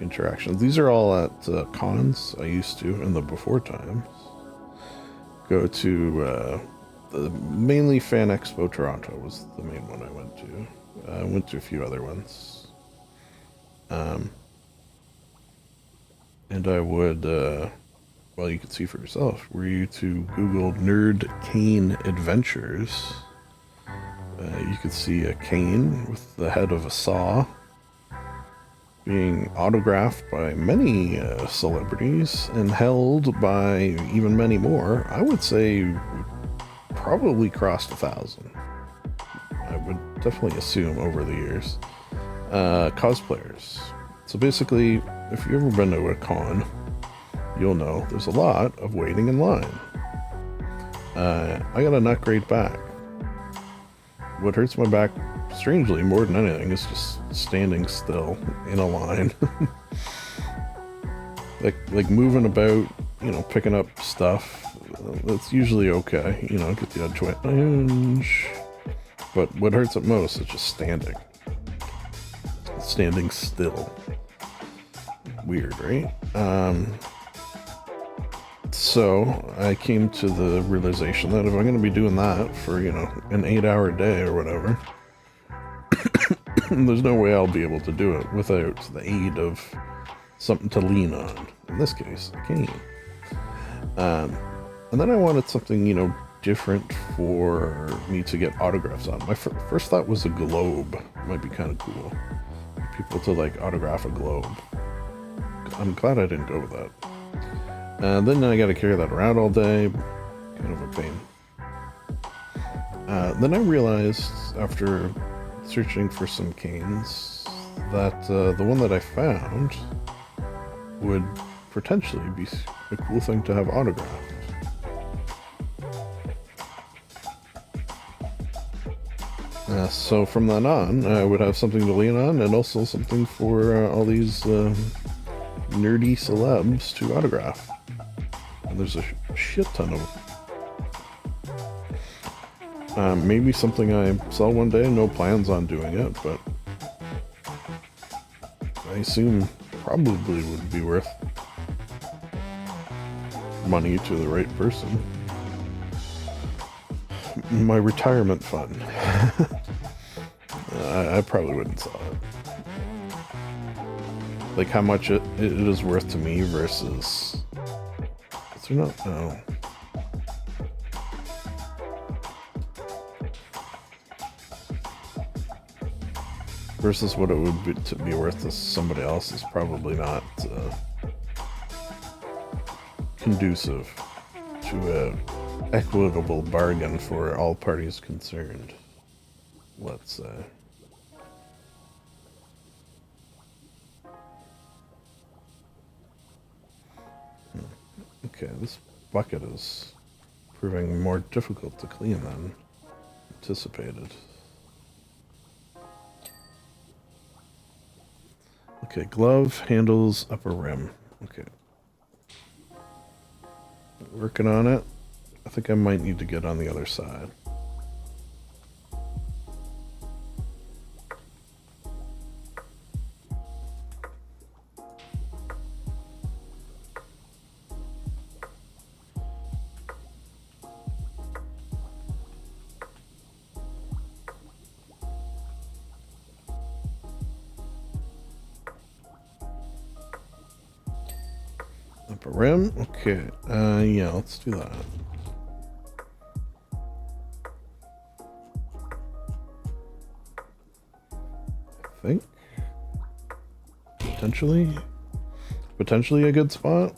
interactions. These are all at cons. I used to, in the before times, go to mainly Fan Expo Toronto was the main one I went to. I went to a few other ones. And I would, well, you can see for yourself, were you to Google Nerd Cane Adventures, you could see a cane with the head of a saw being autographed by many celebrities and held by even many more. I would say probably crossed 1,000. I would definitely assume over the years. Cosplayers. So basically, if you've ever been to a con, you'll know there's a lot of waiting in line. I got a not great back. What hurts my back, strangely, more than anything, is just standing still in a line. like moving about, picking up stuff. That's usually okay, get the odd twinge. But what hurts it most is just standing. Standing still. Weird, right? So I came to the realization that if I'm going to be doing that for, an 8-hour day or whatever, there's no way I'll be able to do it without the aid of something to lean on. In this case, a cane. And then I wanted something, different for me to get autographs on. My first thought was a globe. Might be kind of cool. People to, autograph a globe. I'm glad I didn't go with that. Then I got to carry that around all day. Kind of a pain. Then I realized, after searching for some canes, that the one that I found would potentially be a cool thing to have autographed. So from then on, I would have something to lean on, and also something for all these nerdy celebs to autograph. And there's a shit ton of them. Maybe something I sell one day. No plans on doing it, but I assume probably would be worth money to the right person. My retirement fund. I probably wouldn't sell it. Like how much it is worth to me versus... Is there not? No. Versus what it would be to be worth to somebody else is probably not conducive to a equitable bargain for all parties concerned, let's say. Okay, this bucket is proving more difficult to clean than anticipated. Okay, glove, handles, upper rim. Okay. Working on it. I think I might need to get on the other side. Upper rim? Okay. Yeah, let's do that. I think. Potentially a good spot.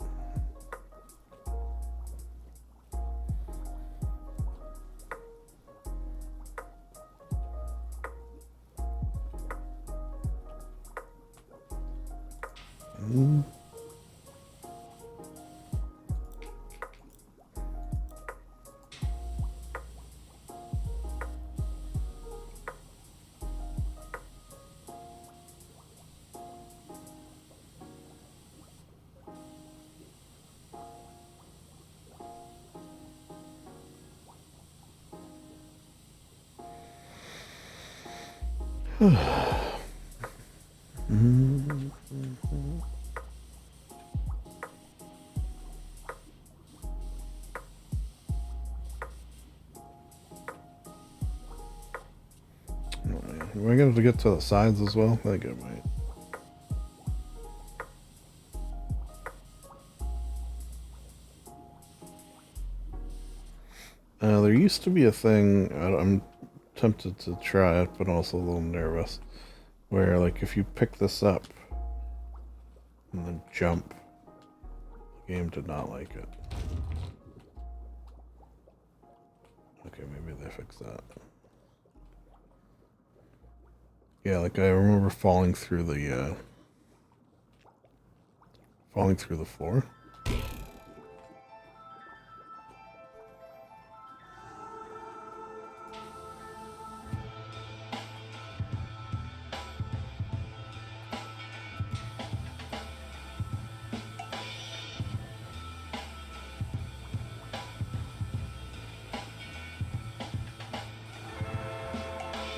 Am I going to get to the sides as well? I think I might. There used to be a thing, I'm tempted to try it, but also a little nervous, where like if you pick this up and then jump, the game did not like it. Okay, maybe they fixed that. Yeah, like I remember falling through the floor.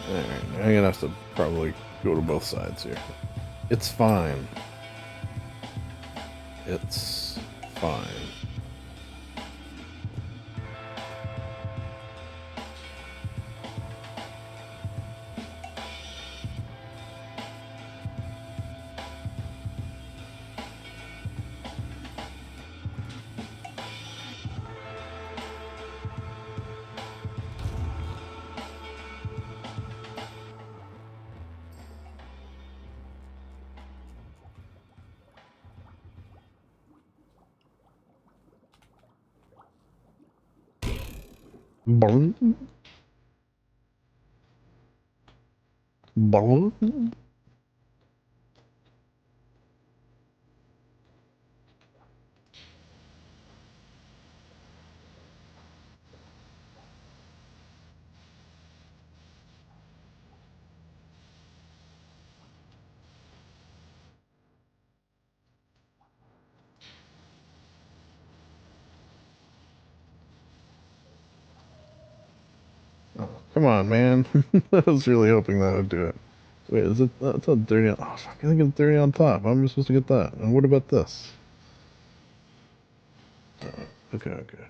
Alright, I'm gonna have to probably go to both sides here. It's fine. It's fine. Bong. Bong. Oh, come on, man. I was really hoping that would do it. Wait, is it? That's not dirty on... Oh, fuck, I think it's dirty on top. How am I supposed to get that? And what about this? Okay, okay.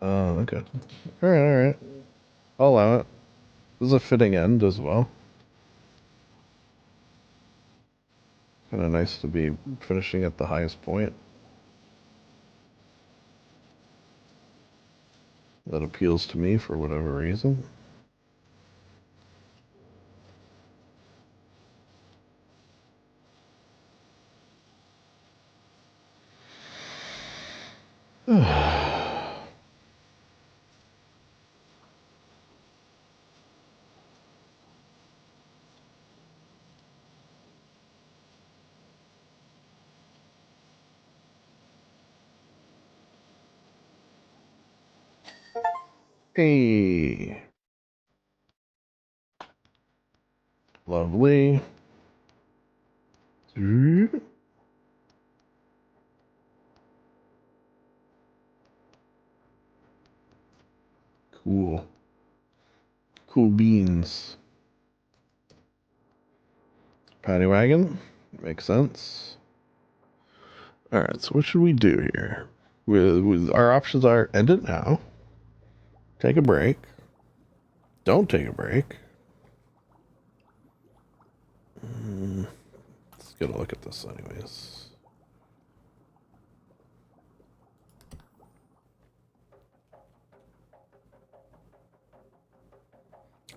Oh, okay. Alright, alright. I'll allow it. This is a fitting end as well. Kind of nice to be finishing at the highest point. That appeals to me for whatever reason. Hey. Lovely. Cool. Cool beans. Paddy wagon. Makes sense. Alright, so what should we do here? Our options are end it now. Take a break. Don't take a break. Let's get a look at this anyways.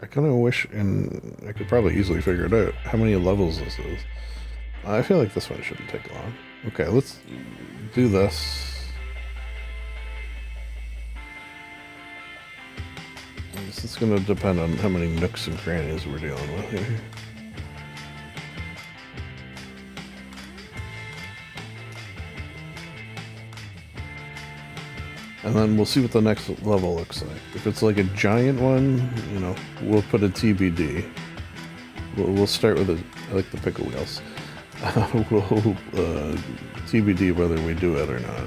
I kind of wish, and I could probably easily figure it out, how many levels this is. I feel like this one shouldn't take long. Okay, let's do this. This is going to depend on how many nooks and crannies we're dealing with here. And then we'll see what the next level looks like. If it's like a giant one, you know, we'll put a TBD. We'll start with like the pickle wheels. We'll TBD whether we do it or not.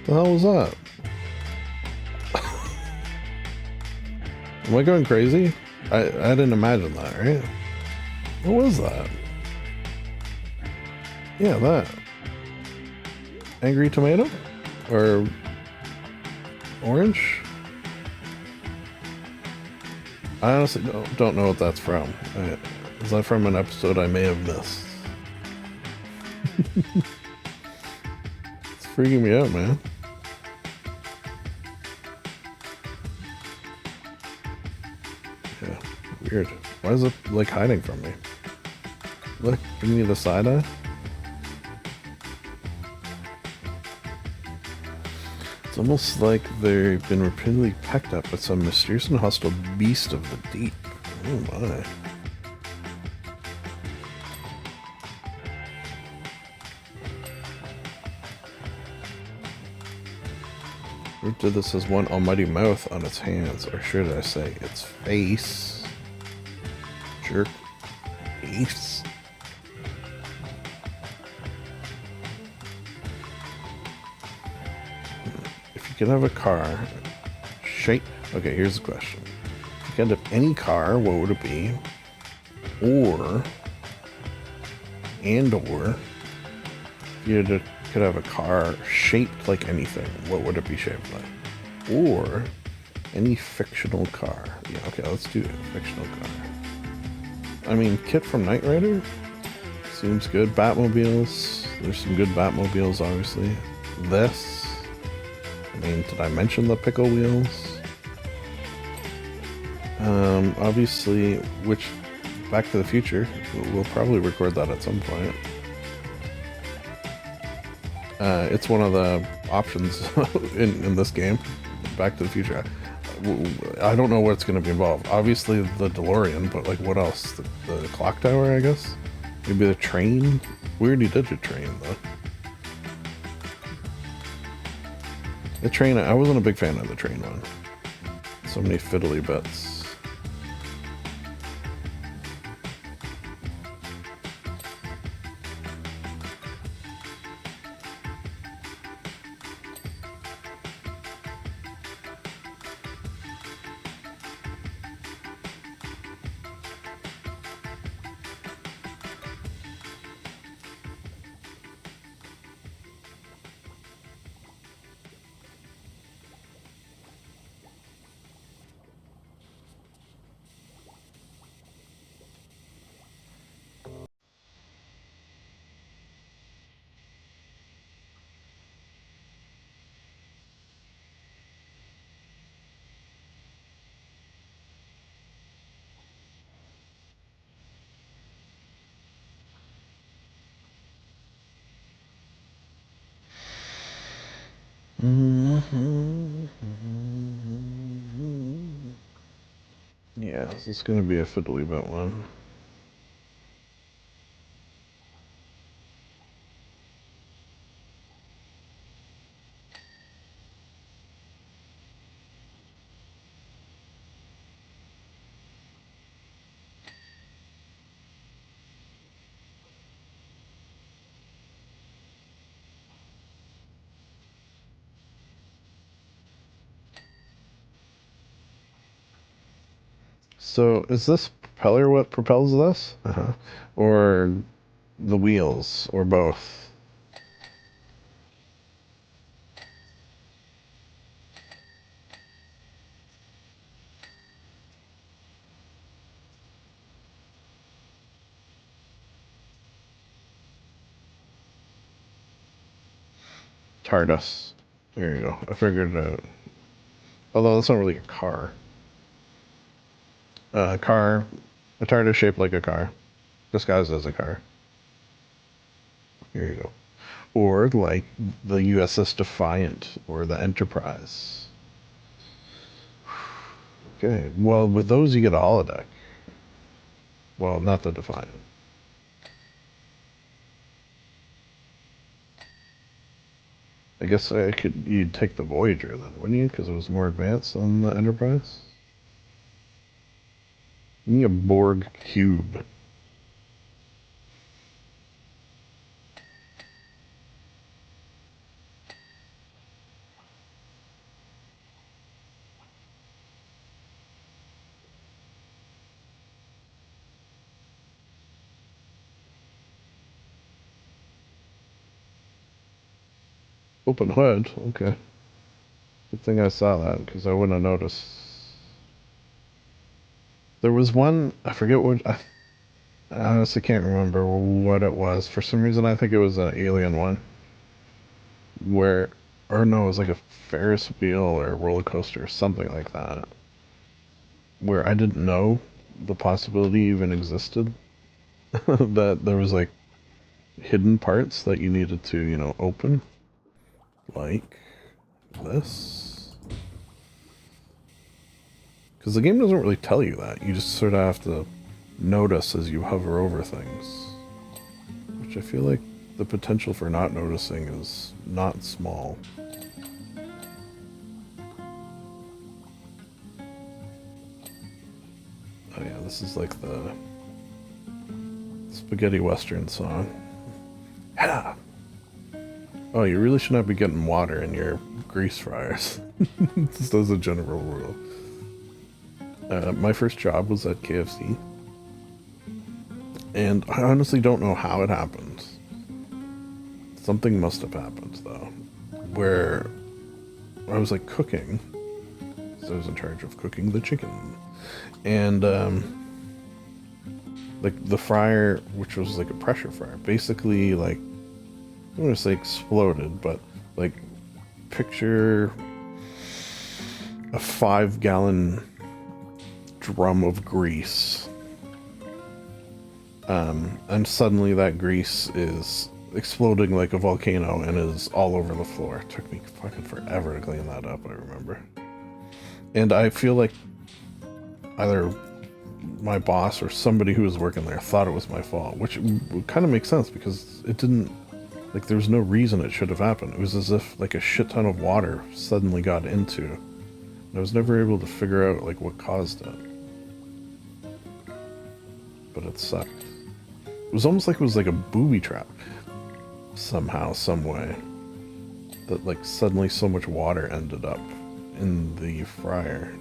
The hell was that? Am I going crazy? I didn't imagine that, right? What was that? Yeah, that. Angry tomato? Or orange? I honestly don't know what that's from. Is that from an episode I may have missed? It's freaking me out, man. Yeah, weird. Why is it like hiding from me? Look, giving me the side eye. It's almost like they've been repeatedly pecked at by some mysterious and hostile beast of the deep. Oh my. Who did this as one almighty mouth on its hands, or should I say its face? Jerk face. If you could have a car shape. Okay, here's the question. If you could have any car, what would it be? Or if you could have a car shaped like anything, what would it be shaped like? Or any fictional car. Yeah, okay, let's do it. Fictional car. I mean, Kit from Knight Rider seems good. Batmobiles. There's some good Batmobiles, obviously. This. I mean, did I mention the pickle wheels? Obviously, which Back to the Future. We'll probably record that at some point. It's one of the options in this game, Back to the Future. I don't know what's going to be involved. Obviously the DeLorean, but like what else? The clock tower, I guess? Maybe the train? We already did the train, though. The train, I wasn't a big fan of the train one. So many fiddly bits. Yeah, this is going to be a fiddly bit one. So, is this propeller what propels this? Or the wheels, or both? TARDIS. There you go. I figured it out. Although that's not really a car. A TARDIS shaped like a car, disguised as a car. Here you go. Or like the USS Defiant or the Enterprise. Okay, well, with those you get a holodeck. Well, not the Defiant. I guess you'd take the Voyager then, wouldn't you? Because it was more advanced than the Enterprise. You need a Borg cube. Open hood? Okay. Good thing I saw that, because I wouldn't have noticed. There was one, I forget what, I honestly can't remember what it was. For some reason, I think it was an alien one. Where, or no, it was like a Ferris wheel or a roller coaster or something like that. Where I didn't know the possibility even existed. That there was like hidden parts that you needed to, open. Like this. Because the game doesn't really tell you that. You just sort of have to notice as you hover over things. Which I feel like the potential for not noticing is not small. Oh yeah, this is like the spaghetti western song. Ha! Oh, you really should not be getting water in your grease fryers. Just as a general rule. My first job was at KFC. And I honestly don't know how it happened. Something must have happened, though. Where I was like cooking. So I was in charge of cooking the chicken. And like the fryer, which was like a pressure fryer, basically like, I don't want to say exploded, but like picture a 5-gallon drum of grease. And suddenly that grease is exploding like a volcano and is all over the floor. It took me fucking forever to clean that up, I remember. And I feel like either my boss or somebody who was working there thought it was my fault, which kind of makes sense because it didn't, like, there was no reason it should have happened. It was as if like a shit ton of water suddenly got into. And I was never able to figure out like what caused it. But it sucked. It was almost like it was like a booby trap. Somehow, some way. That like suddenly so much water ended up in the fryer.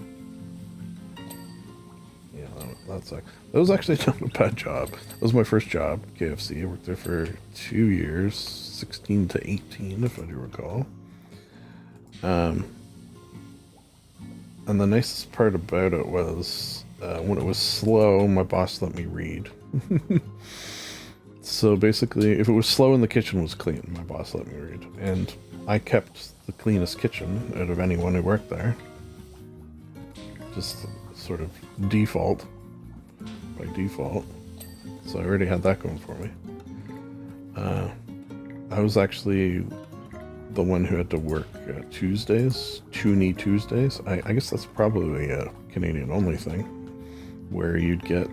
Yeah, that sucked. That was actually not a bad job. That was my first job, KFC. I worked there for 2 years, 16 to 18, if I do recall. And the nicest part about it was when it was slow, my boss let me read. So basically, if it was slow and the kitchen was clean, my boss let me read. And I kept the cleanest kitchen out of anyone who worked there. Just sort of default. By default. So I already had that going for me. I was actually the one who had to work Tuesdays. Toonie Tuesdays. I guess that's probably a Canadian only thing. Where you'd get...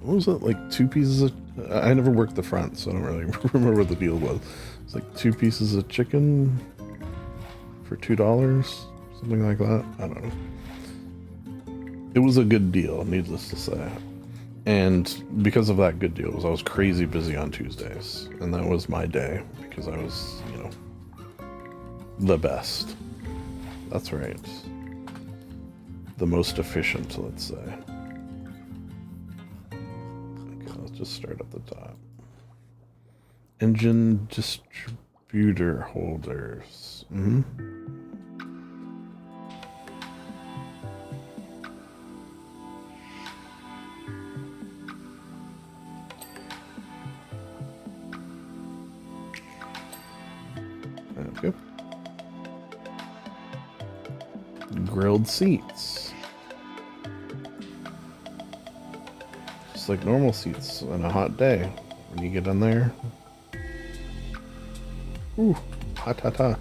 What was it? Like 2 pieces of... I never worked the front, so I don't really remember what the deal was. It's like 2 pieces of chicken for $2, something like that. I don't know. It was a good deal, needless to say. And because of that good deal, I was crazy busy on Tuesdays. And that was my day, because I was, the best. That's right. The most efficient, let's say. Just start at the top. Engine distributor holders. Okay. grilled seats. Just like normal seats on a hot day. When you get in there. Ooh, hot, hot, hot.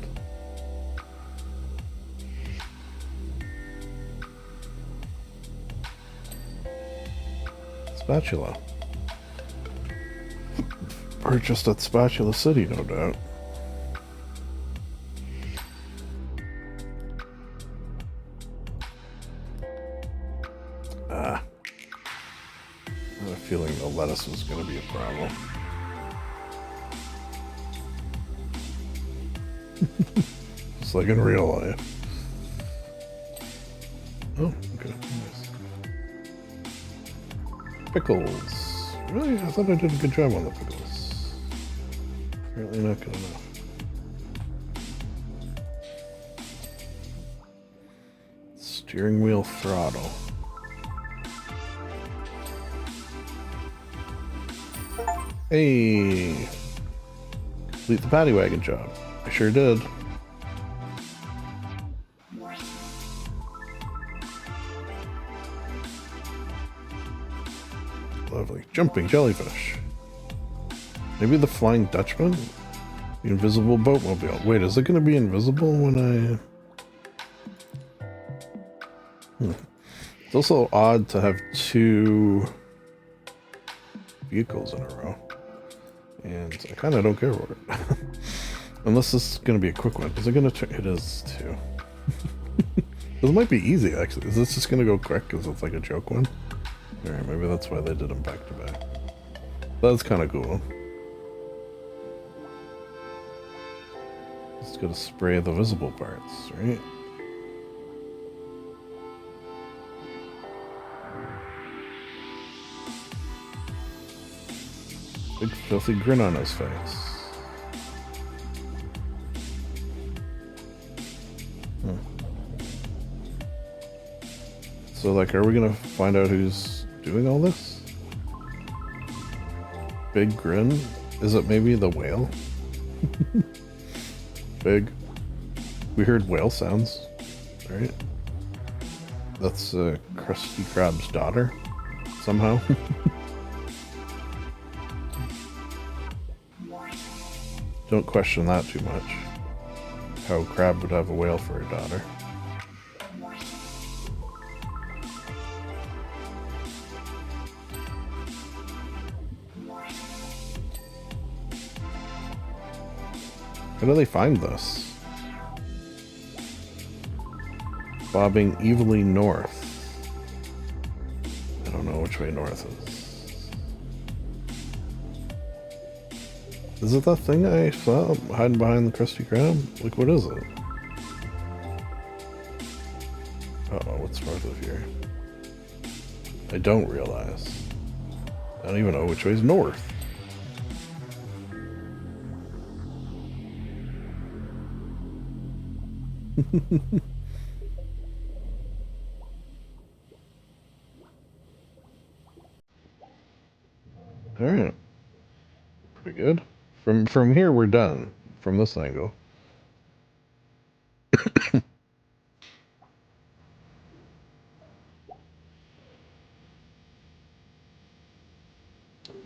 Spatula. Purchased at Spatula City, no doubt. I had a feeling the lettuce was going to be a problem. Just like in real life. Oh, okay. Nice. Pickles. Really? I thought I did a good job on the pickles. Apparently not good enough. Steering wheel throttle. Hey! Complete the paddy wagon job. I sure did. Lovely. Jumping jellyfish. Maybe the Flying Dutchman? The invisible boatmobile. Wait, is it going to be invisible when I... It's also odd to have two vehicles in a row. And I kind of don't care for it. Unless this is going to be a quick one. Is it going to... It is, too. This might be easy, actually. Is this just going to go quick because it's like a joke one? Alright, maybe that's why they did them back to back. That's kind of cool. Just gotta spray the visible parts, right? Big filthy grin on his face. So, like, are we gonna find out who's doing all this? Big grin? Is it maybe the whale? Big. We heard whale sounds, right? That's Krusty Krab's daughter, somehow. Don't question that too much. How Krab would have a whale for a daughter. How do they find this? Bobbing evilly north. I don't know which way north is. Is it that thing I saw hiding behind the Krusty Krab? Like, what is it? Uh-oh, what's north of here? I don't realize. I don't even know which way is north. All right, pretty good. From here, we're done. From this angle.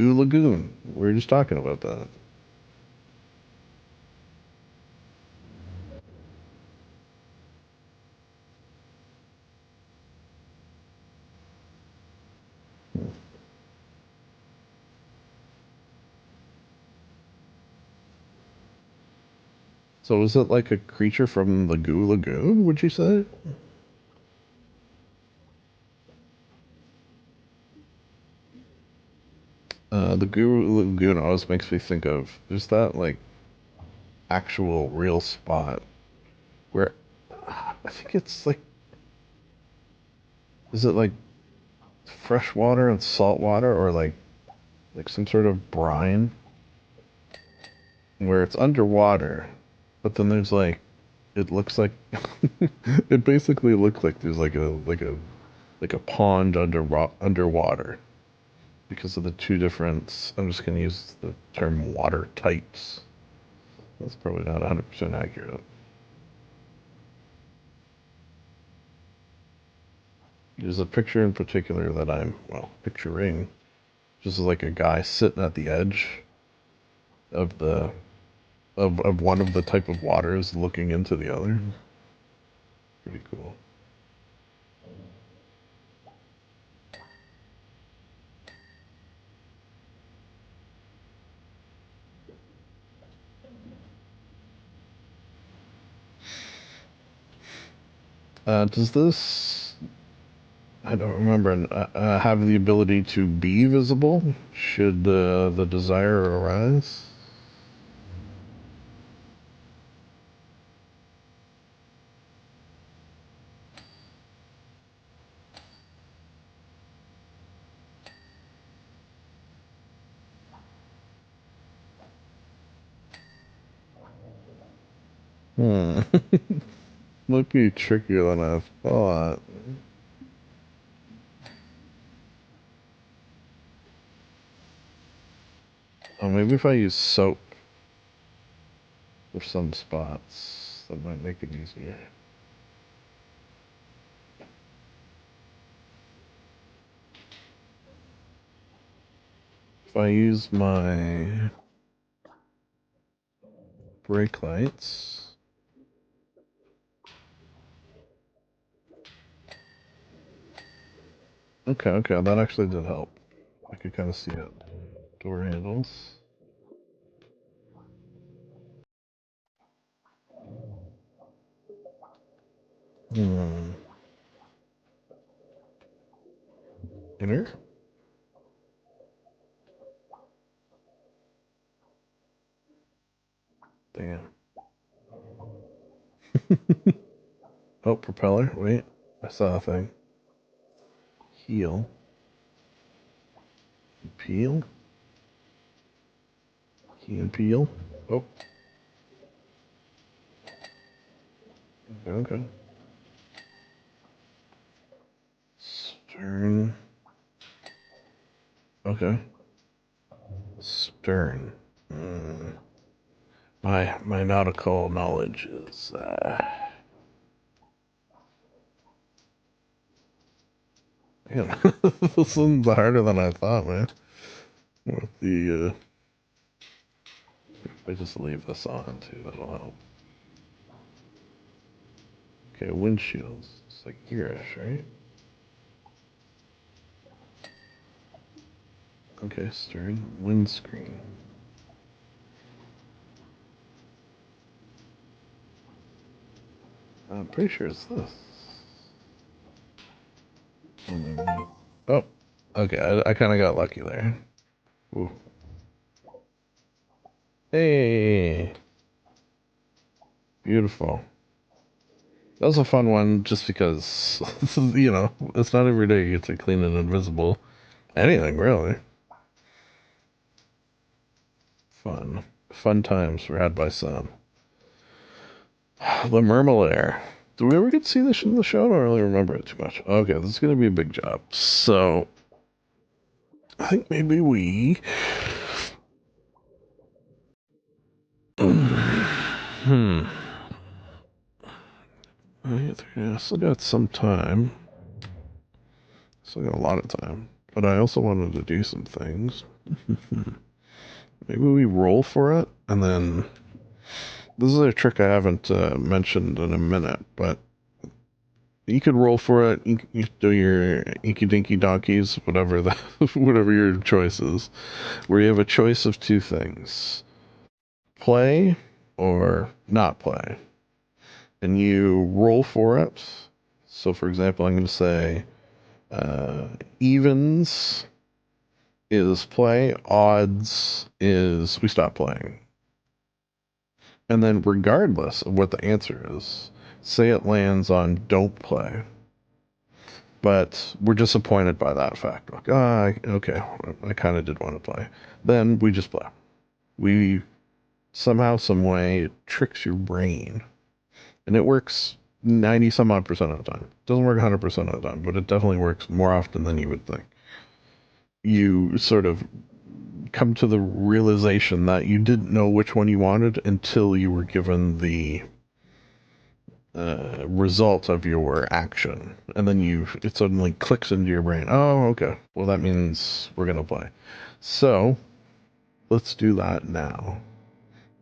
Ooh, Lagoon. We were just talking about that. So is it like a creature from the Goo Lagoon, would you say? The Goo Lagoon always makes me think of just that, like, actual real spot where I think it's like, is it like fresh water and salt water, or like some sort of brine where it's underwater, but then there's like, it looks like it basically looks like there's like a pond underwater because of the two different, I'm just going to use the term water types. That's probably not 100% accurate. There's a picture in particular that I'm, well, picturing. Just like a guy sitting at the edge of the of one of the type of waters looking into the other. Pretty cool. Does this, I don't remember, have the ability to be visible should the desire arise? Hmm. Might be trickier than I thought. Oh, maybe if I use soap for some spots, that might make it easier. If I use my brake lights. Okay, okay, that actually did help. I could kind of see it. Door handles. Hmm. Inner? Damn. Oh, propeller. Wait. I saw a thing. Heel. Peel. Key and peel. Oh. Okay, okay. Stern. Okay. Stern. Mm. My nautical knowledge is man, this one's harder than I thought, man. With the if I just leave this on too, that'll help. Okay, windshields. It's like gearish, right? Okay, steering. Windscreen. I'm pretty sure it's this. Oh, okay. I kind of got lucky there. Ooh. Hey, beautiful. That was a fun one just because, you know, it's not every day you get to clean an invisible anything, really. Fun. Fun times were had by some. The Mermalair. Do we ever get to see this in the show? I don't really remember it too much. Okay, this is going to be a big job. So, I think maybe we. Hmm. I still got some time. Still got a lot of time. But I also wanted to do some things. Maybe we roll for it, and then this is a trick I haven't mentioned in a minute, but you could roll for it. You do your inky dinky donkeys, whatever the whatever your choice is, where you have a choice of two things: play or not play, and you roll for it. So, for example, I'm going to say evens is play, odds is we stop playing. And then, regardless of what the answer is, say it lands on don't play, but we're disappointed by that fact. Like, okay, I kind of did want to play. Then we just play. We somehow, some way, it tricks your brain, and it works 90 some odd percent of the time. It doesn't work 100% of the time, but it definitely works more often than you would think. You sort of come to the realization that you didn't know which one you wanted until you were given result of your action, and then it suddenly clicks into your brain. Oh, okay. Well, that means we're gonna play. So let's do that now.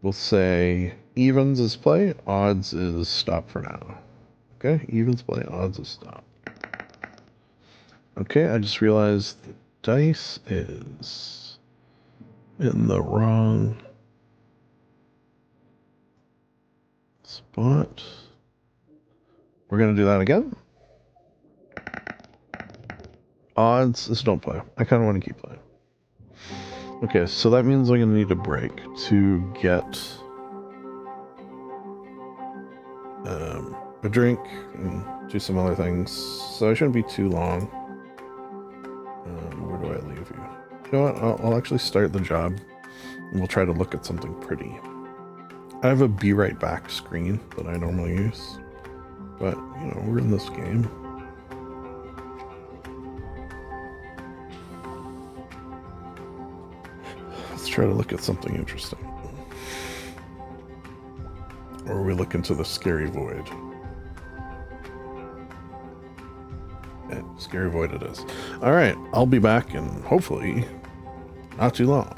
We'll say evens is play, odds is stop for now. Okay, evens play, odds is stop. Okay, I just realized the dice is in the wrong spot. We're gonna do that again. Odds is don't play. I kind of want to keep playing. Okay, so that means I'm gonna need a break to get a drink and do some other things. So I shouldn't be too long. Where do I leave you? You know what? I'll actually start the job and we'll try to look at something pretty. I have a be right back screen that I normally use, but you know, we're in this game. Let's try to look at something interesting. Or we look into the scary void. Yeah, scary void it is. Alright, I'll be back and hopefully not too long.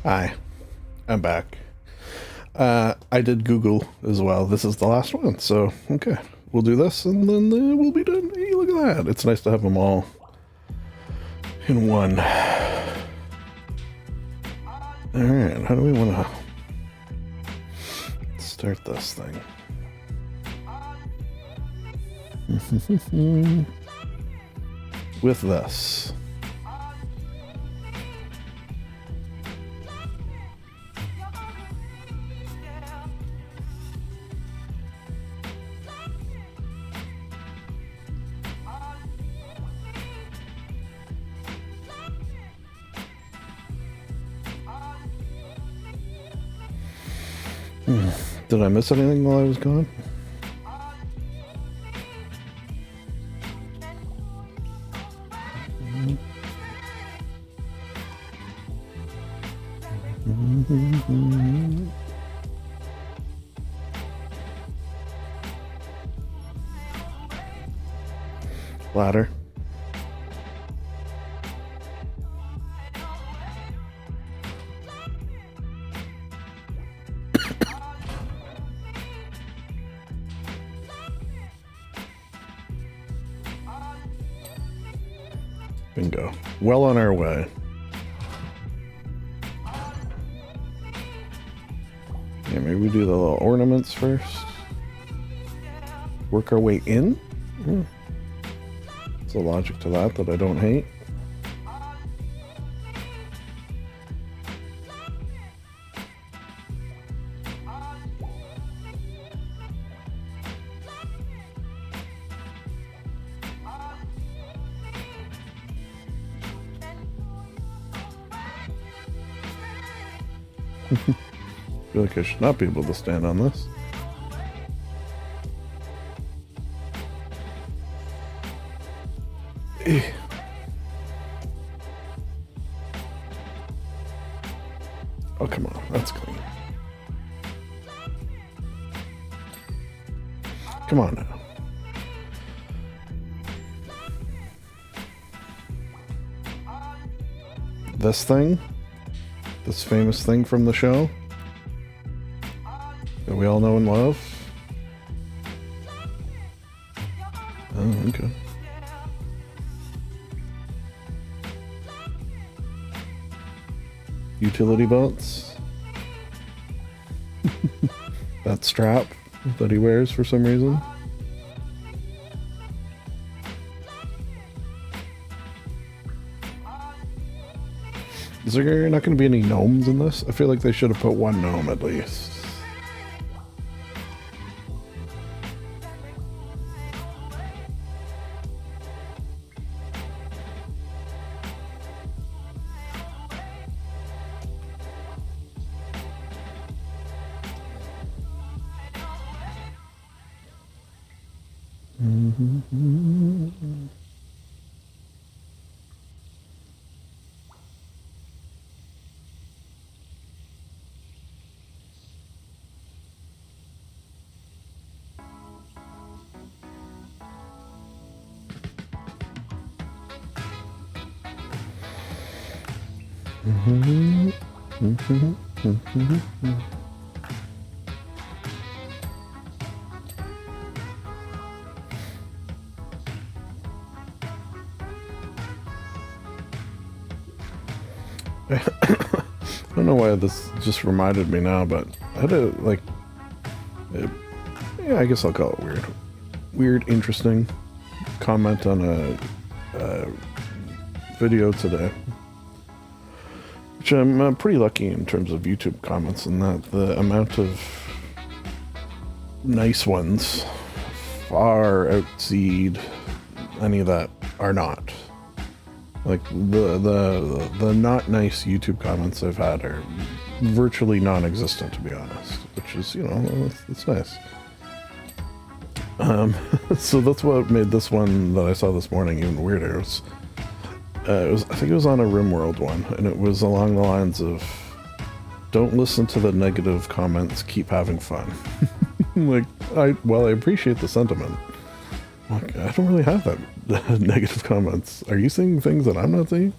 Hi, I'm back. I did Google as well. This is the last one, so okay. We'll do this and then we'll be done. Hey, look at that. It's nice to have them all in one. Alright, how do we want to start this thing? With this. Did I miss anything while I was gone? Ladder. Bingo. Well on our way. Yeah, maybe we do the little ornaments first. Work our way in? There's a logic to that I don't hate. I feel like I should not be able to stand on this. Oh, come on. That's clean. Come on now. This thing? This famous thing from the show? That we all know and love? Oh, okay. Utility belts. That strap that he wears for some reason. Is there not going to be any gnomes in this? I feel like they should have put one gnome at least. I don't know why this just reminded me now, but I had a, like, yeah, I guess I'll call it weird. Weird, interesting comment on a video today. Which I'm pretty lucky in terms of YouTube comments, in that the amount of nice ones far exceed any that are not. Like the not nice YouTube comments I've had are virtually non-existent, to be honest, which is, you know, it's nice. So that's what made this one that I saw this morning even weirder. I think it was on a RimWorld one, and it was along the lines of, "Don't listen to the negative comments, keep having fun." Like, I appreciate the sentiment. Like, I don't really have that negative comments. Are you seeing things that I'm not seeing?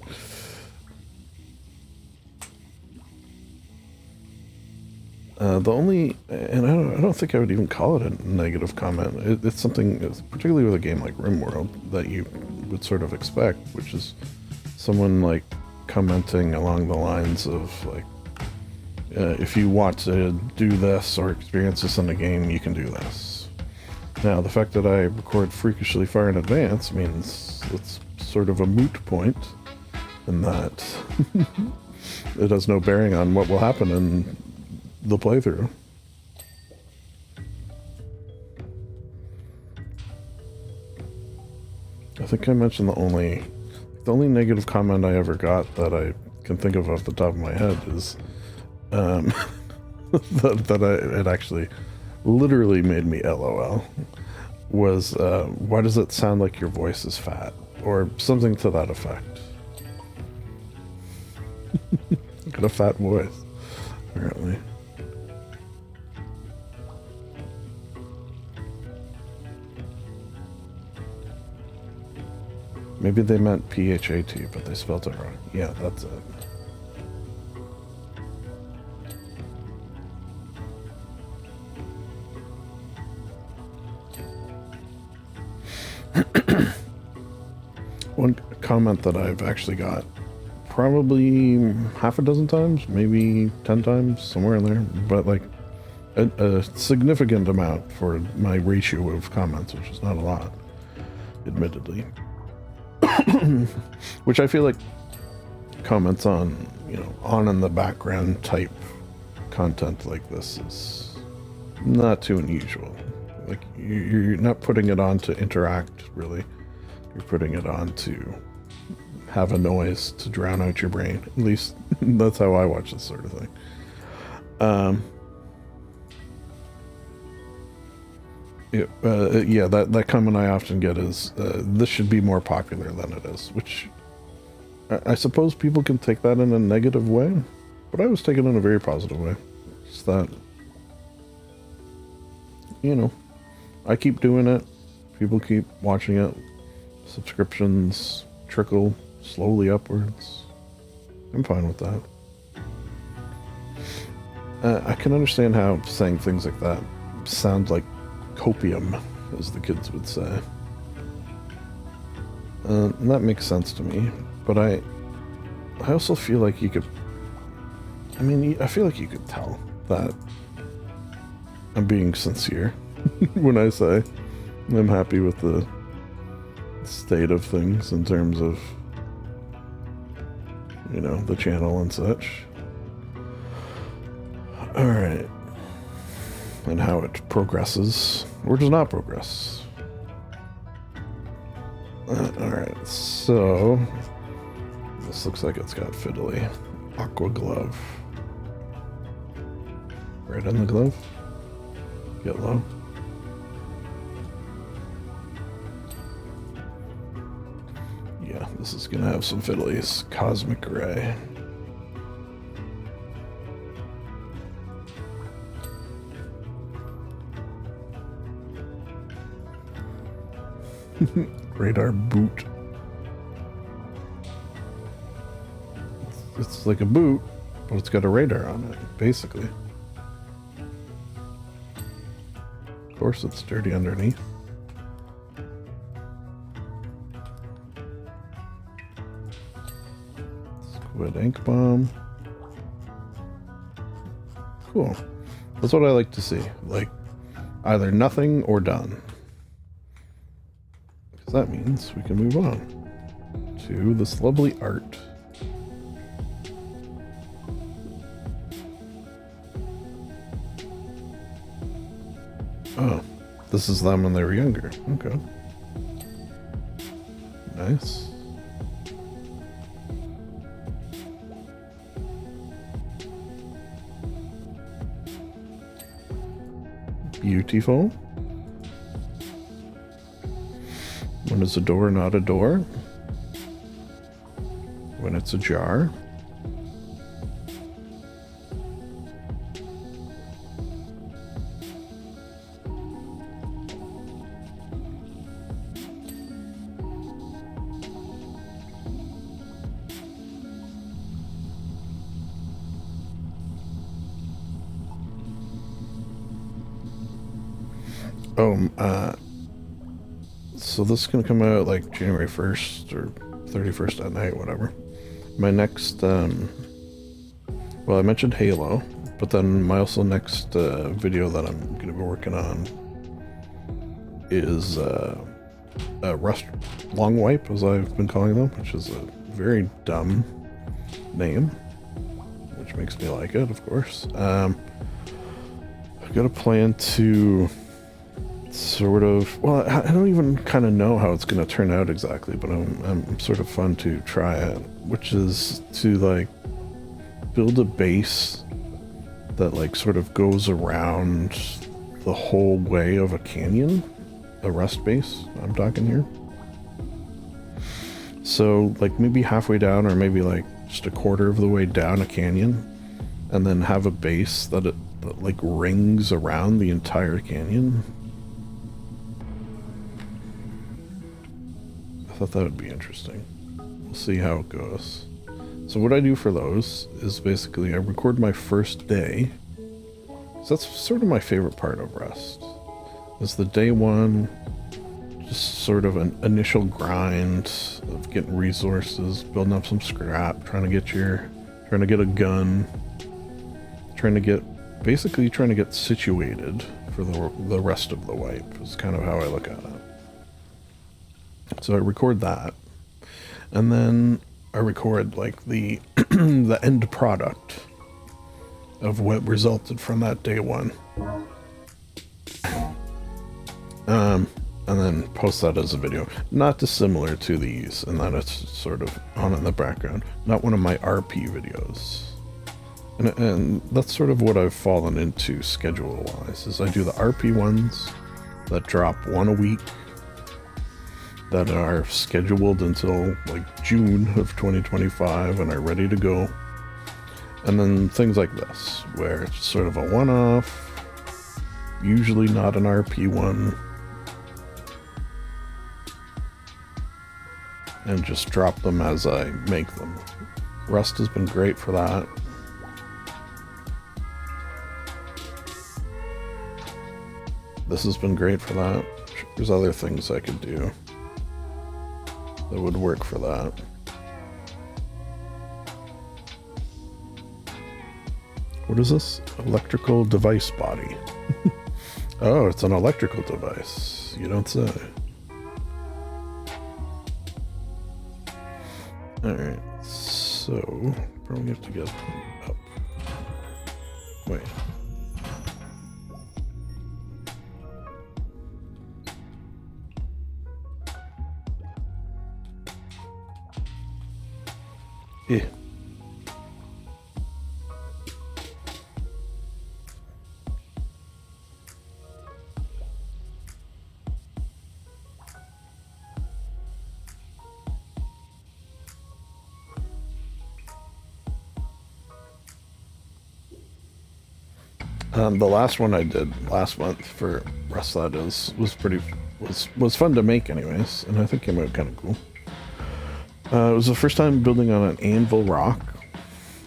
The only, and I don't think I would even call it a negative comment. It's something, particularly with a game like RimWorld, that you would sort of expect, which is someone like commenting along the lines of like, if you want to do this or experience this in a game, you can do this. Now, the fact that I record freakishly far in advance means it's sort of a moot point, in that it has no bearing on what will happen in the playthrough. I think I mentioned the only negative comment I ever got that I can think of off the top of my head is it actually literally made me LOL, was why does it sound like your voice is fat, or something to that effect. Got a fat voice, apparently. Maybe they meant PHAT, but they spelled it wrong. Yeah, that's it. One comment that I've actually got probably half a dozen times, maybe 10 times, somewhere in there, but like a significant amount for my ratio of comments, which is not a lot, admittedly. Which I feel like comments on, on in the background type content like this is not too unusual. Like, you're not putting it on to interact, really. You're putting it on to have a noise to drown out your brain. At least that's how I watch this sort of thing. That comment I often get is, this should be more popular than it is, which I suppose people can take that in a negative way, but I was taking it in a very positive way. It's that, I keep doing it, people keep watching it, subscriptions trickle slowly upwards. I'm fine with that. I can understand how saying things like that sound like copium, as the kids would say. And that makes sense to me, but I also feel like you could, I feel like you could tell that I'm being sincere when I say I'm happy with the state of things in terms of, the channel and such. Alright. And how it progresses, or does not progress. Alright, so this looks like it's got fiddly. Aqua glove. Right on the glove. Get low. Yeah, this is gonna have some fiddlies. Cosmic Ray. Radar boot. It's like a boot, but it's got a radar on it, basically. Of course, it's dirty underneath. Squid ink bomb. Cool. That's what I like to see. Like, either nothing or done. Because that means we can move on to this lovely art. Oh, this is them when they were younger. Okay. Nice. Beautiful. When is a door not a door? When it's ajar. So this is gonna come out like January 1st or 31st at night, whatever. My next, well, I mentioned Halo, but then my also next video that I'm gonna be working on is Rust Long Wipe, as I've been calling them, which is a very dumb name, which makes me like it, of course. I've got a plan to sort of, well, I don't even kind of know how it's going to turn out exactly, but I'm sort of fun to try it, which is to like build a base that like sort of goes around the whole way of a canyon, a rust base I'm talking here. So like maybe halfway down, or maybe like just a quarter of the way down a canyon, and then have a base that like rings around the entire canyon. I thought that would be interesting. We'll see how it goes. So what I do for those is basically I record my first day. So that's sort of my favorite part of Rust. Is the day one, just sort of an initial grind of getting resources, building up some scrap, trying to get a gun, trying to get situated for the rest of the wipe is kind of how I look at it. So I record that, and then I record like the the end product of what resulted from that day one. And then post that as a video. Not dissimilar to these, and that it's sort of on in the background. Not one of my RP videos. And that's sort of what I've fallen into schedule-wise, is I do the RP ones that drop one a week, that are scheduled until like June of 2025 and are ready to go. And then things like this, where it's sort of a one-off, usually not an RP one, and just drop them as I make them. Rust has been great for that. This has been great for that. There's other things I could do that would work for that. What is this? Electrical device body. Oh, it's an electrical device. You don't say. Alright, so probably have to get up. Wait. Yeah. The last one I did last month for Rust, that is, was fun to make anyways, and I think came out kind of cool. It was the first time building on an anvil rock.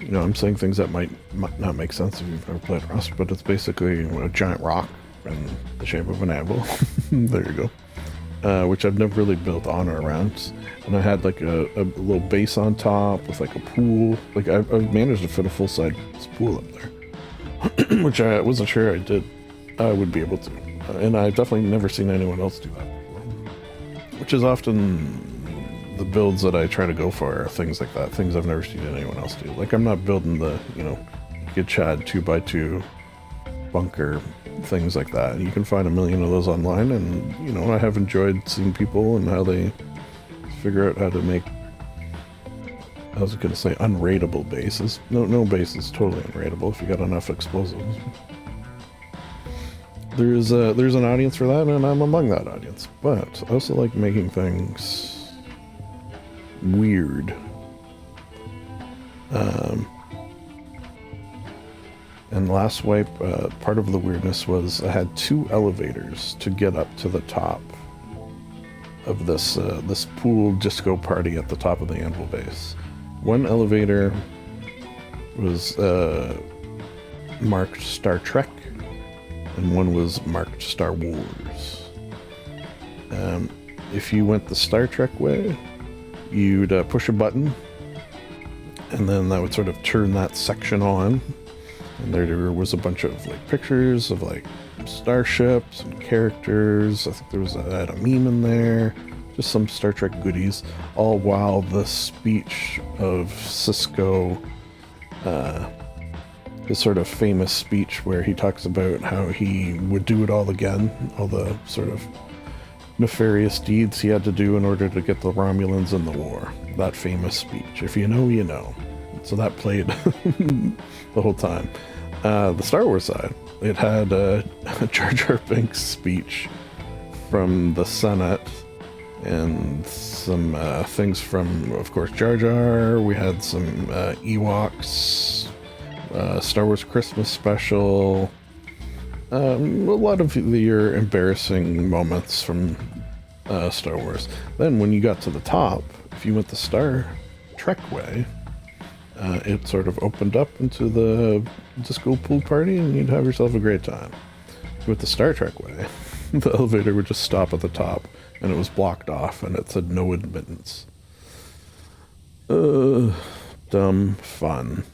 You know, I'm saying things that might not make sense if you've never played Rust, but it's basically a giant rock in the shape of an anvil. There you go. Which I've never really built on or around. And I had like a little base on top with like a pool. Like I've managed to fit a full-size pool up there. Which I wasn't sure I would be able to. And I've definitely never seen anyone else do that before. Which is often the builds that I try to go for are things like that. Things I've never seen anyone else do. Like I'm not building the, you know, get Chad 2x2 bunker, things like that. You can find a million of those online, and, you know, I have enjoyed seeing people and how they figure out how to make, I was going to say unraidable bases. No base is totally unraidable if you got enough explosives. There's an audience for that, and I'm among that audience. But I also like making things weird. And last wipe, part of the weirdness was I had 2 elevators to get up to the top of this this pool disco party at the top of the anvil base. One elevator was marked Star Trek, and one was marked Star Wars. If you went the Star Trek way, you'd push a button, and then that would sort of turn that section on, and there was a bunch of like pictures of like starships and characters. I think there was had a meme in there, just some Star Trek goodies, all while the speech of Cisco, his sort of famous speech where he talks about how he would do it all again, all the sort of nefarious deeds he had to do in order to get the Romulans in the war. That famous speech. If you know, you know. So that played the whole time. The Star Wars side, it had a Jar Jar Binks speech from the Senate and some things from, of course, Jar Jar. We had some Ewoks, Star Wars Christmas special. A lot of your embarrassing moments from Star Wars. Then when you got to the top, if you went the Star Trek way, it sort of opened up into the disco pool party and you'd have yourself a great time. With the Star Trek way, the elevator would just stop at the top and it was blocked off and it said no admittance. Dumb fun.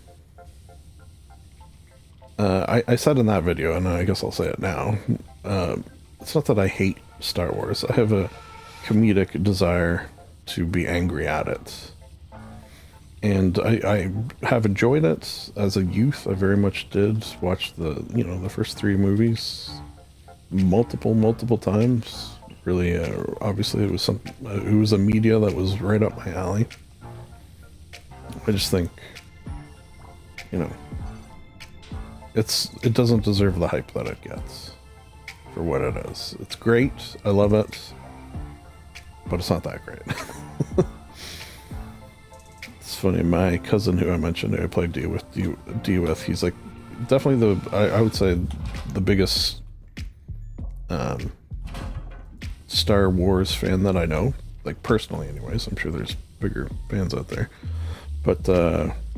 I said in that video, and I guess I'll say it now, it's not that I hate Star Wars. I have a comedic desire to be angry at it. And I have enjoyed it as a youth. I very much did watch the first 3 movies multiple times. Really, obviously it was a media that was right up my alley. I just think, it doesn't deserve the hype that it gets for what it is. It's great. I love it. But it's not that great. It's funny. My cousin who I mentioned who I played D with, he's like definitely I would say the biggest Star Wars fan that I know. Like personally anyways. I'm sure there's bigger fans out there. But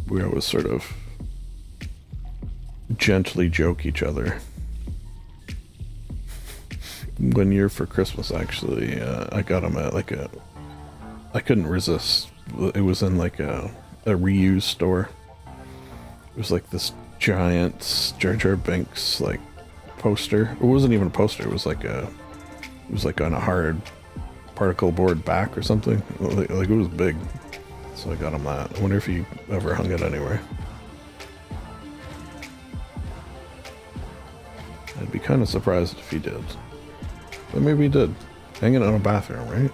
we always sort of gently joke each other. One year for Christmas, actually, I got him at I couldn't resist. It was in like a reuse store. It was like this giant Jar Jar Binks like poster. It wasn't even a poster. It was like on a hard particle board back or something. Like it was big. So I got him that. I wonder if he ever hung it anywhere. I'd be kind of surprised if he did. But maybe he did. Hang it in a bathroom, right?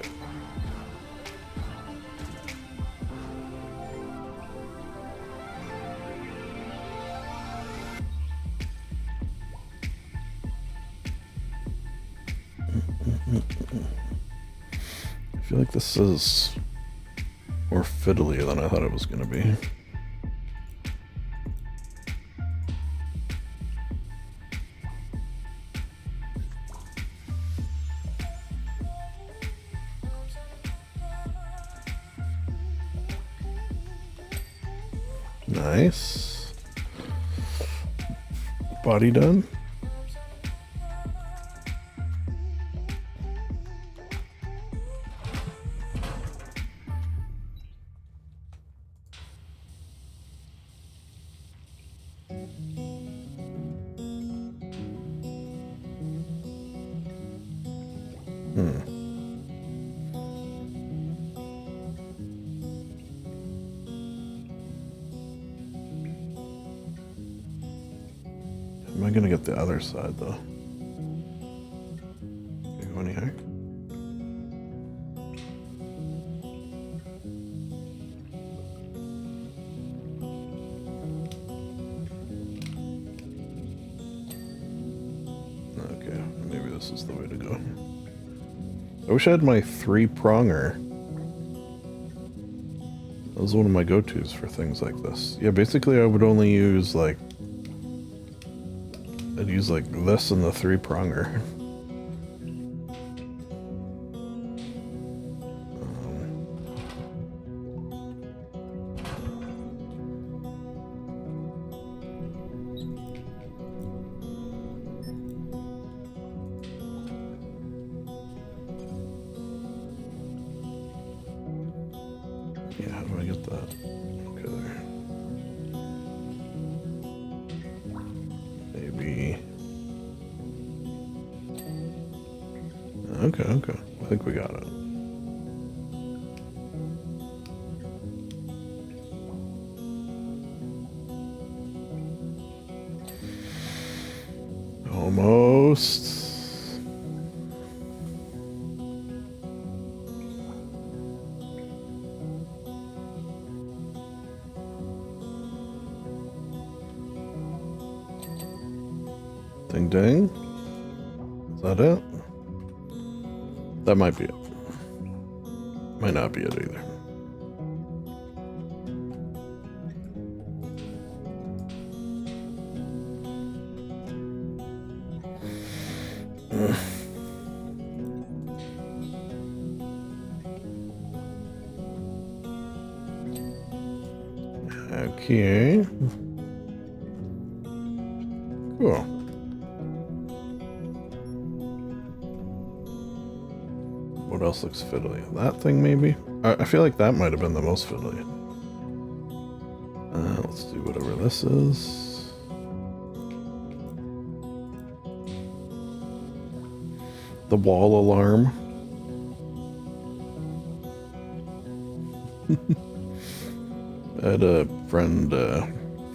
I feel like this is more fiddly than I thought it was going to be. Nice. Body done. Am I gonna get the other side though? Can you go any higher? Okay, maybe this is the way to go. I wish I had my 3-pronger. That was one of my go-tos for things like this. Yeah, basically I would only use like I'd use like this and the 3-pronger. Yeah, how do I get that? Okay, there. Maybe. Okay, okay. I think we got it. Almost. Ding ding. Is that it? That might be it. Might not be it either. Okay. Cool. What else looks fiddly? That thing, maybe? I feel like that might have been the most fiddly. Let's do whatever this is. The wall alarm. I had a friend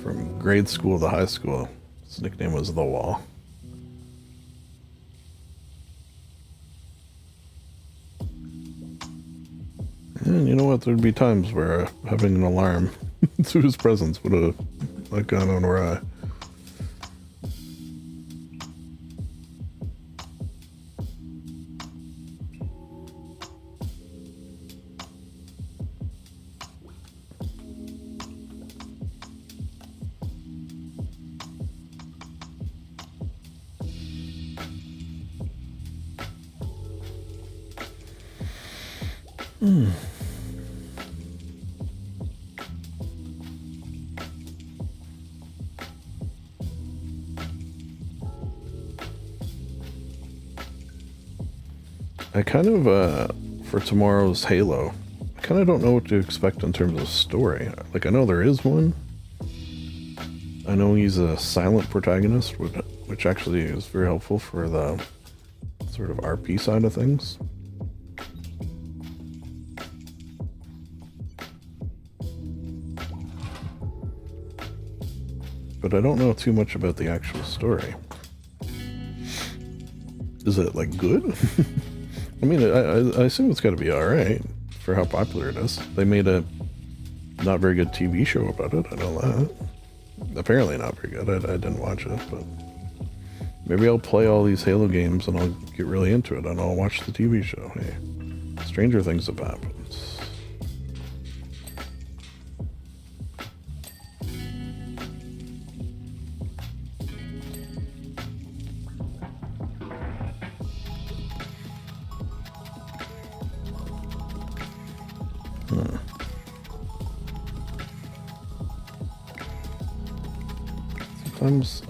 from grade school to high school. His nickname was The Wall. And you know what? There'd be times where having an alarm to his presence would have gone on awry. I kind of, for tomorrow's Halo, I kind of don't know what to expect in terms of story. Like, I know there is one. I know he's a silent protagonist, which actually is very helpful for the sort of RP side of things. But I don't know too much about the actual story. Is it, like, good? I mean, I assume it's got to be alright for how popular it is. They made a not very good TV show about it, I know that. Apparently not very good, I didn't watch it, but maybe I'll play all these Halo games and I'll get really into it and I'll watch the TV show. Hey, stranger things have happened.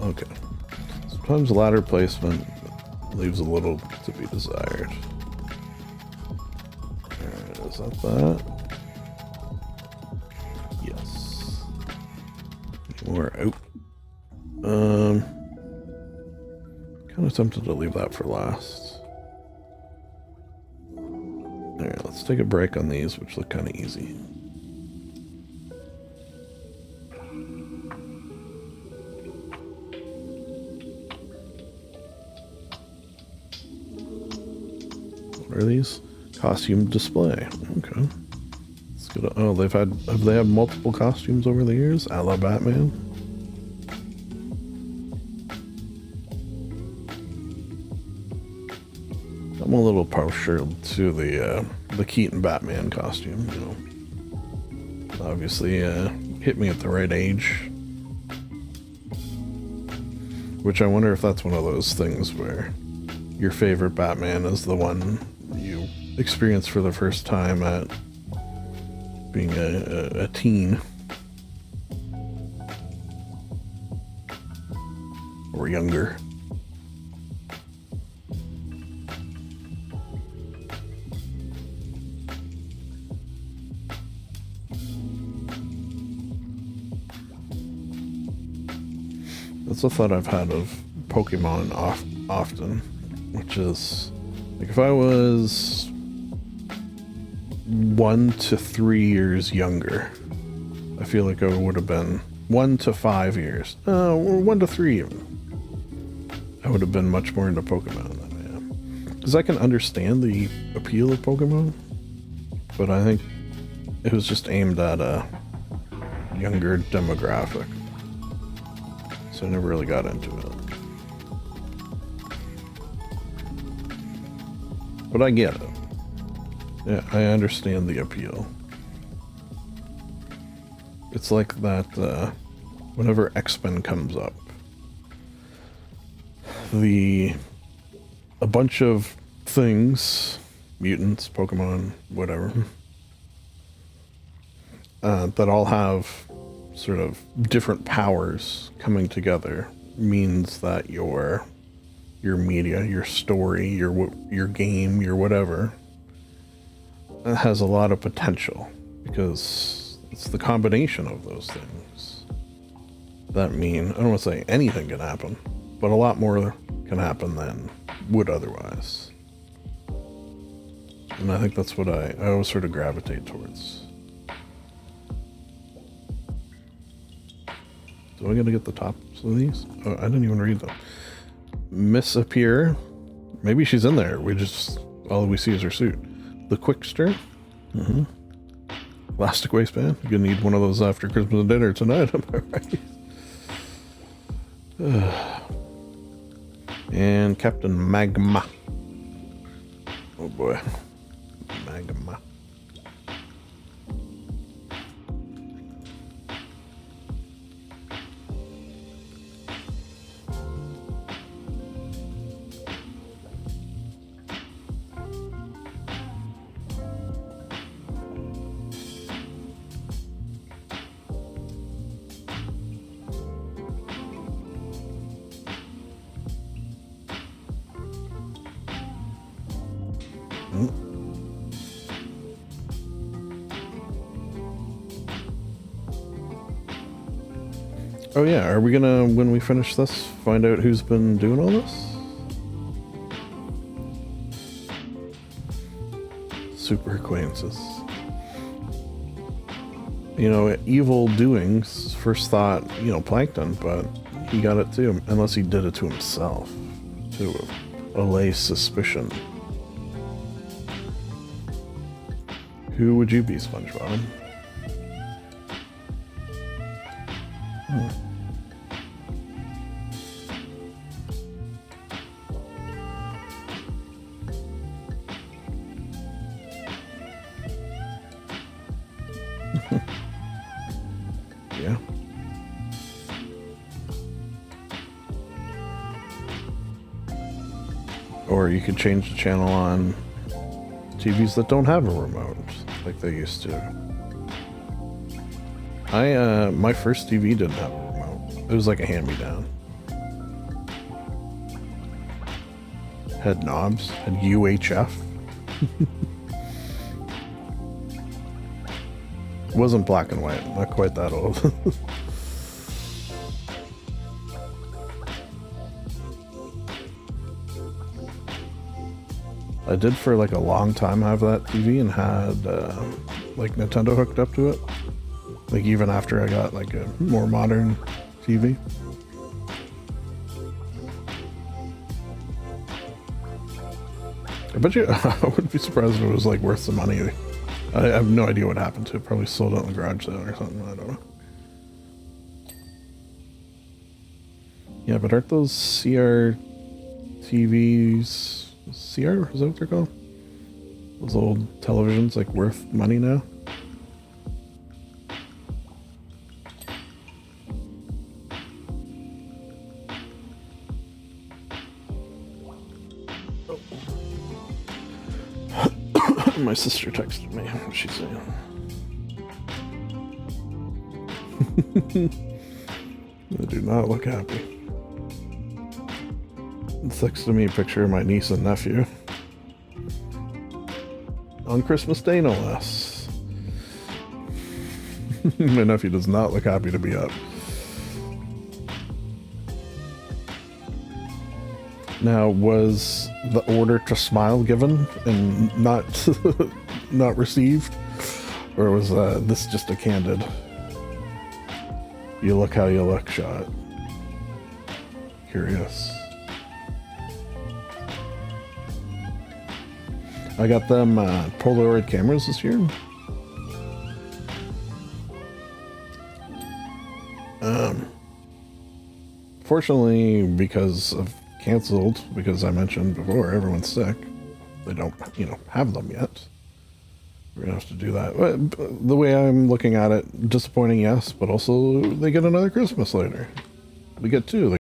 Okay. Sometimes ladder placement leaves a little to be desired. Alright, is that? Yes. More out. Kind of tempted to leave that for last. Alright, let's take a break on these, which look kind of easy. What are these? Costume display. Okay. Let's go to, oh, have they had multiple costumes over the years? A la Batman? I'm a little partial to the Keaton Batman costume, you know. Obviously, hit me at the right age. Which I wonder if that's one of those things where your favorite Batman is the one you experience for the first time at being a teen. Or younger. That's a thought I've had of Pokemon often, which is, like, if I was 1 to 3 years younger, I feel like I would have been 1 to 5 years, or 1 to 3 even. I would have been much more into Pokemon than I am. Because I can understand the appeal of Pokemon, but I think it was just aimed at a younger demographic. So I never really got into it. But I get it. Yeah, I understand the appeal. It's like that, whenever X-Men comes up, a bunch of things, mutants, Pokemon, whatever, that all have sort of different powers coming together means that your media, your story, your game, your whatever, has a lot of potential, because it's the combination of those things that mean, I don't want to say anything can happen, but a lot more can happen than would otherwise. And I think that's what I always sort of gravitate towards. Do I gotta get the tops of these? Oh, I didn't even read them. Miss Appear. Maybe she's in there. All we see is her suit. The Quickster. Elastic waistband. You're gonna need one of those after Christmas dinner tonight, am I right? And Captain Magma. Oh boy. Magma. Oh yeah, are we gonna, when we finish this, find out who's been doing all this? Super acquaintances. You know, evil doings, first thought, you know, Plankton, but he got it too, unless he did it to himself, to allay suspicion. Who would you be, SpongeBob? Yeah. Or you could change the channel on TVs that don't have a remote, like they used to. My first TV didn't have a remote. It was like a hand-me-down. Had knobs, had UHF. It wasn't black and white, not quite that old. I did for like a long time have that TV and had like Nintendo hooked up to it. Like even after I got like a more modern TV. I bet you, I wouldn't be surprised if it was like worth some money. I have no idea what happened to it. Probably sold it in the garage sale or something. I don't know. Yeah, but aren't those CRTVs? CR? Is that what they're called? Those old televisions like worth money now? My sister texted me. What's she saying? They do not look happy. Texted me a picture of my niece and nephew. On Christmas Day, no less. My nephew does not look happy to be up. Now, was the order to smile given and not not received, or was this just a candid "you look how you look" shot? Curious. I got them Polaroid cameras this year. Fortunately, because of canceled, because I mentioned before, everyone's sick. They don't, have them yet. We're gonna have to do that. But the way I'm looking at it, disappointing, yes, but also they get another Christmas later. We get two.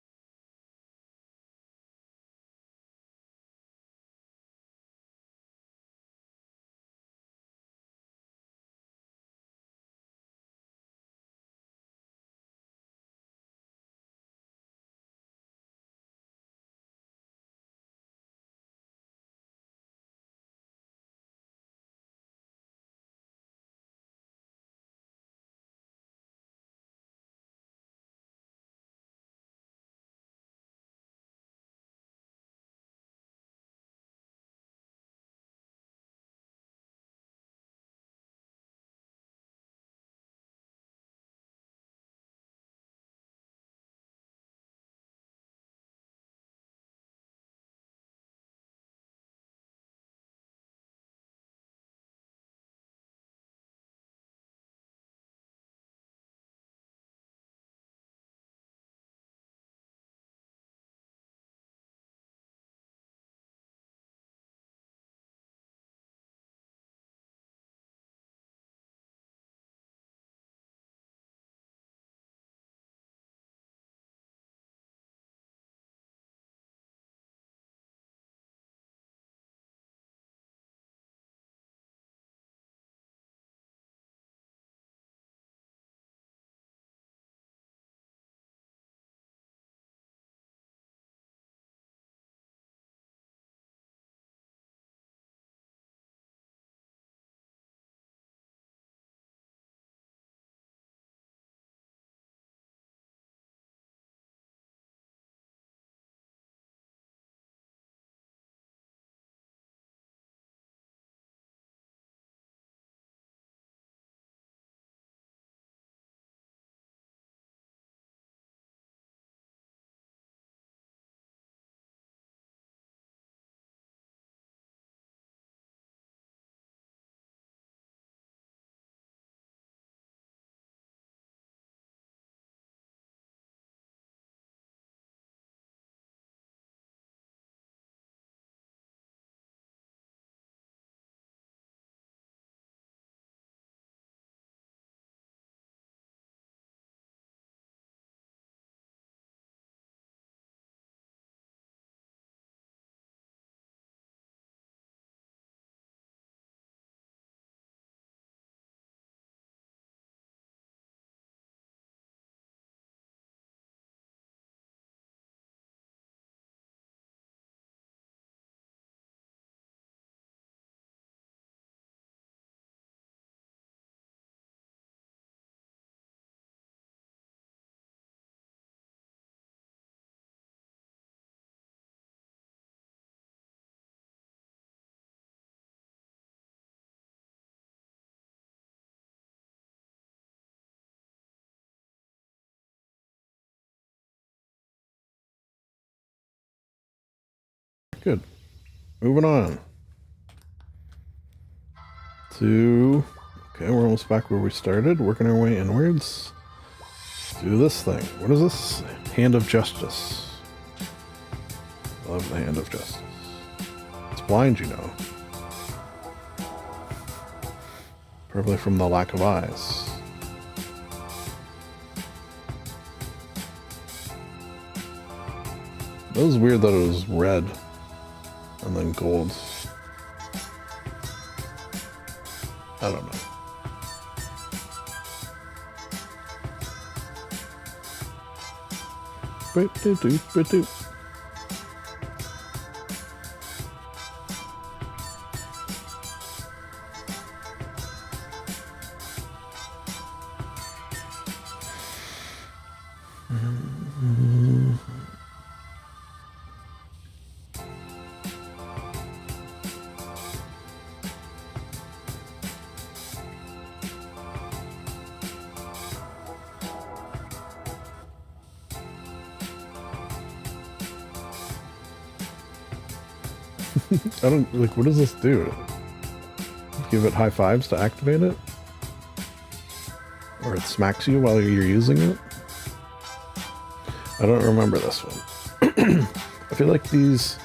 Good. Moving on to, okay, we're almost back where we started, working our way inwards. Do this thing. What is this? Hand of Justice. Love the Hand of Justice. It's blind, Probably from the lack of eyes. It was weird that it was red and then gold. I don't know. I don't, like, what does this do? Give it high fives to activate it? Or it smacks you while you're using it? I don't remember this one. I feel like these...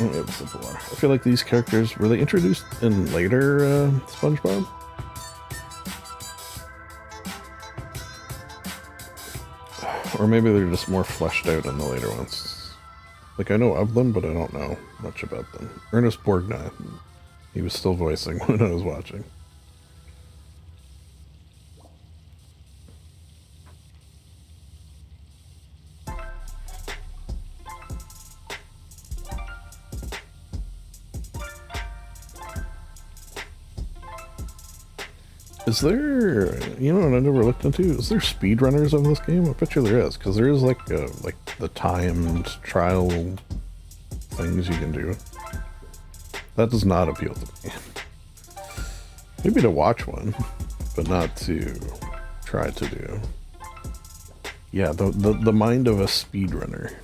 I feel like these characters, were they introduced in later SpongeBob? Or maybe they're just more fleshed out in the later ones. Like, I know of them, but I don't know much about them. Ernest Borgnine, he was still voicing when I was watching. Is there, you know what I never looked into? Is there speedrunners of this game? I bet you there is, because there is like the timed trial things you can do. That does not appeal to me. Maybe to watch one, but not to try to do. Yeah, the mind of a speedrunner.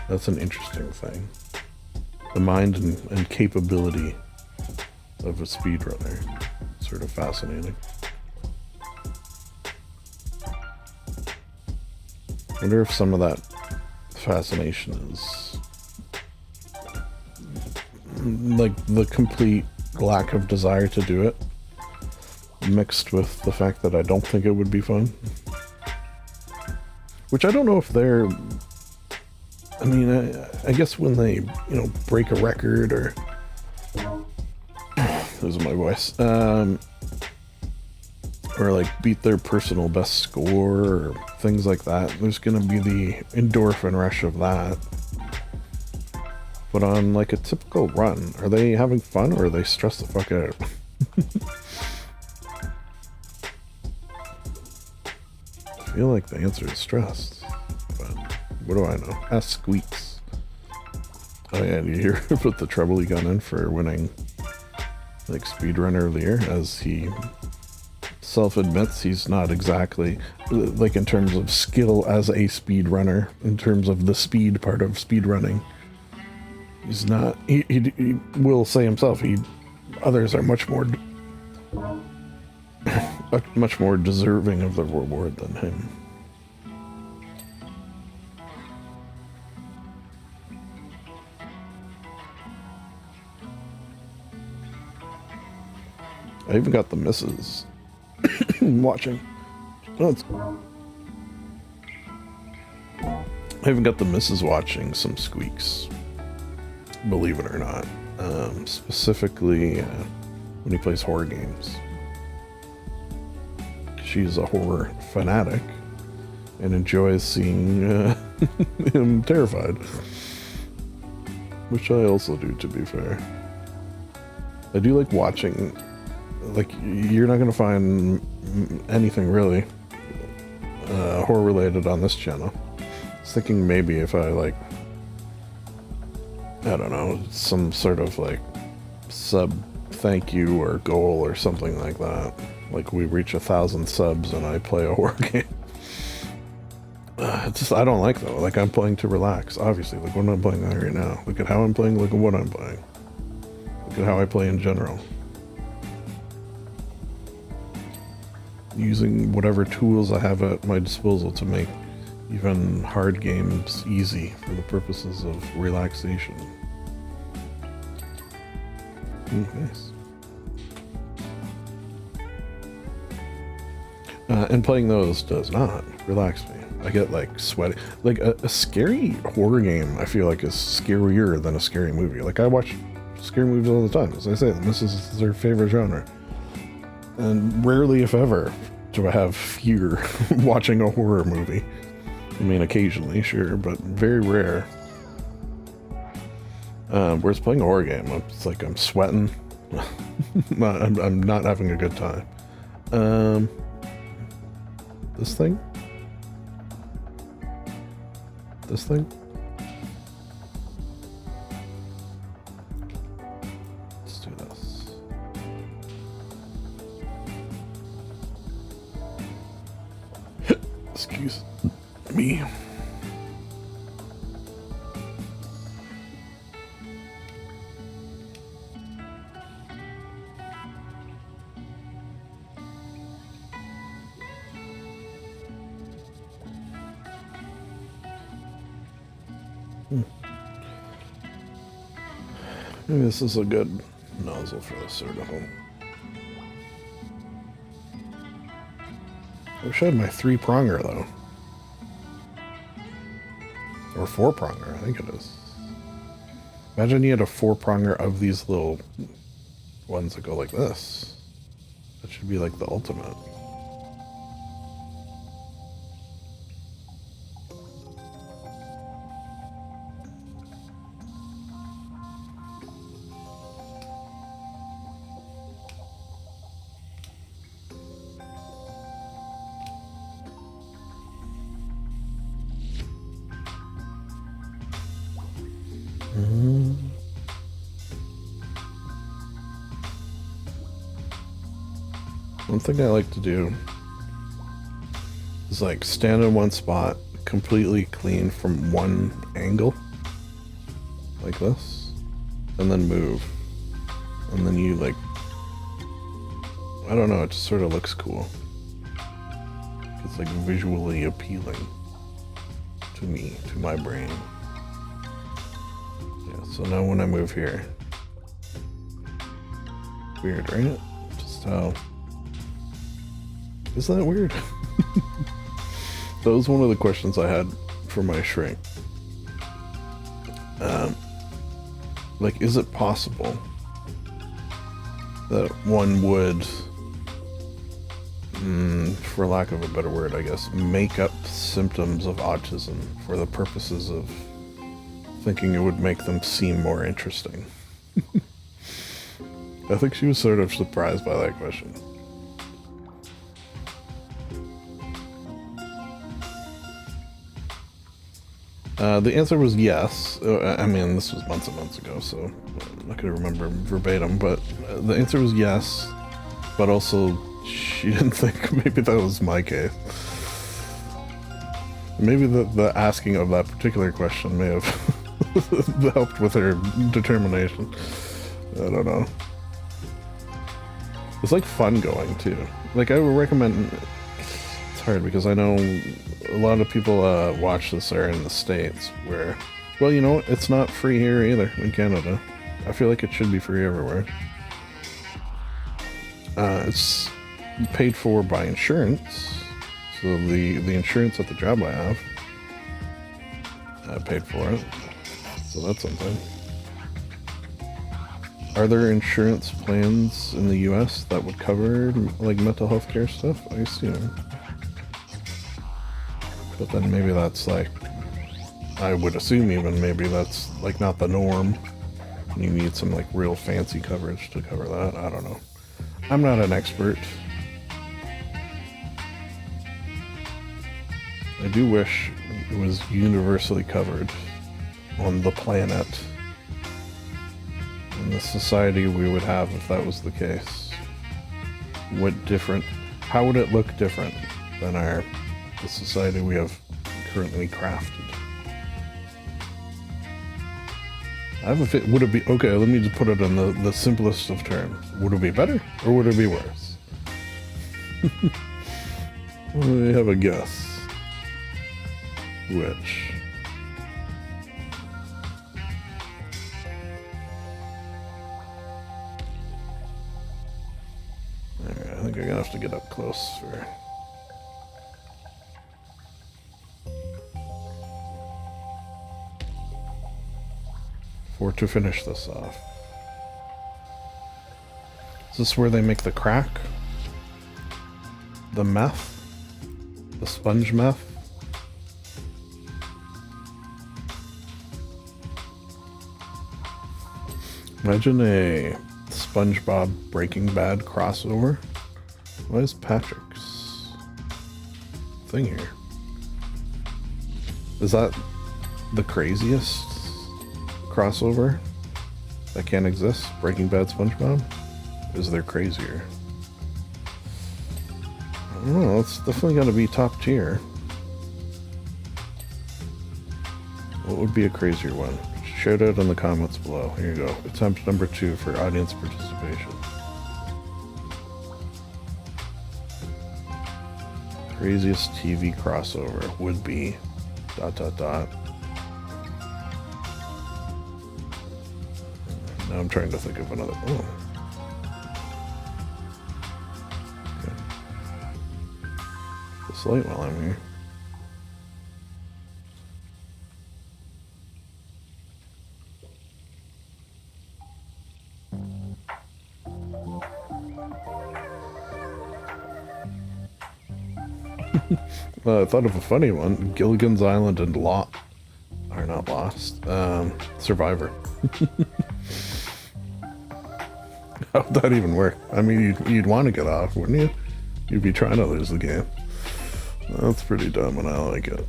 That's an interesting thing. The mind and capability of a speedrunner. Sort of fascinating. I wonder if some of that fascination is like the complete lack of desire to do it, mixed with the fact that I don't think it would be fun. Which I don't know if they're... I mean, I guess when they, you know, break a record or... Losing my voice. Or like beat their personal best score or things like that. There's gonna be the endorphin rush of that. But on like a typical run, are they having fun or are they stressed the fuck out? I feel like the answer is stressed. But what do I know? Ask Squeaks. Oh yeah, do you hear about the trouble he got in for winning like speedrunner of the year, as he self-admits he's not exactly, like in terms of skill as a speedrunner, in terms of the speed part of speedrunning. He's not, he will say himself, others are much more deserving of the reward than him. I even got the misses watching. Oh, I even got the misses watching some Squeaks, believe it or not. Specifically when he plays horror games. She's a horror fanatic and enjoys seeing him terrified. Which I also do, to be fair. I do like watching... Like, you're not gonna find anything really horror related on this channel. I was thinking maybe if I like, I don't know, some sort of like sub thank you or goal or something like that. Like we reach 1,000 subs and I play a horror game. It's just, I don't like though. Like I'm playing to relax, obviously. Like what I'm playing right now. Look at how I'm playing, look at what I'm playing. Look at how I play in general. Using whatever tools I have at my disposal to make even hard games easy for the purposes of relaxation. Nice. And playing those does not relax me. I get like sweaty. Like a scary horror game I feel like is scarier than a scary movie. Like I watch scary movies all the time. As I say, this is their favorite genre. And rarely, if ever, do I have fear watching a horror movie. I mean, occasionally, sure, but very rare. Whereas playing a horror game, it's like I'm sweating. I'm not having a good time. This thing? This thing? Let's do this. Excuse me. Maybe this is a good nozzle for this sort of hole. I wish I had my 3-pronger though. Or 4-pronger, I think it is. Imagine you had a 4-pronger of these little ones that go like this. That should be like the ultimate. One thing I like to do is like stand in one spot, completely clean from one angle, like this, and then move. And then you like, I don't know, it just sort of looks cool. It's like visually appealing to me, to my brain. Yeah, so now when I move here, weird, right? Just how... Isn't that weird? That was one of the questions I had for my shrink. Like, is it possible that one would, for lack of a better word, I guess, make up symptoms of autism for the purposes of thinking it would make them seem more interesting? I think she was sort of surprised by that question. The answer was yes. I mean, this was months and months ago, so I'm not going to remember verbatim, but the answer was yes, but also she didn't think maybe that was my case. Maybe the asking of that particular question may have helped with her determination. I don't know. It's like fun going too. Like, I would recommend... It's hard because I know a lot of people watch this are in the States where, well, you know, it's not free here either in Canada. I feel like it should be free everywhere. It's paid for by insurance. So the insurance at the job I have paid for it. So that's something. Are there insurance plans in the US that would cover like mental health care stuff? I assume. But then maybe that's like, I would assume even maybe that's like not the norm. You need some like real fancy coverage to cover that. I don't know. I'm not an expert. I do wish it was universally covered on the planet. In the society we would have if that was the case. How would it look different than the society we have currently crafted? Would it be, okay, let me just put it in the simplest of terms. Would it be better or would it be worse? Let me have a guess. Which? Alright, I think I'm gonna have to get up close to finish this off. Is this where they make the crack? The meth? The sponge meth? Imagine a SpongeBob Breaking Bad crossover. What is Patrick's thing here? Is that the craziest crossover that can exist? Breaking Bad SpongeBob? Is there crazier? I don't know, it's definitely got to be top tier. What would be a crazier one? Shout out in the comments below. Here you go. Attempt number 2 for audience participation. Craziest TV crossover would be ... Now I'm trying to think of another. Oh. Okay. This light while I'm here. I thought of a funny one. Gilligan's Island and are not Lost. Survivor. How would that even work? I mean, you'd want to get off, wouldn't you? You'd be trying to lose the game. That's pretty dumb, and I like it.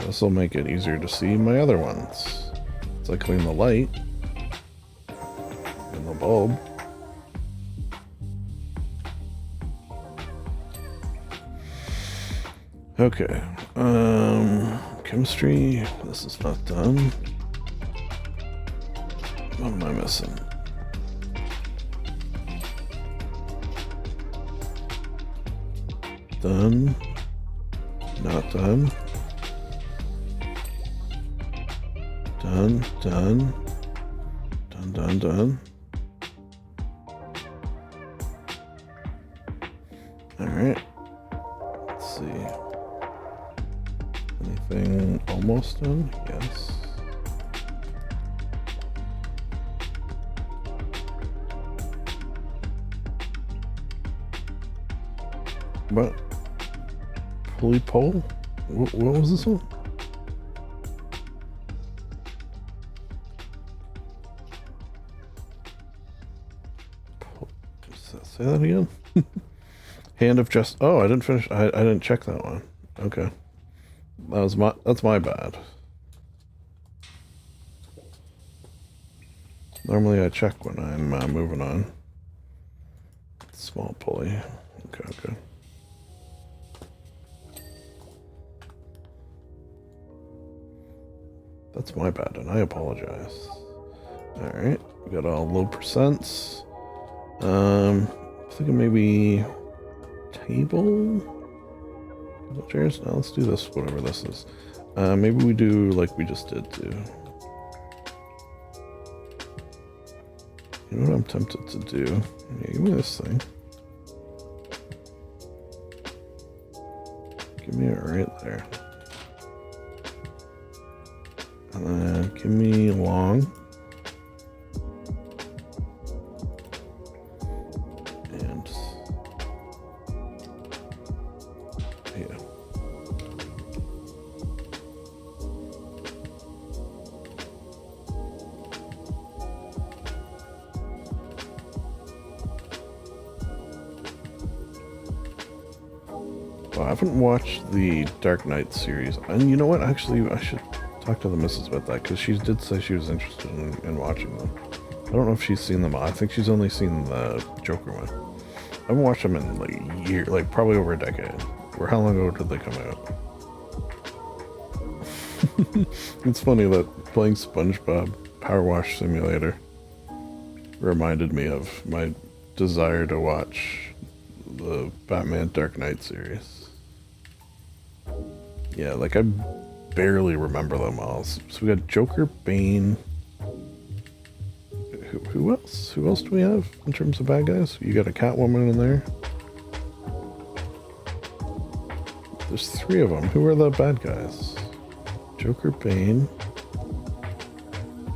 This will make it easier to see my other ones. So I clean the light and the bulb. Okay. Chemistry. This is not done. What am I missing? Done. Not done. Done, done, done, done, done. All right. Let's see. Anything almost done? Yes. What? Pulley pole? What was this one? Say that again. Hand of Justice. Oh, I didn't finish. I didn't check that one. Okay, that's my bad. Normally I check when I'm moving on. Small pulley. Okay. That's my bad, and I apologize. All right, we got all low percents. Thinking maybe table chairs. Now let's do this, whatever this is. Maybe we do like we just did too. You know what I'm tempted to do? Yeah, give me this thing. Give me it right there. And then give me long. I haven't watched the Dark Knight series, and you know what? Actually, I should talk to the missus about that, because she did say she was interested in watching them. I don't know if she's seen them all. I think she's only seen the Joker one. I haven't watched them in like a year, like probably over a decade. Or how long ago did they come out? It's funny that playing SpongeBob Power Wash Simulator reminded me of my desire to watch the Batman Dark Knight series. Yeah, like I barely remember them all. So we got Joker, Bane. Who else? Who else do we have in terms of bad guys? You got a Catwoman in there. There's 3 of them. Who are the bad guys? Joker, Bane.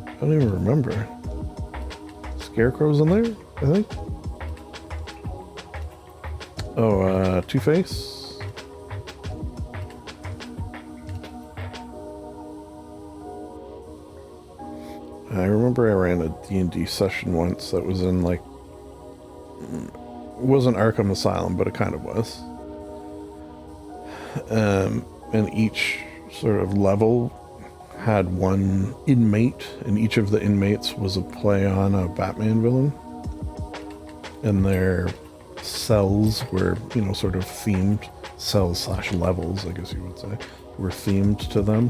I don't even remember. Scarecrow's in there, I think. Oh, Two-Face. I remember I ran a D&D session once that was in like, it wasn't Arkham Asylum, but it kind of was. And each sort of level had one inmate, and each of the inmates was a play on a Batman villain. And their cells were, you know, sort of themed cells / levels, I guess you would say, were themed to them.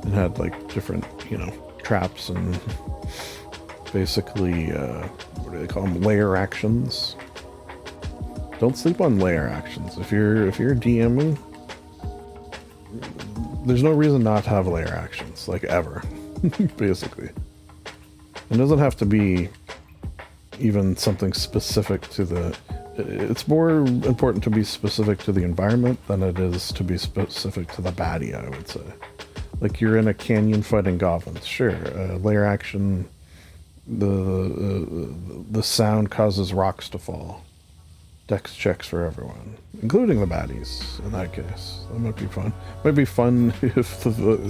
And had like different, traps and basically, what do they call them? Layer actions. Don't sleep on layer actions. If you're DMing, there's no reason not to have layer actions, like ever, basically. It doesn't have to be even something specific to the... It's more important to be specific to the environment than it is to be specific to the baddie, I would say. Like you're in a canyon fighting goblins, sure. Layer action, the sound causes rocks to fall. Dex checks for everyone, including the baddies in that case. That might be fun. Might be fun if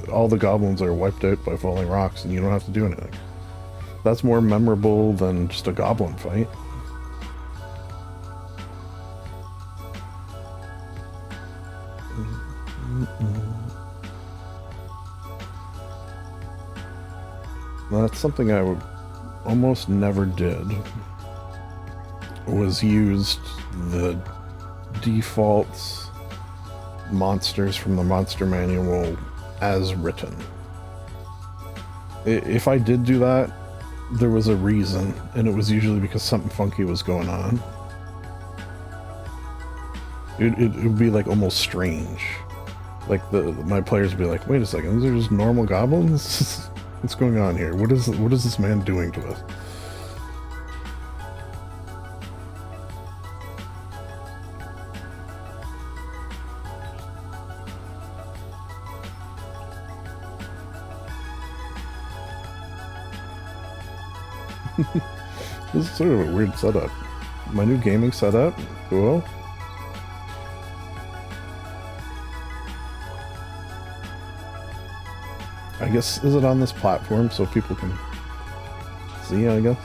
all the goblins are wiped out by falling rocks and you don't have to do anything. That's more memorable than just a goblin fight. That's something I would almost never did, was used the default monsters from the monster manual as written. If I did do that, there was a reason, and it was usually because something funky was going on. It would be like almost strange. Like my players would be like, wait a second, these are just normal goblins? What's going on here? What is this man doing to us? This is sort of a weird setup. My new gaming setup? Cool. I guess, is it on this platform so people can see, I guess?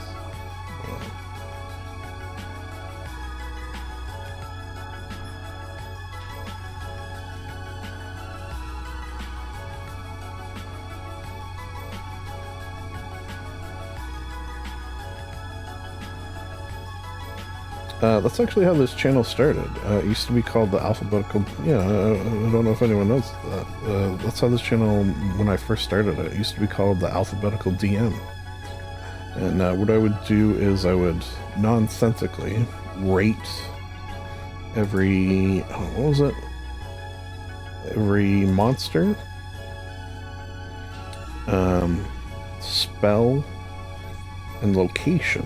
That's actually how this channel started. It used to be called the Alphabetical... Yeah, I don't know if anyone knows that. That's how this channel, when I first started it used to be called the Alphabetical DM. And what I would do is I would nonsensically rate every... what was it? Every monster, spell, and location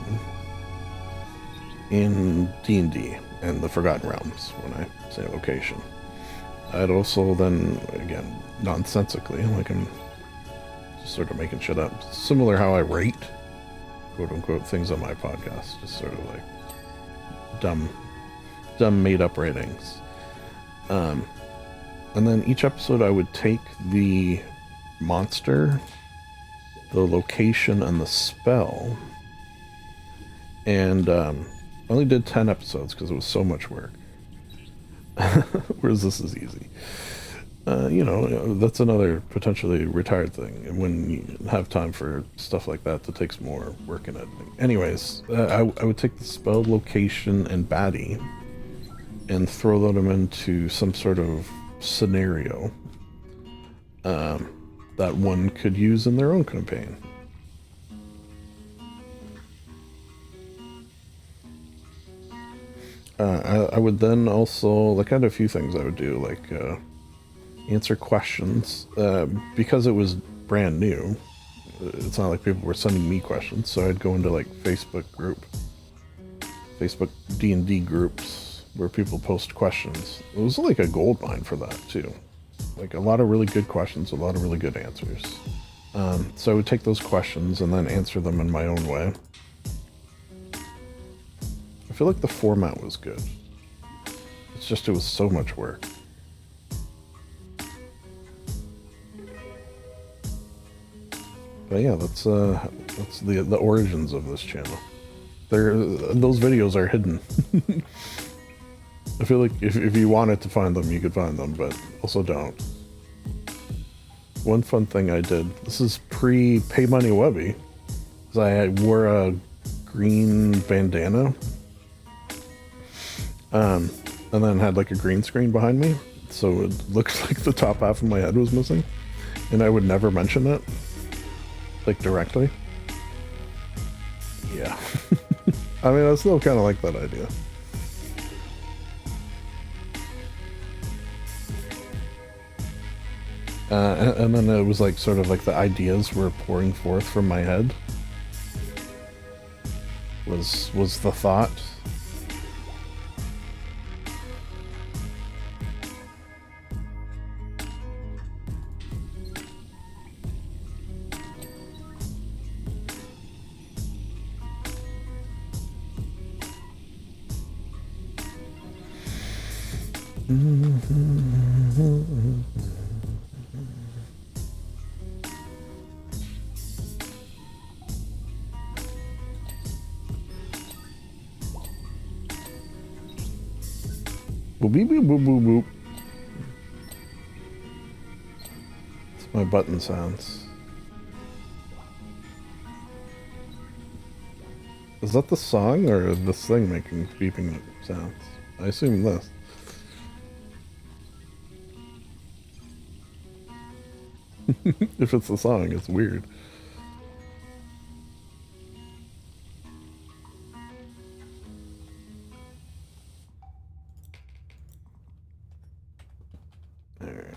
in D&D and the Forgotten Realms when I say location. I'd also then, again, nonsensically, like I'm just sort of making shit up, similar how I rate, quote-unquote, things on my podcast, just sort of like dumb made-up ratings. And then each episode I would take the monster, the location, and the spell, and I only did 10 episodes because it was so much work. Whereas this is easy. That's another potentially retired thing. When you have time for stuff like that takes more work in editing. Anyways, I would take the spell, location, and baddie and throw them into some sort of scenario that one could use in their own campaign. I would then also, like, I had a few things I would do, like answer questions, because it was brand new. It's not like people were sending me questions, so I'd go into like Facebook D&D groups where people post questions. It was like a gold mine for that too. Like a lot of really good questions, a lot of really good answers. So I would take those questions and then answer them in my own way. I feel like the format was good. It's just, it was so much work. But yeah, that's the origins of this channel. Those videos are hidden. I feel like if you wanted to find them, you could find them, but also don't. One fun thing I did, this is pre-Pay Money Webby, is I wore a green bandana. and then had like a green screen behind me, so it looked like the top half of my head was missing, and I would never mention it, like directly. Yeah. I mean, I still kind of like that idea. And then it was like sort of like the ideas were pouring forth from my head. Was the thought. Boop, beep, boop, boop, boop, boop. It's my button sounds. Is that the song or this thing making beeping sounds? I assume this. If it's the song, it's weird. Alright.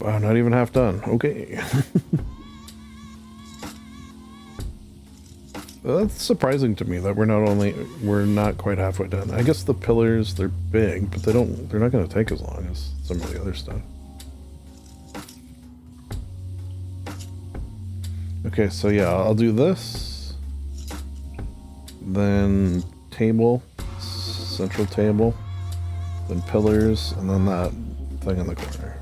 Wow, not even half done. Okay. That's surprising to me that we're not quite halfway done. I guess the pillars, they're big, but they're not going to take as long as some of the other stuff. Okay, so yeah, I'll do this. Then table, central table, then pillars, and then that thing in the corner.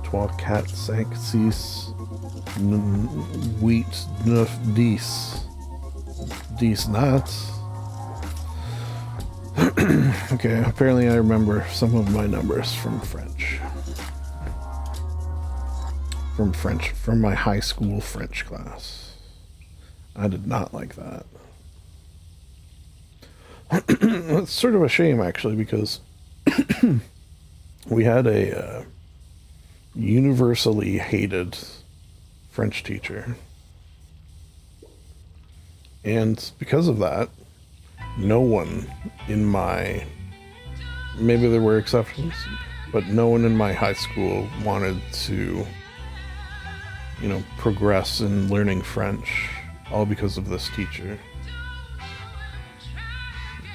Trois, quatre, cinq, six, huit, neuf, dix. Dix nuts. Okay, apparently I remember some of my numbers from French. From my high school French class. I did not like that. It's sort of a shame, actually, because we had a universally hated French teacher. And because of that, no one in my... Maybe there were exceptions, but no one in my high school wanted to, you know, progress in learning French, all because of this teacher.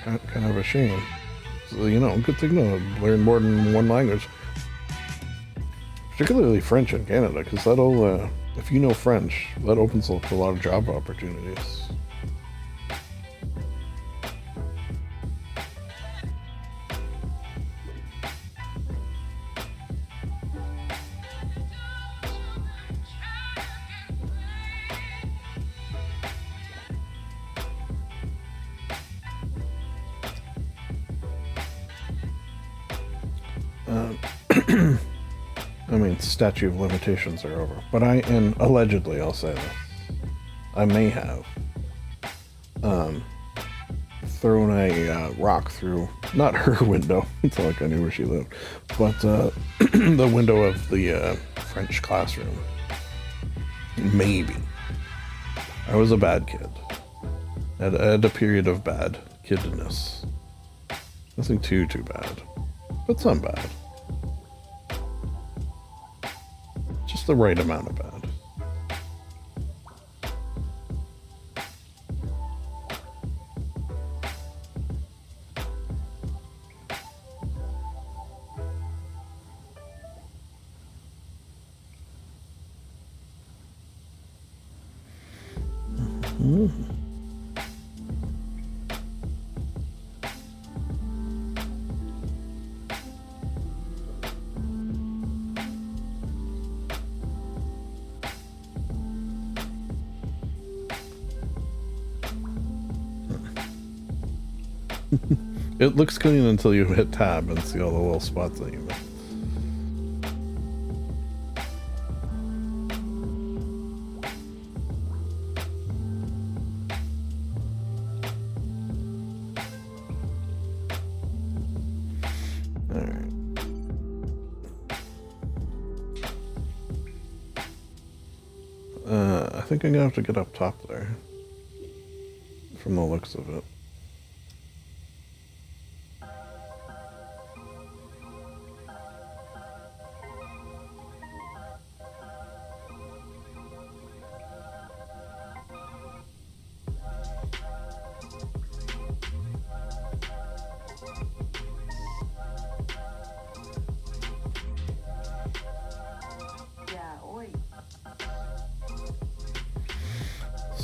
Kind of a shame. So, you know, good thing to learn more than one language. Particularly French in Canada, because that'll, if you know French, that opens up a lot of job opportunities. I mean, statute of limitations are over. But and allegedly, I'll say this, I may have thrown a rock through, not her window, it's not like I knew where she lived, but the window of the French classroom. Maybe. I was a bad kid. At a period of bad kiddedness. Nothing too bad, but some bad. Just the right amount of bad. It looks clean until you hit tab and see all the little spots that you missed. Alright. I think I'm gonna have to get up top there. From the looks of it.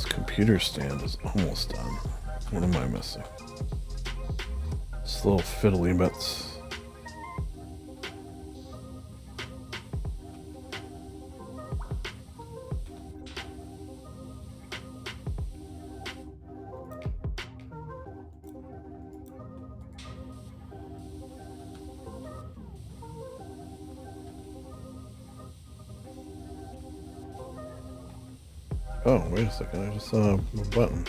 Computer stand is almost done. What am I missing? Just little fiddly bits. Oh, wait a second, I just saw a button.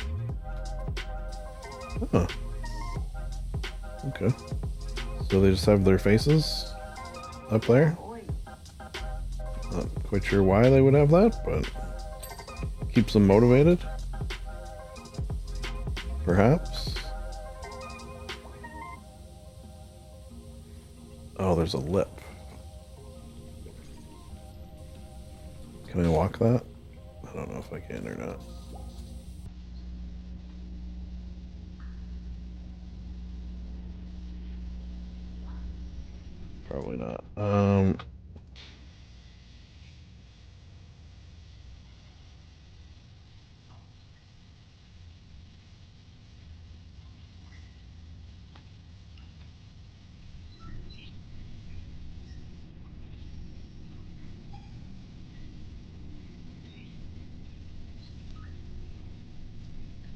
Huh. Okay. So they just have their faces up there? Not quite sure why they would have that, but keeps them motivated. Perhaps. Oh, there's a lip. Can I walk that? I don't know if I can or not. Probably not.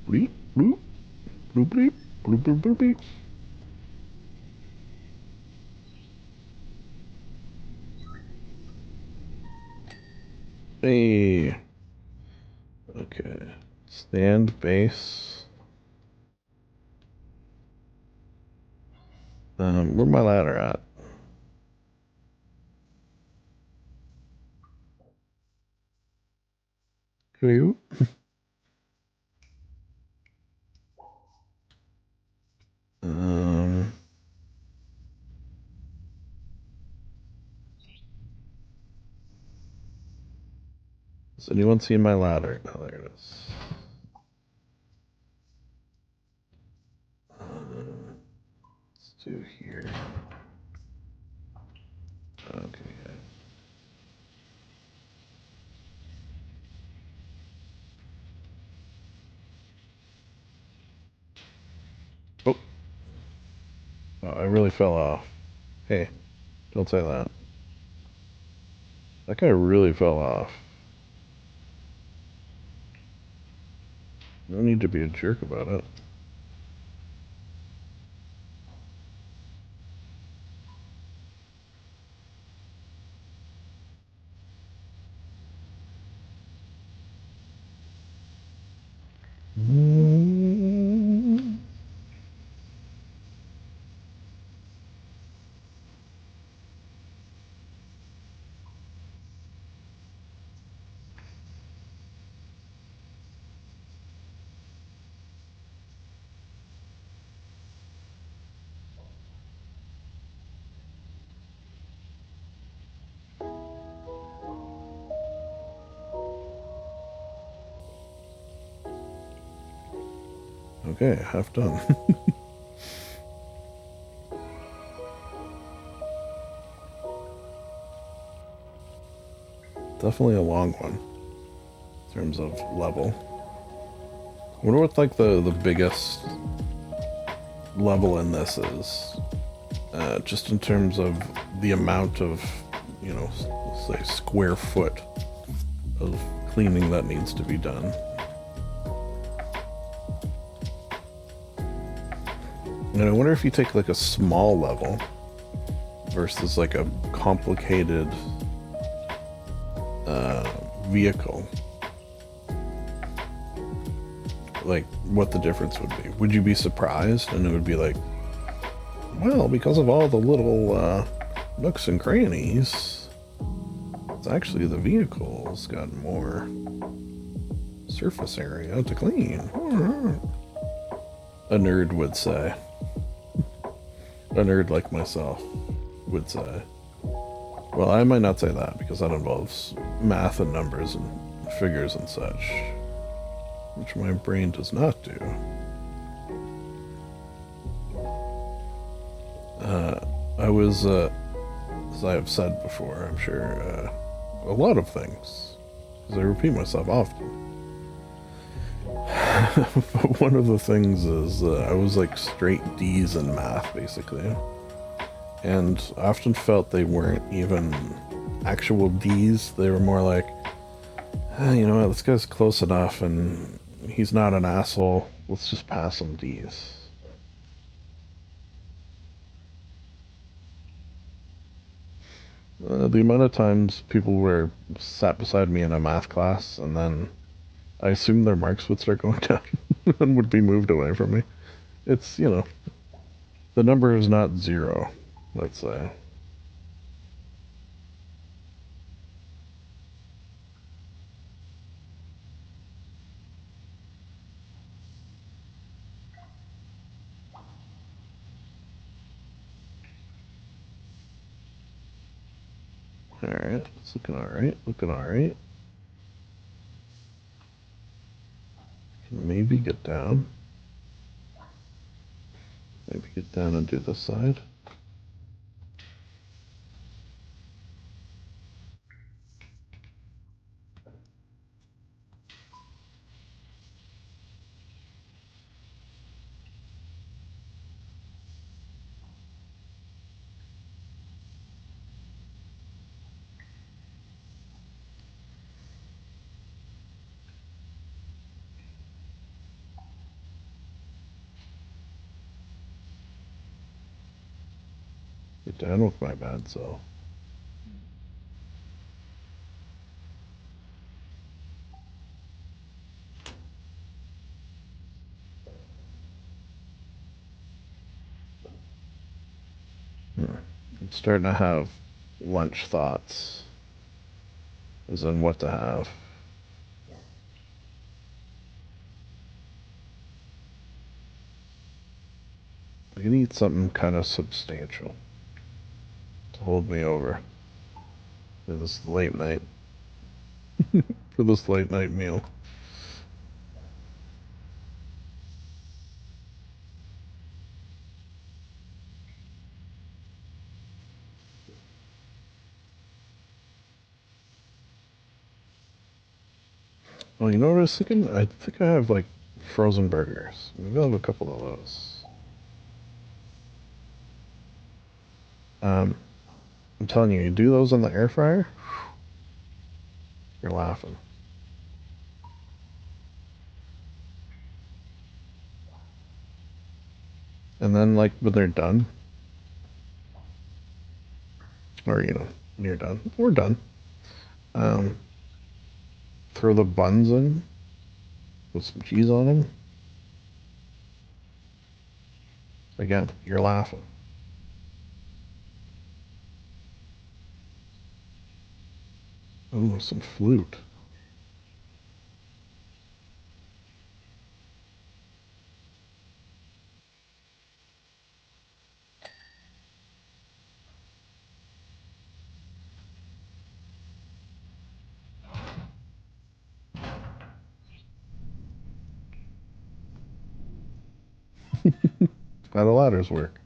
Bleep, bloop, bloop, bleep, bloop, bloop, bloop, bleep. Hey. Okay. Stand base. Where's my ladder at? Hello? um. Has anyone seen my ladder? Oh, there it is. Let's do here. Okay. Oh. Oh, I really fell off. Hey, don't say that. That guy really fell off. No need to be a jerk about it. Okay, half done. Definitely a long one in terms of level. I wonder what like the biggest level in this is. Just in terms of the amount of, you know, say square foot of cleaning that needs to be done. And I wonder if you take like a small level versus like a complicated vehicle, like what the difference would be. Would you be surprised? And it would be like, well, because of all the little nooks and crannies, it's actually the vehicle's got more surface area to clean. A nerd would say. A nerd like myself would say. Well, I might not say that because that involves math and numbers and figures and such, which my brain does not do. I was, as I have said before, I'm sure, a lot of things, because I repeat myself often. But one of the things is I was like straight D's in math, basically. And I often felt they weren't even actual D's. They were more like, you know what, this guy's close enough and he's not an asshole. Let's just pass him D's. The amount of times people were sat beside me in a math class and then I assumed their marks would start going down and would be moved away from me. It's, you know, the number is not zero, let's say. Alright, it's looking alright, looking alright. Can maybe get down. Maybe get down and do this side. Get down with my bad self. I'm starting to have lunch thoughts, as in what to have. I need something kind of substantial to hold me over for this late night. For this late night meal. Oh, you know what I was thinking? I think I have like frozen burgers. Maybe I'll have a couple of those. Um, I'm telling you, you do those in the air fryer, you're laughing. And then, like, when they're done, or, you know, near done, we're done, um, throw the buns in with some cheese on them. Again, you're laughing. Oh, some flute. How do ladders work?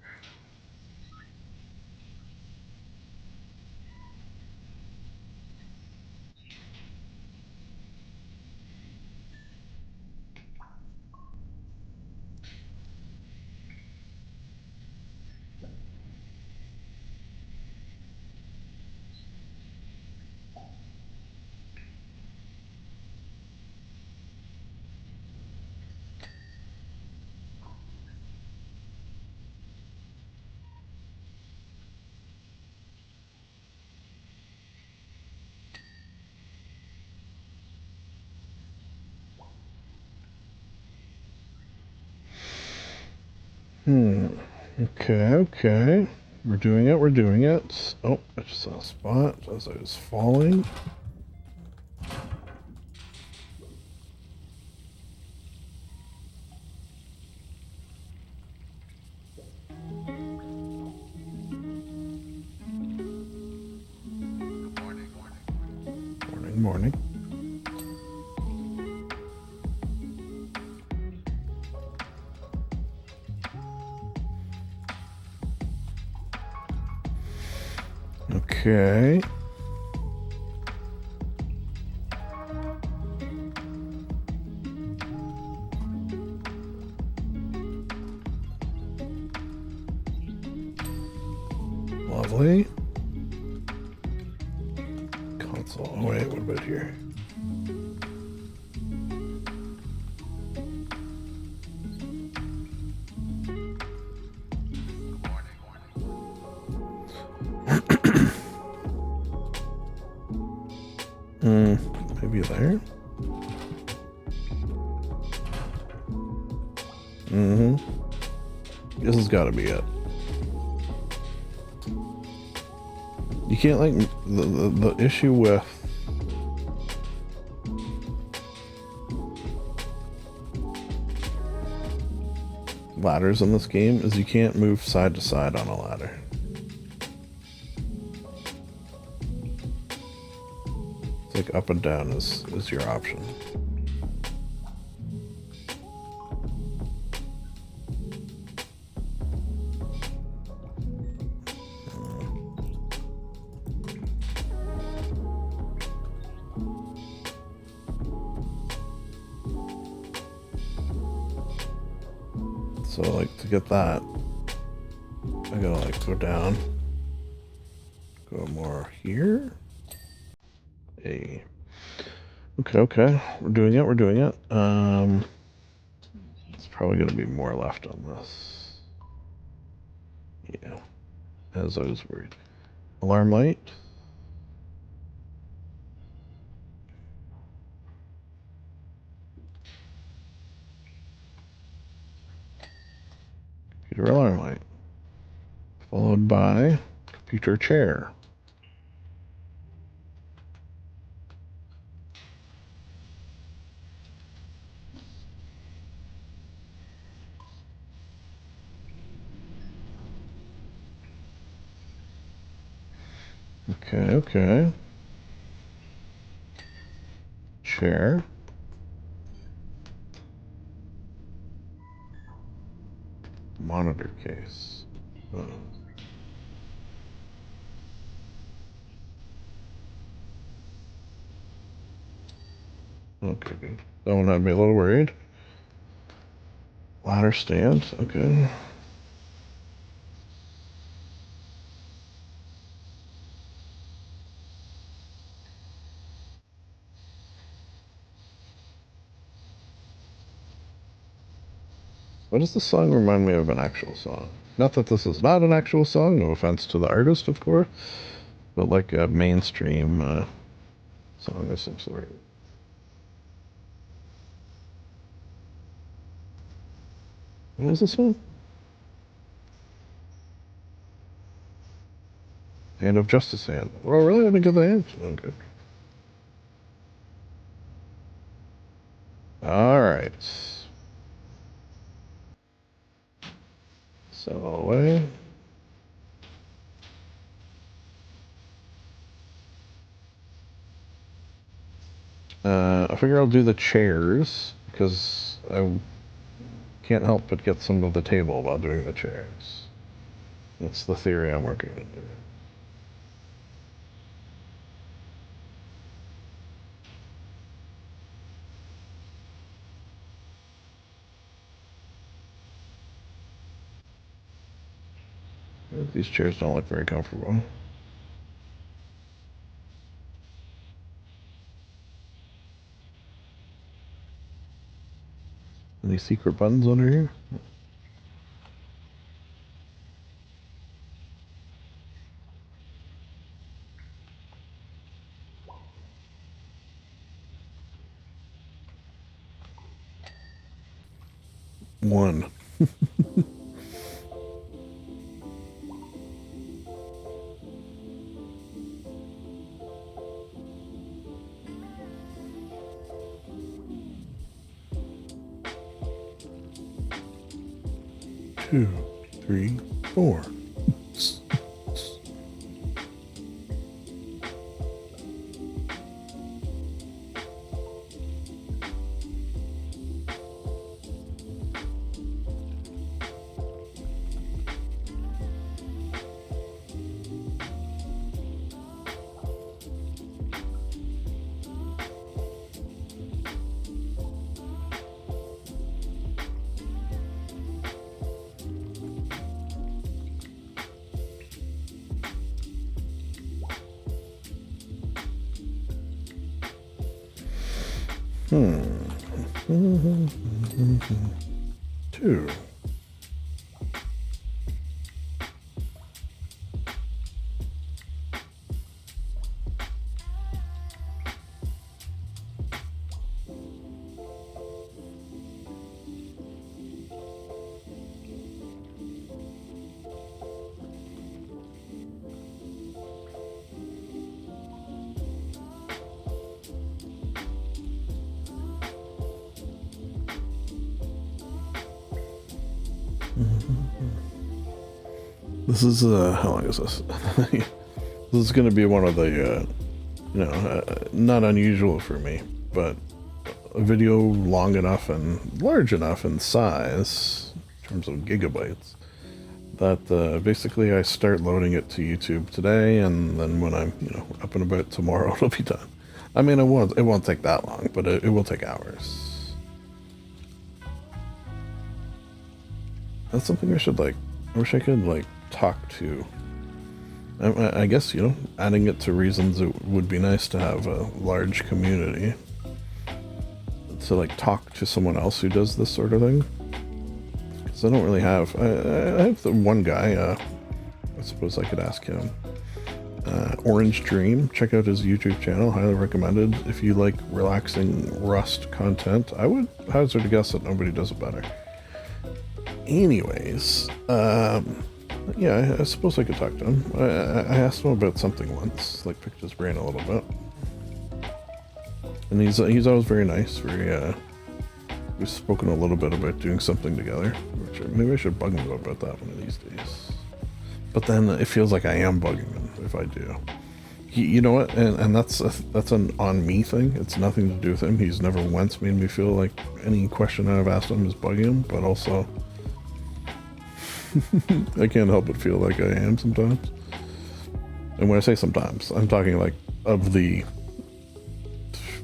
Okay. We're doing it. Oh, I just saw a spot as I was falling. Morning. Okay. Lovely. Console. Oh, wait, what about here? Maybe there? This has got to be it. You can't, like, the issue with ladders in this game is you can't move side to side on a ladder. It's like up and down is your option. So, like, to get that, I gotta, like, go down. Go more here. Hey. Okay. We're doing it. It's probably gonna be more left on this. Yeah. As I was worried. Alarm light. Computer alarm light. Followed by computer chair. Okay. Chair. Monitor case. Okay, good. That one had me a little worried. Ladder stand. Okay. Why does the song remind me of an actual song? Not that this is not an actual song, no offense to the artist, of course, but like a mainstream song of some sort. What was this one? Hand of Justice Hand. Well, really? I didn't get the hand. Okay. Alright. So away. I figure I'll do the chairs because I can't help but get some of the table while doing the chairs. That's the theory I'm working under. These chairs don't look very comfortable. Any secret buttons under here? One. 2, 3, 4. Two. This is, how long is this? This is going to be one of the, not unusual for me, but a video long enough and large enough in size, in terms of gigabytes, that basically I start loading it to YouTube today, and then when I'm, up and about tomorrow, it'll be done. I mean, it won't take that long, but it will take hours. That's something I should, I wish I could, talk to. I guess, adding it to reasons it would be nice to have a large community to, talk to someone else who does this sort of thing. Because I don't really have... I have the one guy, I suppose I could ask him. Orange Dream, check out his YouTube channel, highly recommended. If you like relaxing Rust content, I would hazard to guess that nobody does it better. Anyways, yeah, I suppose I could talk to him. I asked him about something once, picked his brain a little bit. And he's always very nice, we've spoken a little bit about doing something together, which maybe I should bug him about that one of these days. But then it feels like I am bugging him if I do. You know what, and that's an on me thing. It's nothing to do with him. He's never once made me feel like any question I've asked him is bugging him, but also I can't help but feel like I am sometimes. And when I say sometimes, I'm talking of the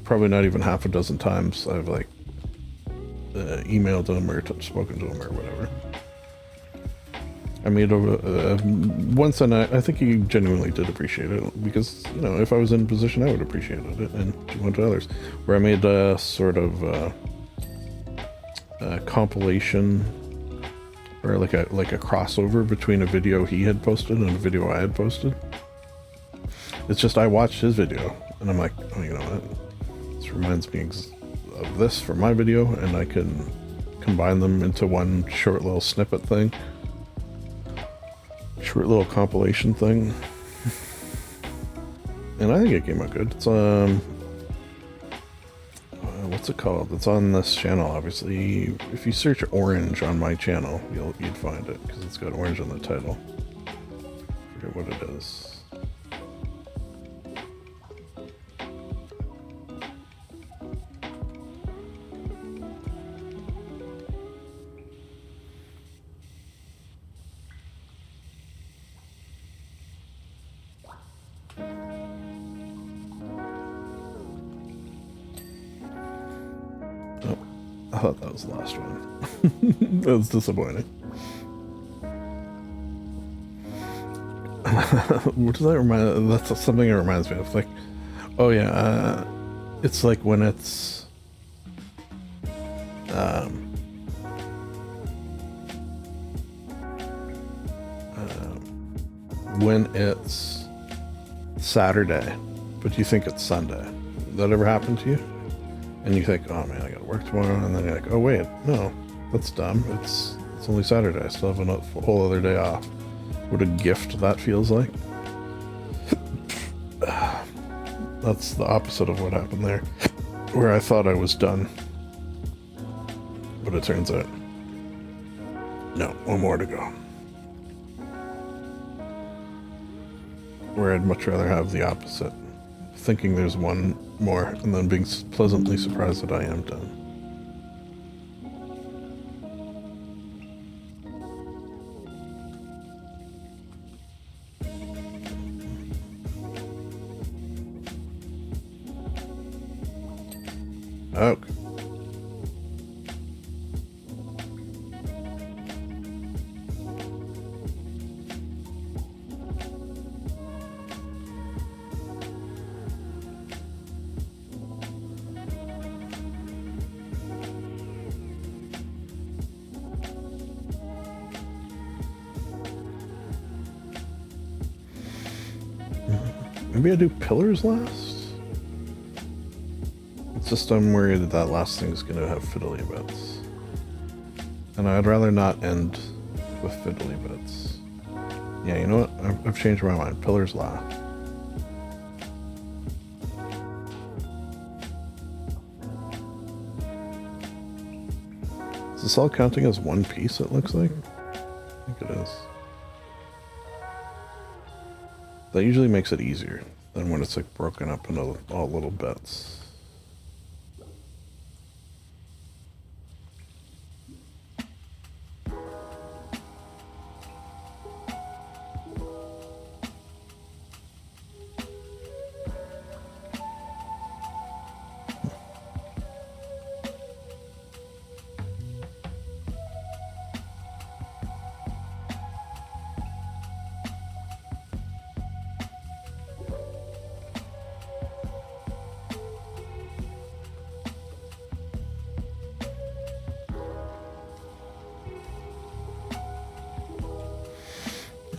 probably not even half a dozen times I've emailed him or spoken to him or whatever. I made over once, and I think he genuinely did appreciate it, because if I was in a position I would appreciate it, and to one to others, where I made a sort of a compilation, or like a crossover between a video he had posted and a video I had posted. It's just I watched his video and I'm like, oh, you know what? This reminds me of this from my video, and I can combine them into one short little snippet thing. Short little compilation thing. And I think it came out good. It's what's it called? It's on this channel, obviously. If you search orange on my channel, you'd find it, because it's got orange on the title. I forget what it is. Oh, I thought that was the last one. That was disappointing. What does that remind? That's something it reminds me of. Like, oh yeah, it's like when it's when it's Saturday, but you think it's Sunday. Did that ever happen to you? And you think, oh man, I gotta work tomorrow, and then you're like, oh wait, no, that's dumb. It's only Saturday. I still have a whole other day off. What a gift that feels like. That's the opposite of what happened there, where I thought I was done. But it turns out, no, one more to go. Where I'd much rather have the opposite. Thinking there's one more, and then being pleasantly surprised that I am done. Okay. Maybe I do pillars last? It's just I'm worried that last thing's gonna have fiddly bits. And I'd rather not end with fiddly bits. Yeah, you know what? I've changed my mind. Pillars last. Is this all counting as one piece, it looks like? I think it is. That usually makes it easier than when it's like broken up into all little bits.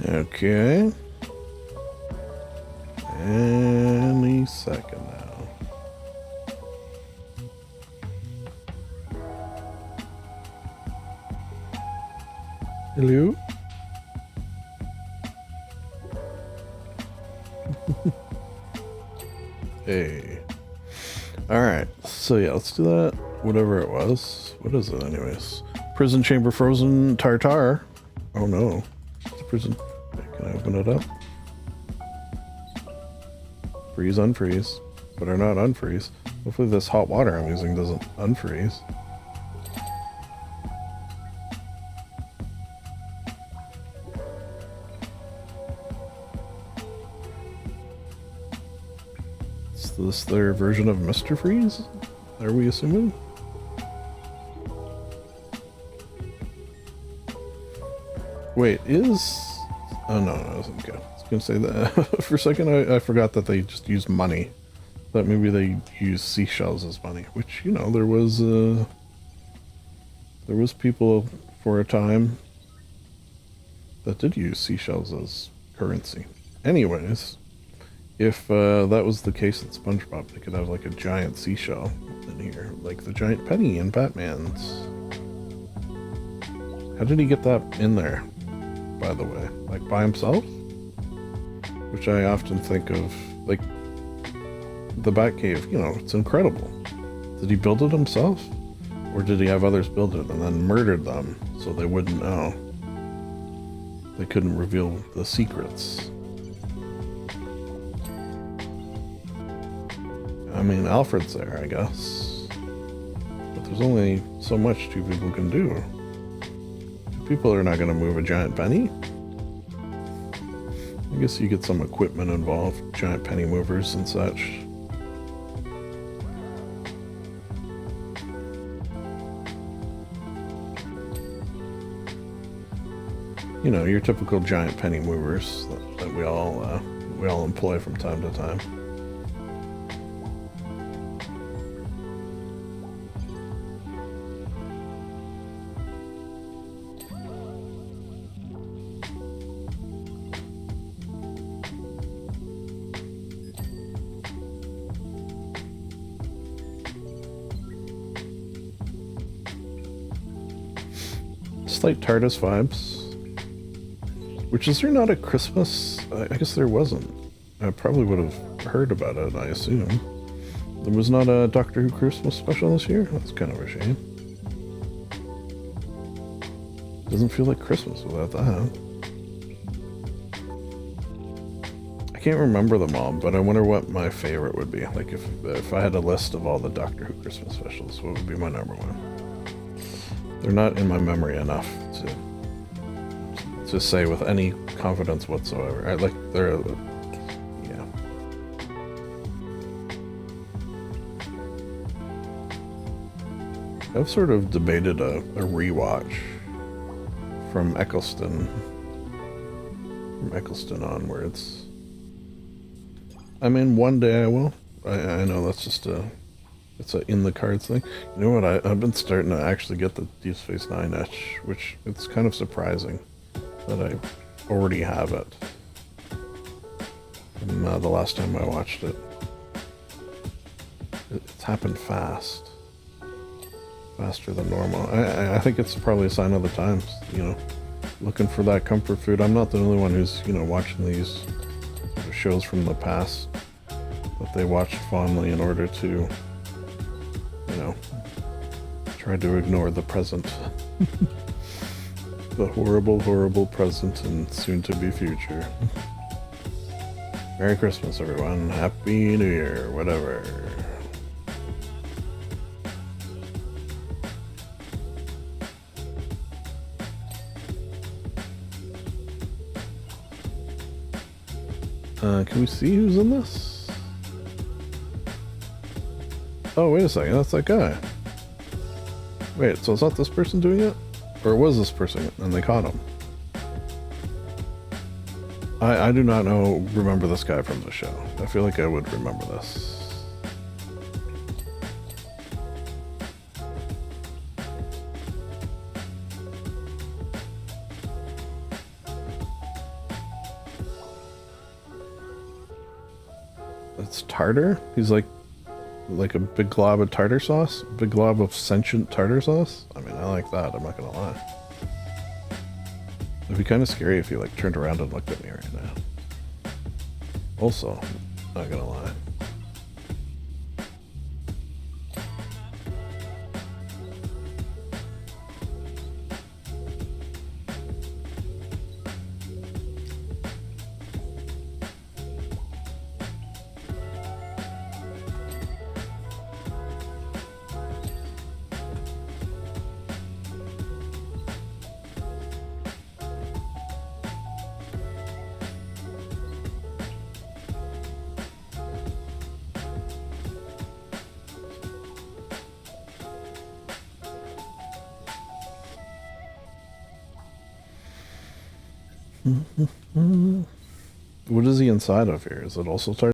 Okay. Any second now. Hello? Hey. Alright, so yeah, let's do that. Whatever it was. What is it anyways? Prison chamber frozen tartar. Oh no. It's a prison. Can I open it up? Freeze, unfreeze. Better not unfreeze. Hopefully this hot water I'm using doesn't unfreeze. Is this their version of Mr. Freeze? Are we assuming? Wait, is... Oh, no, no, okay. I was gonna say that. For a second, I forgot that they just used money. That maybe they used seashells as money, which, you know, there was people for a time that did use seashells as currency. Anyways, if that was the case at SpongeBob, they could have like a giant seashell in here, like the giant penny in Batman's. How did he get that in there, by the way? Like by himself? Which I often think of, like, the Batcave, you know, it's incredible. Did he build it himself? Or did he have others build it and then murdered them so they wouldn't know? They couldn't reveal the secrets. I mean, Alfred's there, I guess. But there's only so much two people can do. Two people are not going to move a giant penny. I guess you get some equipment involved, giant penny movers and such. You know, your typical giant penny movers that we all employ from time to time. Slight TARDIS vibes. Which, is there not a Christmas? I guess there wasn't. I probably would have heard about it, I assume. There was not a Doctor Who Christmas special this year? That's kind of a shame. Doesn't feel like Christmas without that. I can't remember them all, but I wonder what my favorite would be. Like, if I had a list of all the Doctor Who Christmas specials, what would be my number one? They're not in my memory enough to say with any confidence whatsoever. They're, yeah. I've sort of debated a rewatch from Eccleston onwards. I mean, one day I will. I know that's just it's a in the cards thing. You know what? I've been starting to actually get the Deep Space Nine etch, which it's kind of surprising that I already have it. And the last time I watched it, it's happened fast. Faster than normal. I think it's probably a sign of the times, you know, looking for that comfort food. I'm not the only one who's, you know, watching these sort of shows from the past that they watched fondly in order to, you know, try to ignore the present. The horrible, horrible present and soon-to-be future. Merry Christmas, everyone. Happy New Year, whatever. Can we see who's in this? Oh, wait a second, that's that guy. Wait, so it's not this person doing it? Or was this person and they caught him? I do not remember this guy from the show. I feel like I would remember this. That's tartar? He's like a big glob of tartar sauce? Big glob of sentient tartar sauce? I mean, I like that, I'm not gonna lie. It'd be kind of scary if he like turned around and looked at me right now. Also, not gonna lie. What is he inside of here? Is it also tartar?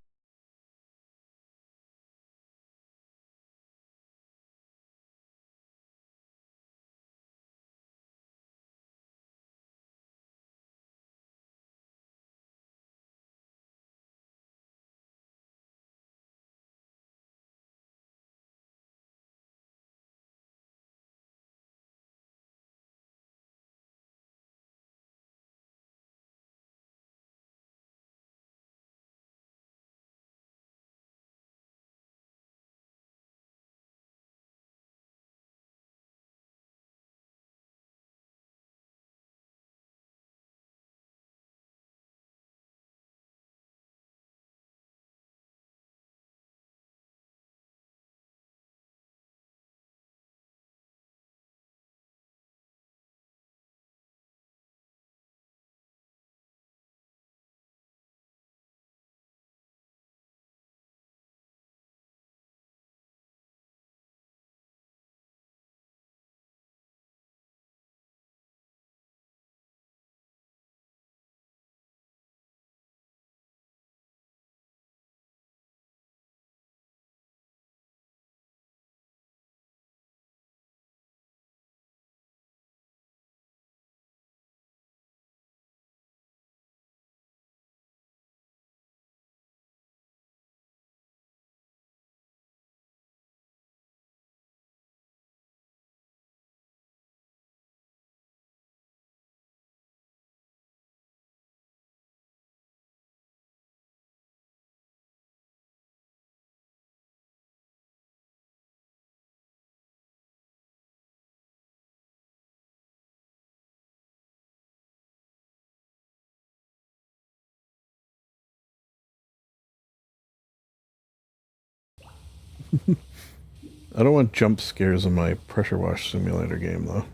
I don't want jump scares in my pressure wash simulator game, though.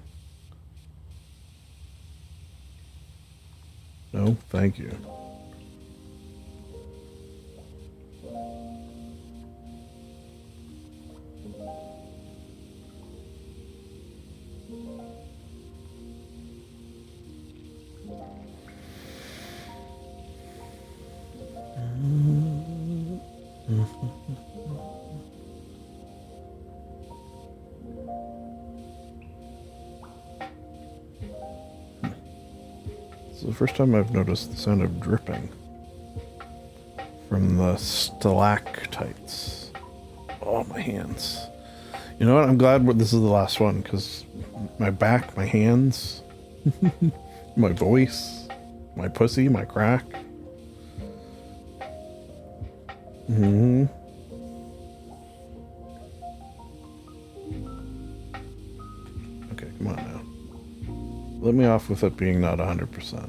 No, thank you. This is the first time I've noticed the sound of dripping from the stalactites. Oh, my hands. You know what? I'm glad this is the last one, because my back, my hands, my voice, my pussy, my crack. Mm-hmm. Okay, come on now. Let me off with it being not 100%.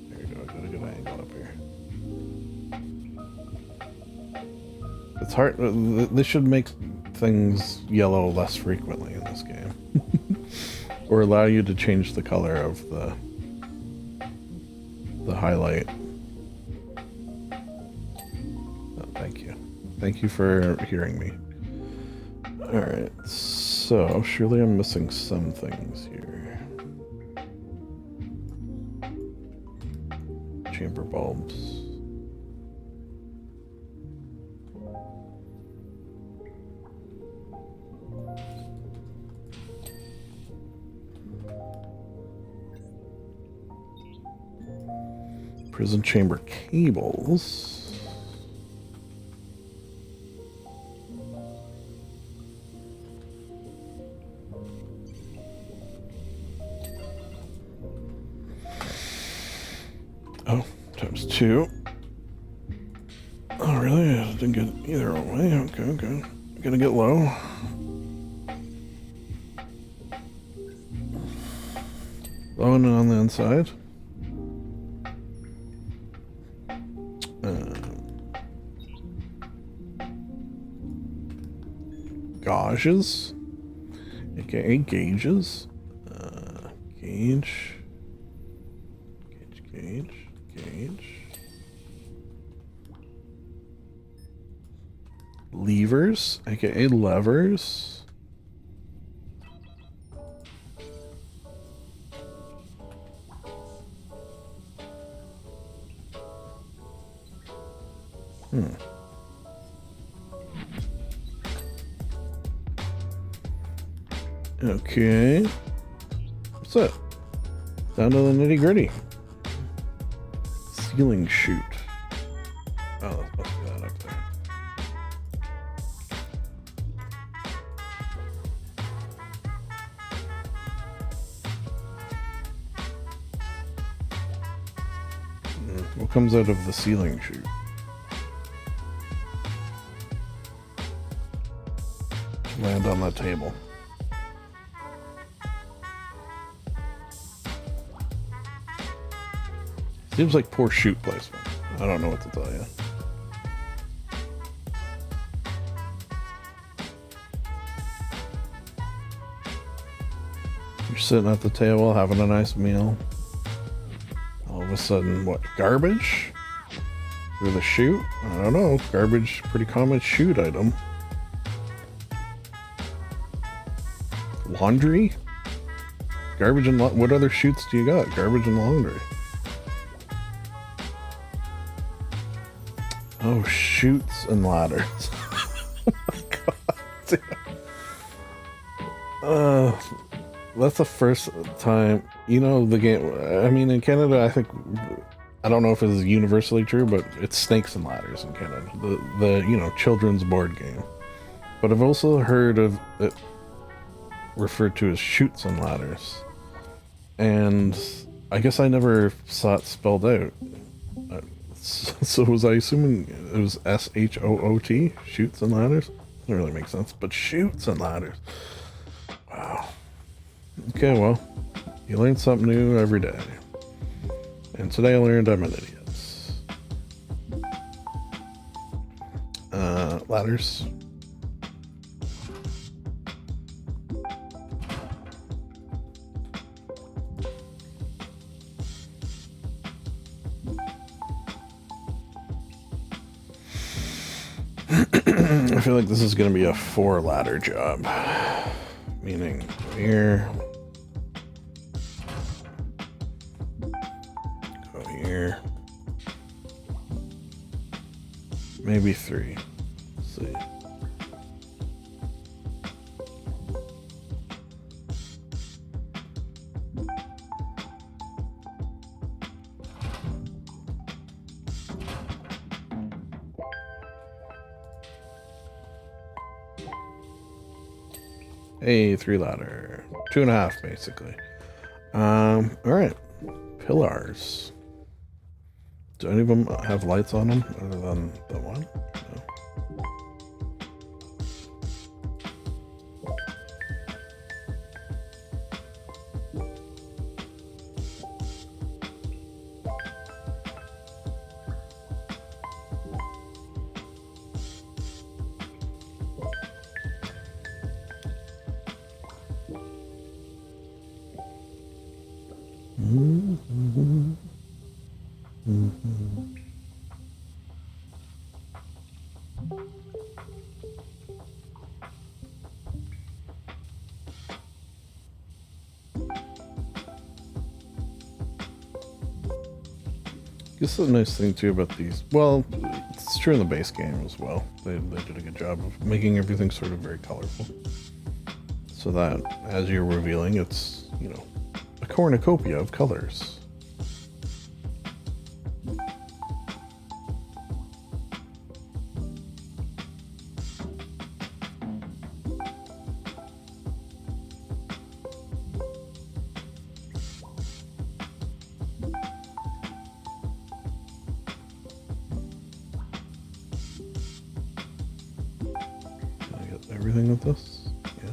There you go, I got a good angle up here. It's hard. This should make things yellow less frequently in this game. Or allow you to change the color of the highlight. Oh, thank you. Thank you for hearing me. Alright, so surely I'm missing some things here. Chamber bulbs. Prison chamber cables. Oh, times 2. Oh, really? I didn't get either way. Okay, okay. Gonna get low. Low and on the inside. Gauges, aka gauges, gauge, levers, aka levers, Okay. What's that? Down to the nitty gritty. Ceiling chute. Oh, that's supposed to be that up there. What comes out of the ceiling chute? Land on that table. Seems like poor chute placement. I don't know what to tell you. You're sitting at the table having a nice meal. All of a sudden, what? Garbage? Through the chute? I don't know. Garbage, pretty common chute item. Laundry? Garbage and what other chutes do you got? Garbage and laundry. Oh, chutes and ladders. Oh my god. That's the first time, you know, the game. I mean, in Canada, I think, I don't know if it's universally true, but it's Snakes and Ladders in Canada. The you know, children's board game. But I've also heard of it referred to as chutes and ladders. And I guess I never saw it spelled out. So was I assuming it was S-H-O-O-T? Chutes and ladders? Doesn't really make sense, but chutes and ladders. Wow. Okay, well, you learn something new every day. And today I learned I'm an idiot. Ladders. I feel like this is going to be a 4 ladder job. Meaning here. Go here. Maybe 3. Let's see. Hey, 3 ladder. 2.5 basically. Alright. Pillars. Do any of them have lights on them other than the one? No. I guess the nice thing too about these, well, it's true in the base game as well. They did a good job of making everything sort of very colorful. So that as you're revealing, it's, you know, a cornucopia of colors. Everything with this? Yeah.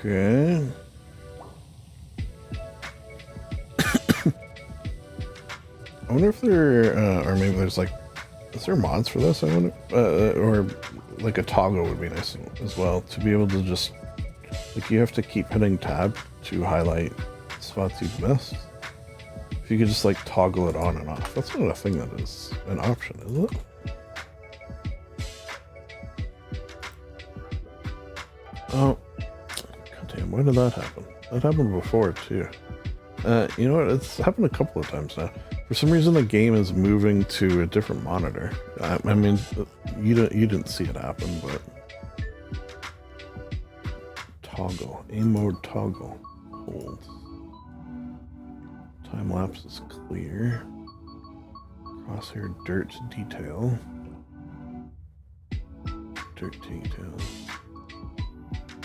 Okay. I wonder if there, or maybe there's like, is there mods for this? I wonder, or like a toggle would be nice as well to be able to just, like, you have to keep hitting tab to highlight spots you've missed. If you could just like toggle it on and off, that's not a thing that is an option, is it? Oh. Why did that happen? That happened before too. You know what? It's happened a couple of times now. For some reason, the game is moving to a different monitor. I mean, you didn't see it happen, but toggle, aim mode toggle, hold. Time lapse is clear. Crosshair dirt detail. Dirt detail.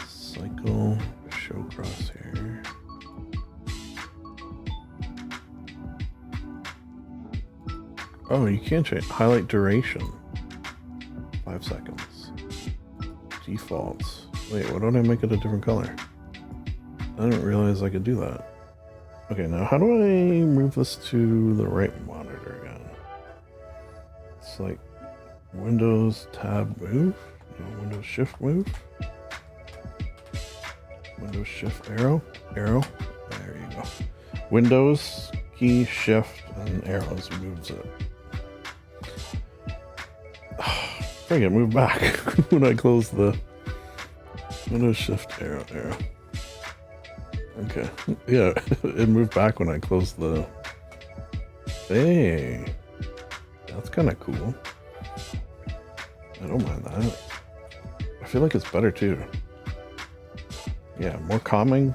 Cycle. Show crosshair. Oh, you can't change. Highlight duration. 5 seconds. Defaults. Wait, why don't I make it a different color? I didn't realize I could do that. Okay, now how do I move this to the right monitor again? It's like Windows tab move? No, Windows shift move? Windows shift arrow? Arrow? There you go. Windows key shift and arrows moves it. Bring it, move back when I close the Windows shift arrow. Okay. Yeah, it moved back when I closed the. Hey, that's kind of cool. I don't mind that. I feel like it's better too. Yeah, more calming.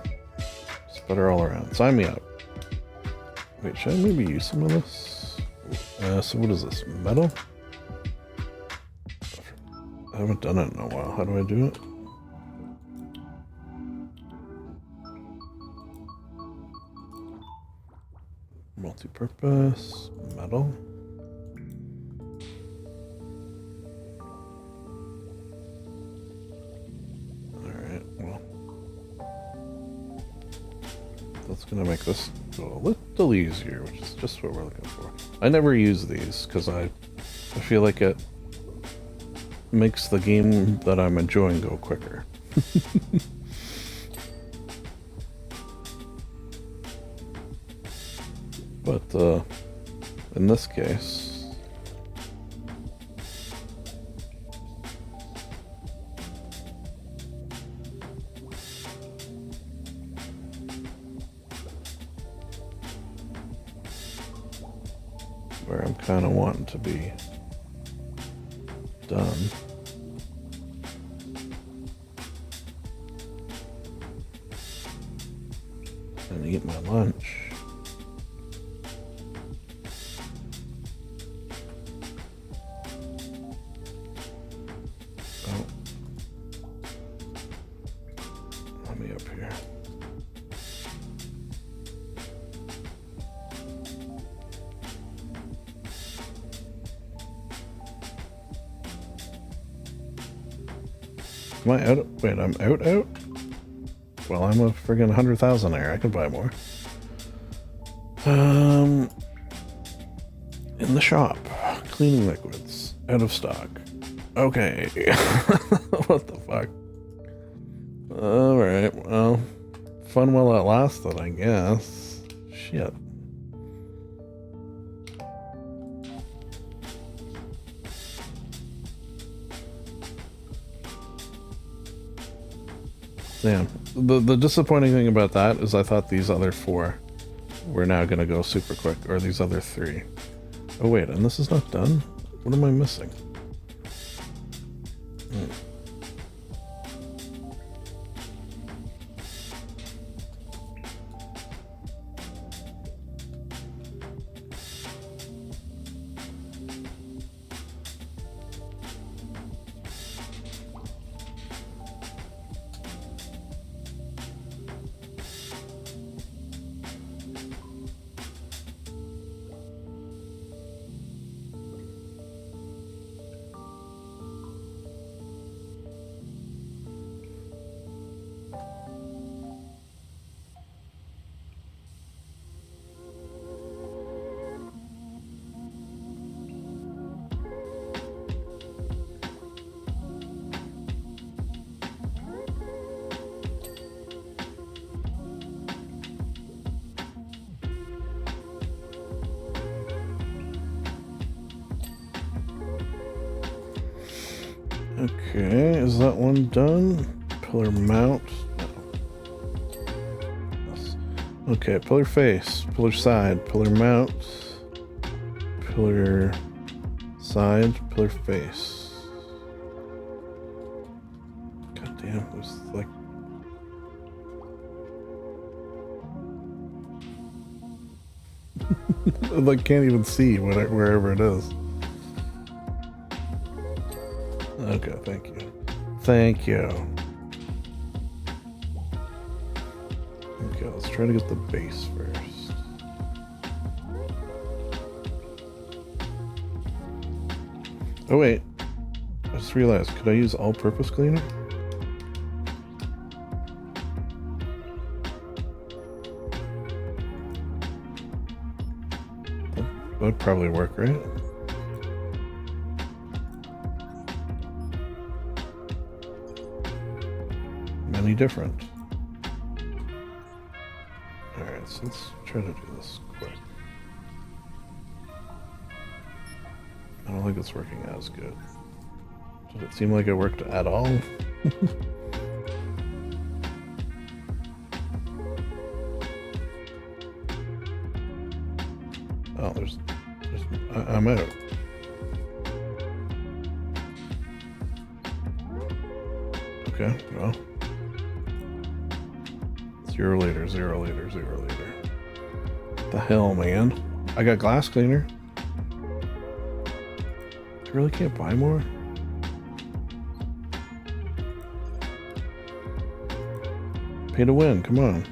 It's better all around. Sign me up. Wait, should I maybe use some of this? So what is this? Metal? I haven't done it in a while. How do I do it? Multi-purpose. Metal. Alright, well. That's gonna make this go a little easier, which is just what we're looking for. I never use these because I feel like it makes the game that I'm enjoying go quicker. But in this case, where I'm kind of wanting to be done. And eat my lunch. Oh. Let me up here. Am I out? Wait, I'm out? Well, I'm a friggin' 100,000 there. I can buy more. In the shop. Cleaning liquids. Out of stock. Okay. What the fuck? Alright, well. Fun while it lasted, I guess. Shit. Damn. The disappointing thing about that is I thought these other 4 were now gonna go super quick, or these other 3. Oh wait, and this is not done? What am I missing? Okay, is that one done? Pillar mount? No. Yes. Okay, pillar face, pillar side, pillar mount, pillar side, pillar face. God damn, there's like... I like can't even see wherever it is. Okay, thank you. Thank you. Okay, let's try to get the base first. Oh wait, I just realized, could I use all-purpose cleaner? That would probably work, right? Any different? Alright, so let's try to do this quick. I don't think it's working as good. Did it seem like it worked at all? Oh, I'm out. Okay, well. 0 later, 0 later, 0 later. What the hell, man? I got glass cleaner. I really can't buy more? Pay to win, come on.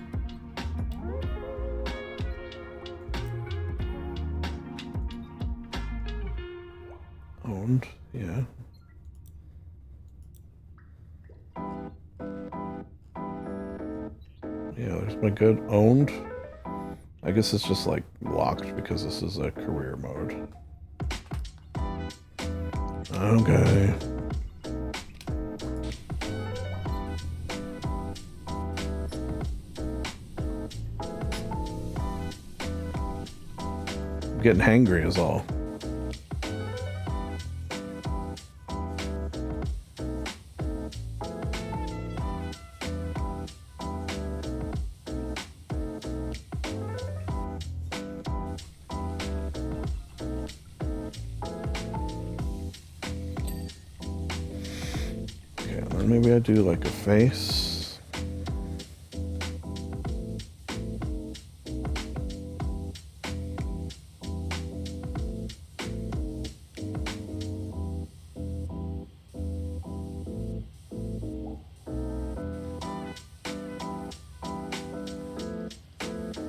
Owned, yeah. Yeah, there's my good owned. I guess it's just like locked because this is a career mode. Okay. I'm getting hangry is all. Maybe I do like a face.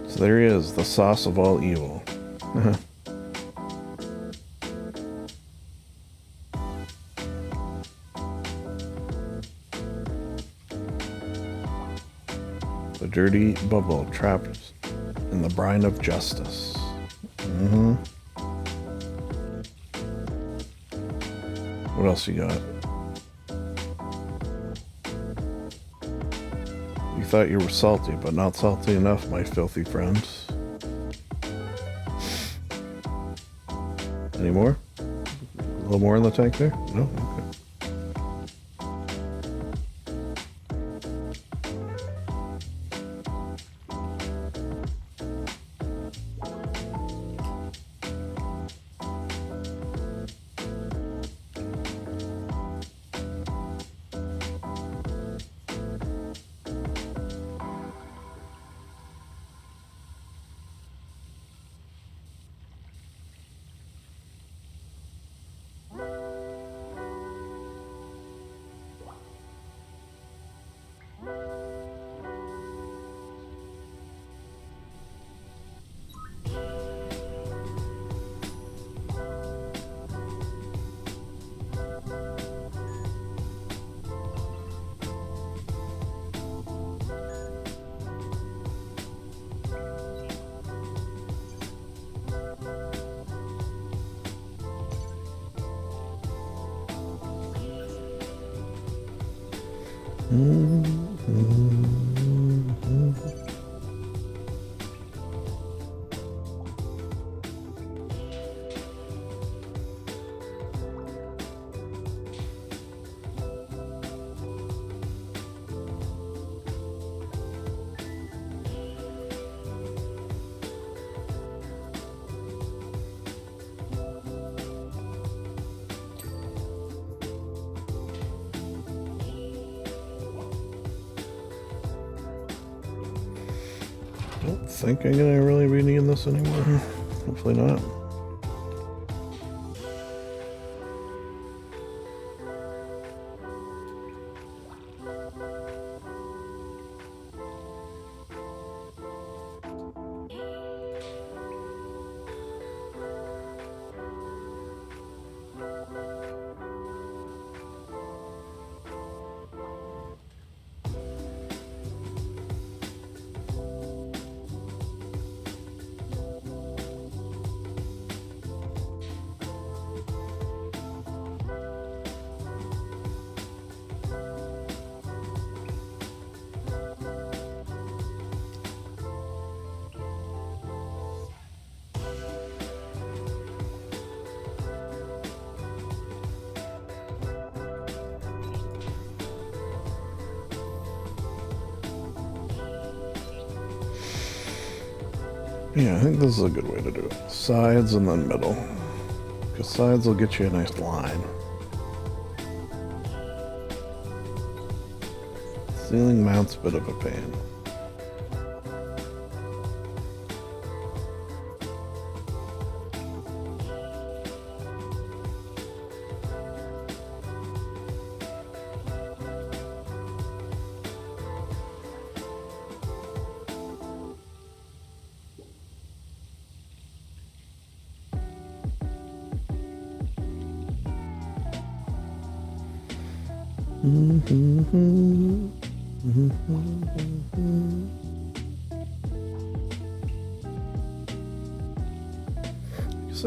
So there he is, the sauce of all evil. The dirty bubble trapped in the brine of justice. What else you got? You thought you were salty, but not salty enough, my filthy friends. Any more? A little more in the tank there? No? Okay. Don't think I'm gonna really be needing this anymore. Hopefully not. Yeah, I think this is a good way to do it. Sides and then middle. Because sides will get you a nice line. Ceiling mount's a bit of a pain. So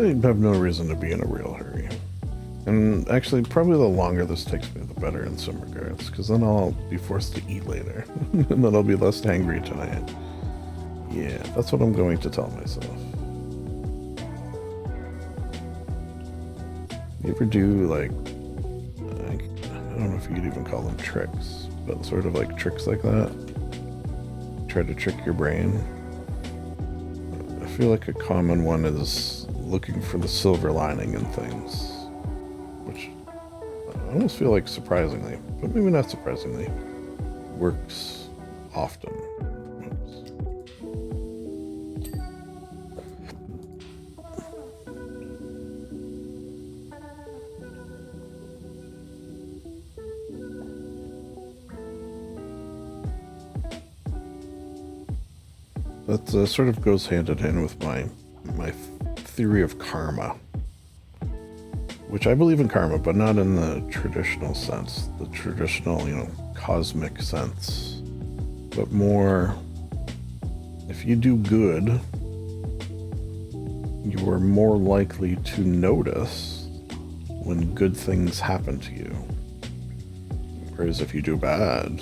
I have no reason to be in a real hurry. And actually, probably the longer this takes me, the better in some regards, because then I'll be forced to eat later, and then I'll be less hangry tonight. Yeah, that's what I'm going to tell myself. You ever do, like, I don't know if you'd even call them tricks, but sort of like tricks like that? Try to trick your brain. I feel like a common one is looking for the silver lining in things, which I almost feel like surprisingly, but maybe not surprisingly, works often. That sort of goes hand in hand with my theory of karma, which I believe in karma, but not in the traditional sense, the traditional, cosmic sense, but more, if you do good, you are more likely to notice when good things happen to you. Whereas if you do bad,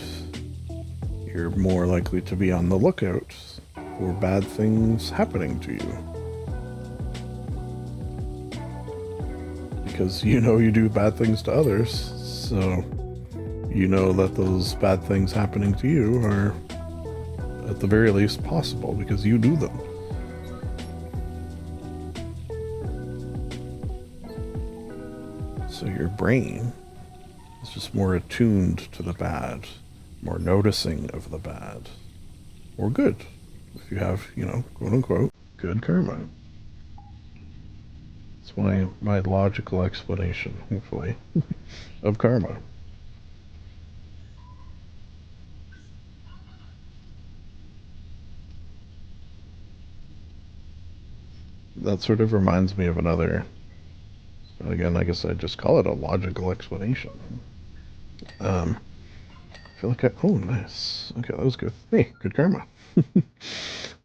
you're more likely to be on the lookout for bad things happening to you. Because you do bad things to others, so you know that those bad things happening to you are at the very least possible because you do them. So your brain is just more attuned to the bad, more noticing of the bad, or good, if you have, quote unquote, good karma. It's my logical explanation, hopefully, of karma. That sort of reminds me of another, again, I guess I'd just call it a logical explanation. I feel like oh, nice. Okay, that was good. Hey, good karma.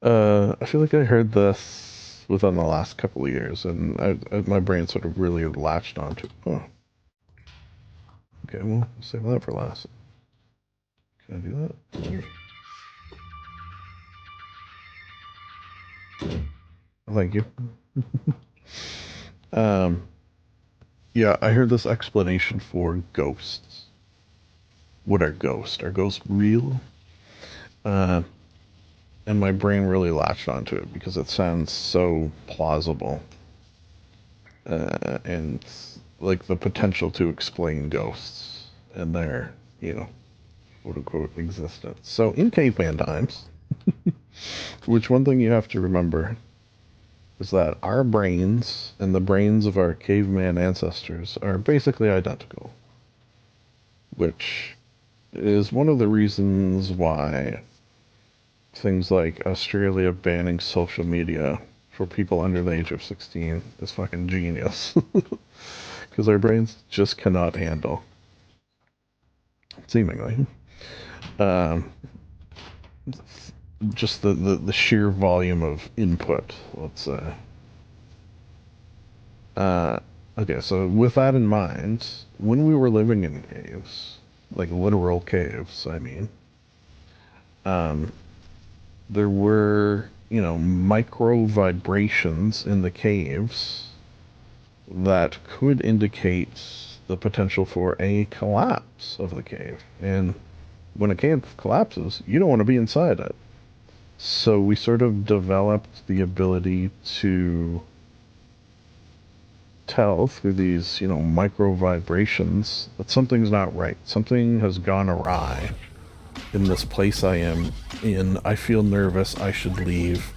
I feel like I heard this within the last couple of years, and my brain sort of really latched onto it. Oh. Okay, well, save that for last. Can I do that? Thank you. Yeah, I heard this explanation for ghosts. What are ghosts? Are ghosts real? And my brain really latched onto it because it sounds so plausible. And like the potential to explain ghosts and their, quote unquote existence. So in caveman times, which one thing you have to remember is that our brains and the brains of our caveman ancestors are basically identical, which is one of the reasons why things like Australia banning social media for people under the age of 16 is fucking genius. Because our brains just cannot handle, seemingly, just the sheer volume of input, let's say. Okay, so with that in mind, when we were living in caves, like literal caves, I mean, there were, micro vibrations in the caves that could indicate the potential for a collapse of the cave. And when a cave collapses, you don't want to be inside it. So we sort of developed the ability to tell through these, micro vibrations that something's not right. Something has gone awry in this place I am in. I feel nervous. I should leave.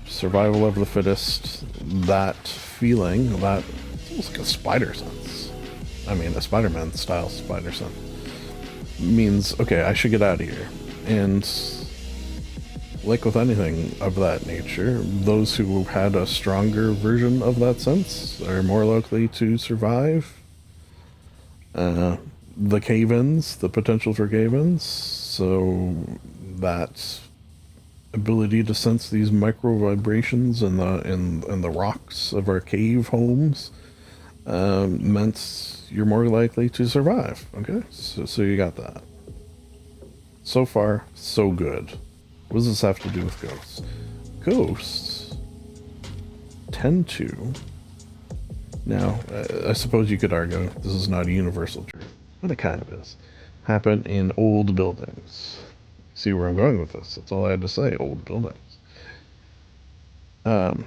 Survival of the fittest. That feeling, that it's almost like a spider sense. I mean, a Spider-Man style spider sense means, okay, I should get out of here. And like with anything of that nature, those who had a stronger version of that sense are more likely to survive. the cave-ins, the potential for cave-ins. So that ability to sense these micro vibrations in the rocks of our cave homes meant you're more likely to survive. Okay, so you got that. So far, so good. What does this have to do with ghosts? Ghosts tend to. Now, I suppose you could argue this is not a universal truth, but it kind of is. Happen in old buildings. See where I'm going with this? That's all I had to say. Old buildings. Um,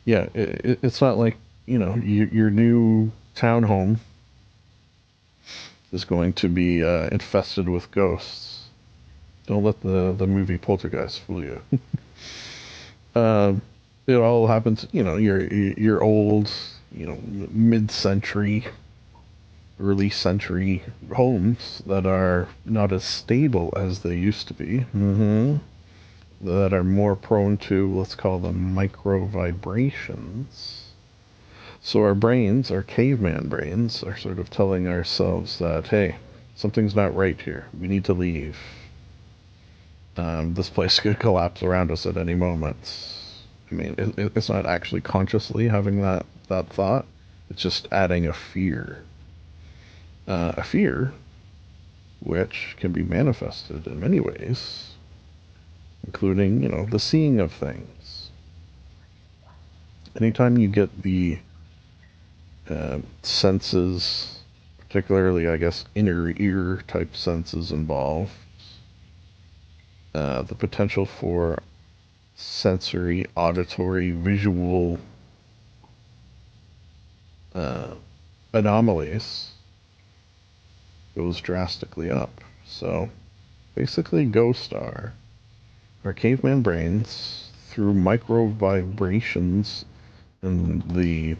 yeah, it's not like your new townhome is going to be infested with ghosts. Don't let the movie Poltergeist fool you. um, it all happens. Your old, mid-century, early century homes that are not as stable as they used to be. That are more prone to, let's call them, micro vibrations. So our brains, our caveman brains, are sort of telling ourselves that, hey, something's not right here. We need to leave. This place could collapse around us at any moment. I mean, it's not actually consciously having that thought. It's just adding a fear. A fear which can be manifested in many ways, including, the seeing of things. Anytime you get the senses, particularly, I guess, inner ear type senses involved, the potential for sensory, auditory, visual uh, anomalies goes drastically up. So basically, ghosts are our caveman brains through micro vibrations and the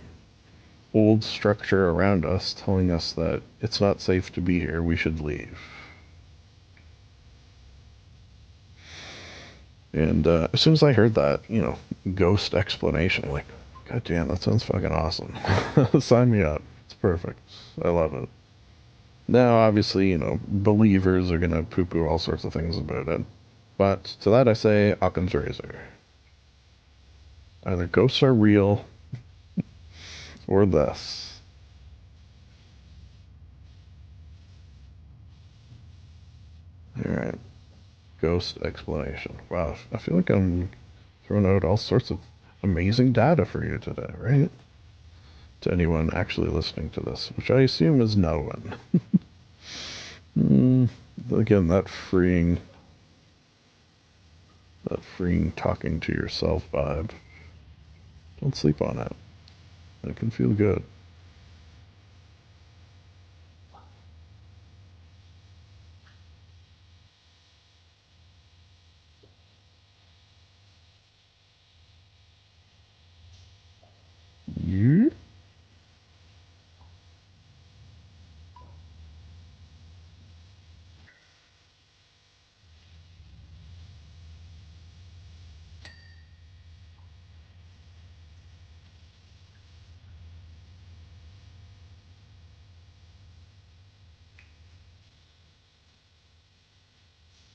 old structure around us telling us that it's not safe to be here, we should leave. And as soon as I heard that, ghost explanation, I'm like, God damn, that sounds fucking awesome. Sign me up. It's perfect. I love it. Now, obviously, believers are going to poo poo all sorts of things about it. But to that I say, Occam's razor. Either ghosts are real or this. Alright. Ghost explanation. Wow, I feel like I'm throwing out all sorts of amazing data for you today, right? To anyone actually listening to this, which I assume is no one. Again, that freeing talking to yourself vibe. Don't sleep on it. It can feel good. Yeah.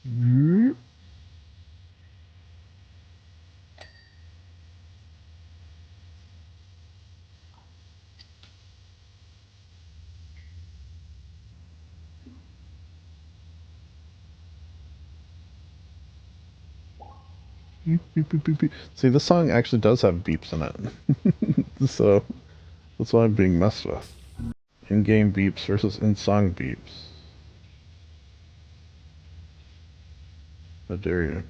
Yeah. Beep, beep, beep, beep, beep. See, this song actually does have beeps in it. So that's why I'm being messed with. In-game beeps versus in-song beeps. How dare you?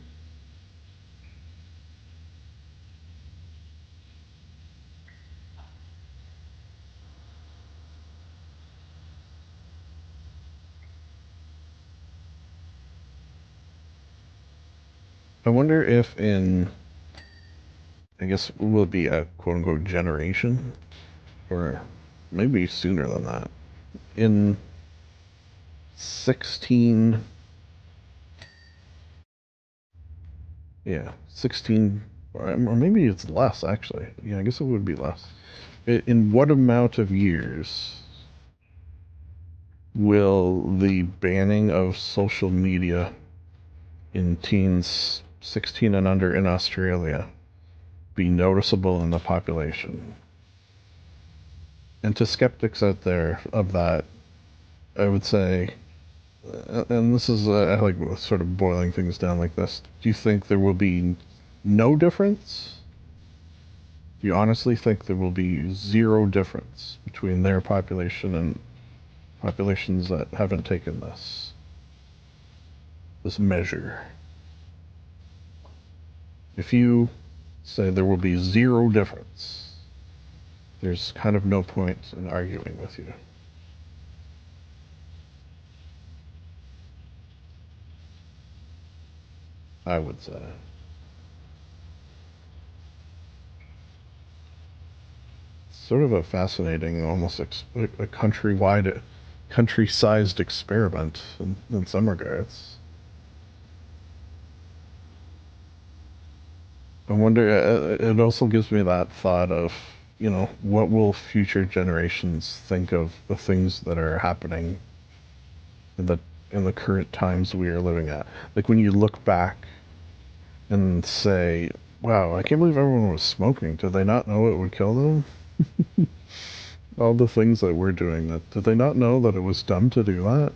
I wonder if I guess, will it be a quote-unquote generation? Or maybe sooner than that. In 16... Yeah, 16... Or maybe it's less, actually. Yeah, I guess it would be less. In what amount of years Will the banning of social media in teens 16 and under in Australia be noticeable in the population? And to skeptics out there of that, I would say, and this is, I like sort of boiling things down like this. Do you think there will be no difference? Do you honestly think there will be zero difference between their population and populations that haven't taken this measure? If you say there will be zero difference, there's kind of no point in arguing with you. I would say. Sort of a fascinating, almost a countrywide, country-sized experiment in some regards. I wonder. It also gives me that thought of, what will future generations think of the things that are happening in the current times we are living at. Like when you look back and say, "Wow, I can't believe everyone was smoking. Did they not know it would kill them?" All the things that we're doing. Did they not know that it was dumb to do that?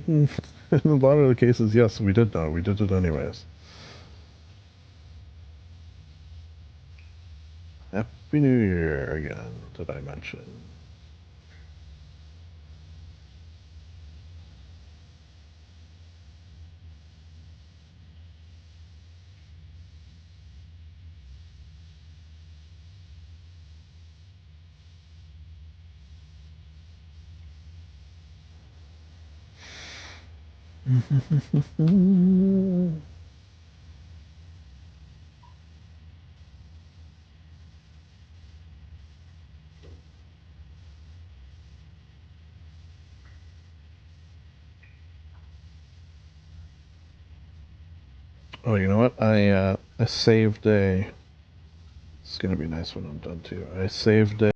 In a lot of the cases, yes, we did know. We did it anyways. Happy New Year again, did I mention? Oh, you know what? I saved a. It's gonna be nice when I'm done too. I saved a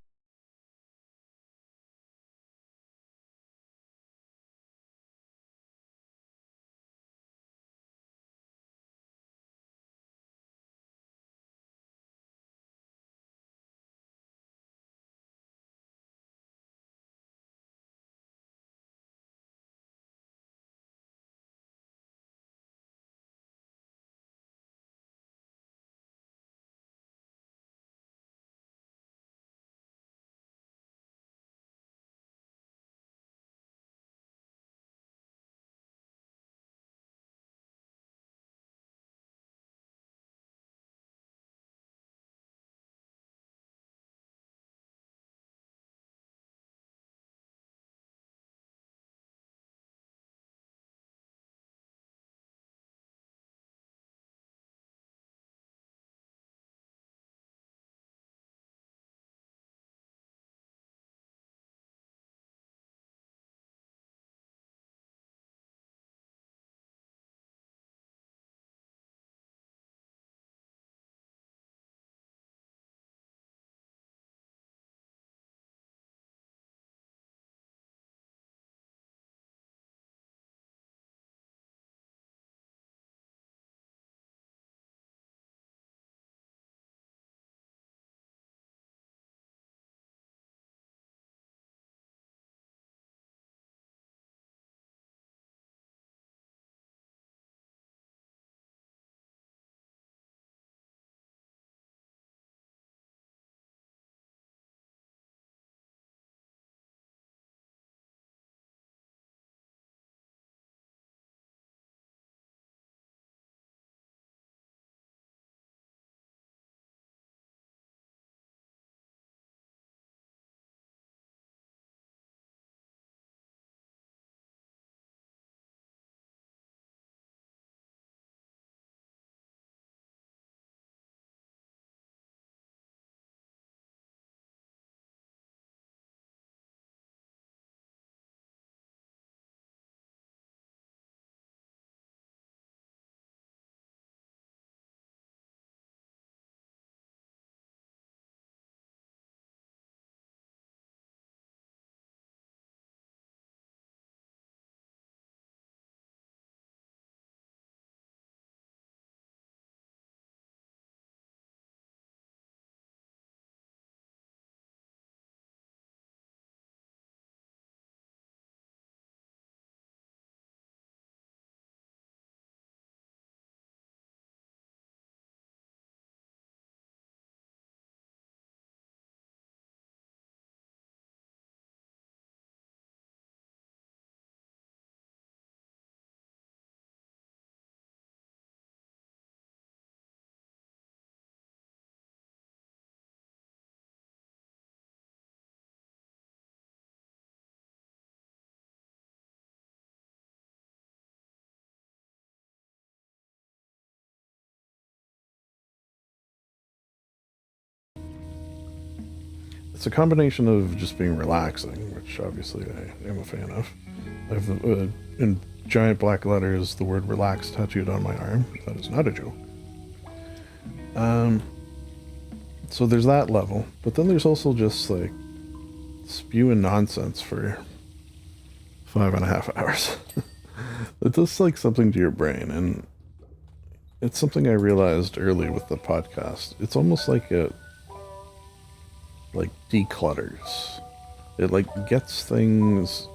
it's a combination of just being relaxing, which obviously I am a fan of. I have in giant black letters the word relax tattooed on my arm. That is not a joke. So there's that level, but then there's also just like spewing nonsense for 5.5 hours. It does like something to your brain, and it's something I realized early with the podcast. It's almost like it like declutters. It like gets things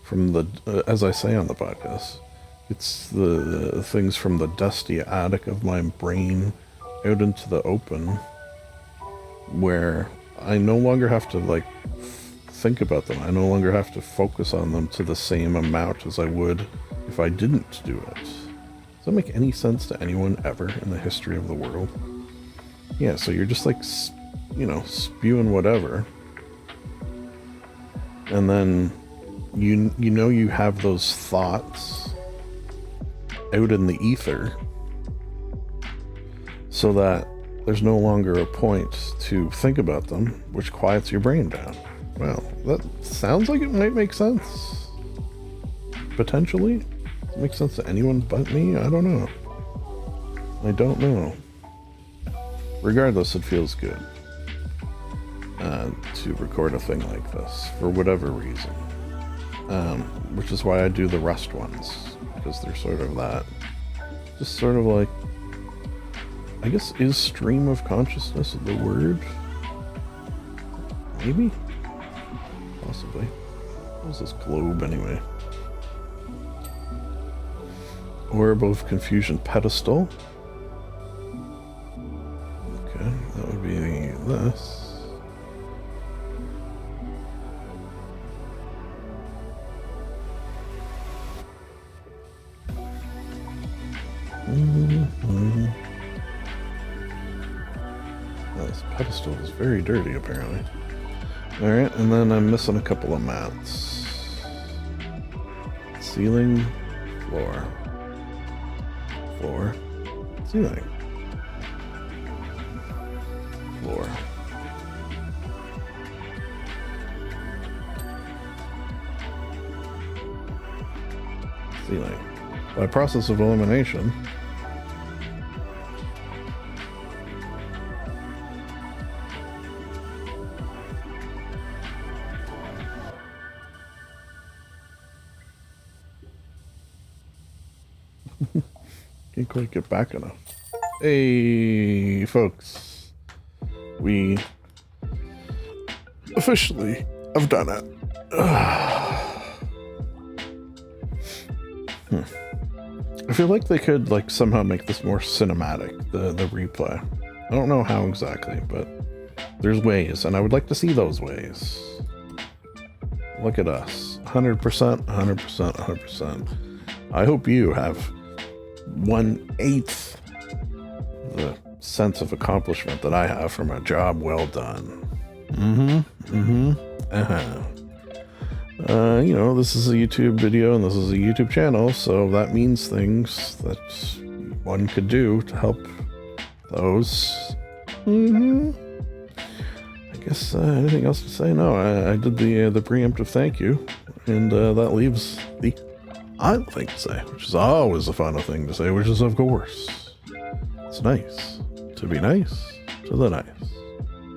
from the, as I say on the podcast, it's the things from the dusty attic of my brain out into the open, where I no longer have to like think about them. I no longer have to focus on them to the same amount as I would if I didn't do it. Does that make any sense to anyone ever in the history of the world? Yeah, so you're just like, you know, spewing whatever, and then you know you have those thoughts out in the ether, so that there's no longer a point to think about them, which quiets your brain down. Well, that sounds like it might make sense. Potentially. Does it make sense to anyone but me? I don't know. I don't know. Regardless, it feels good to record a thing like this, for whatever reason. Which is why I do the Rust ones, because they're sort of that. Just sort of like, I guess, is stream of consciousness the word? Maybe? Possibly. What is this globe anyway? Orb of Confusion pedestal. Okay, that would be this. This pedestal is very dirty, apparently. Alright, and then I'm missing a couple of mats. Ceiling, floor. Floor, ceiling. Floor. Ceiling. By process of elimination, can't quite get back enough. Hey, folks. We officially have done it. I feel like they could like somehow make this more cinematic, the replay. I don't know how exactly, but there's ways, and I would like to see those ways. Look at us. 100%, 100%, 100%. I hope you have 1/8 the sense of accomplishment that I have from a job well done. You know, this is a YouTube video and this is a YouTube channel, so that means things that one could do to help those. I guess anything else to say? No, I did the preemptive thank you, and that leaves the idle thing to say, which is always a final thing to say, which is, of course, it's nice to be nice to the nice.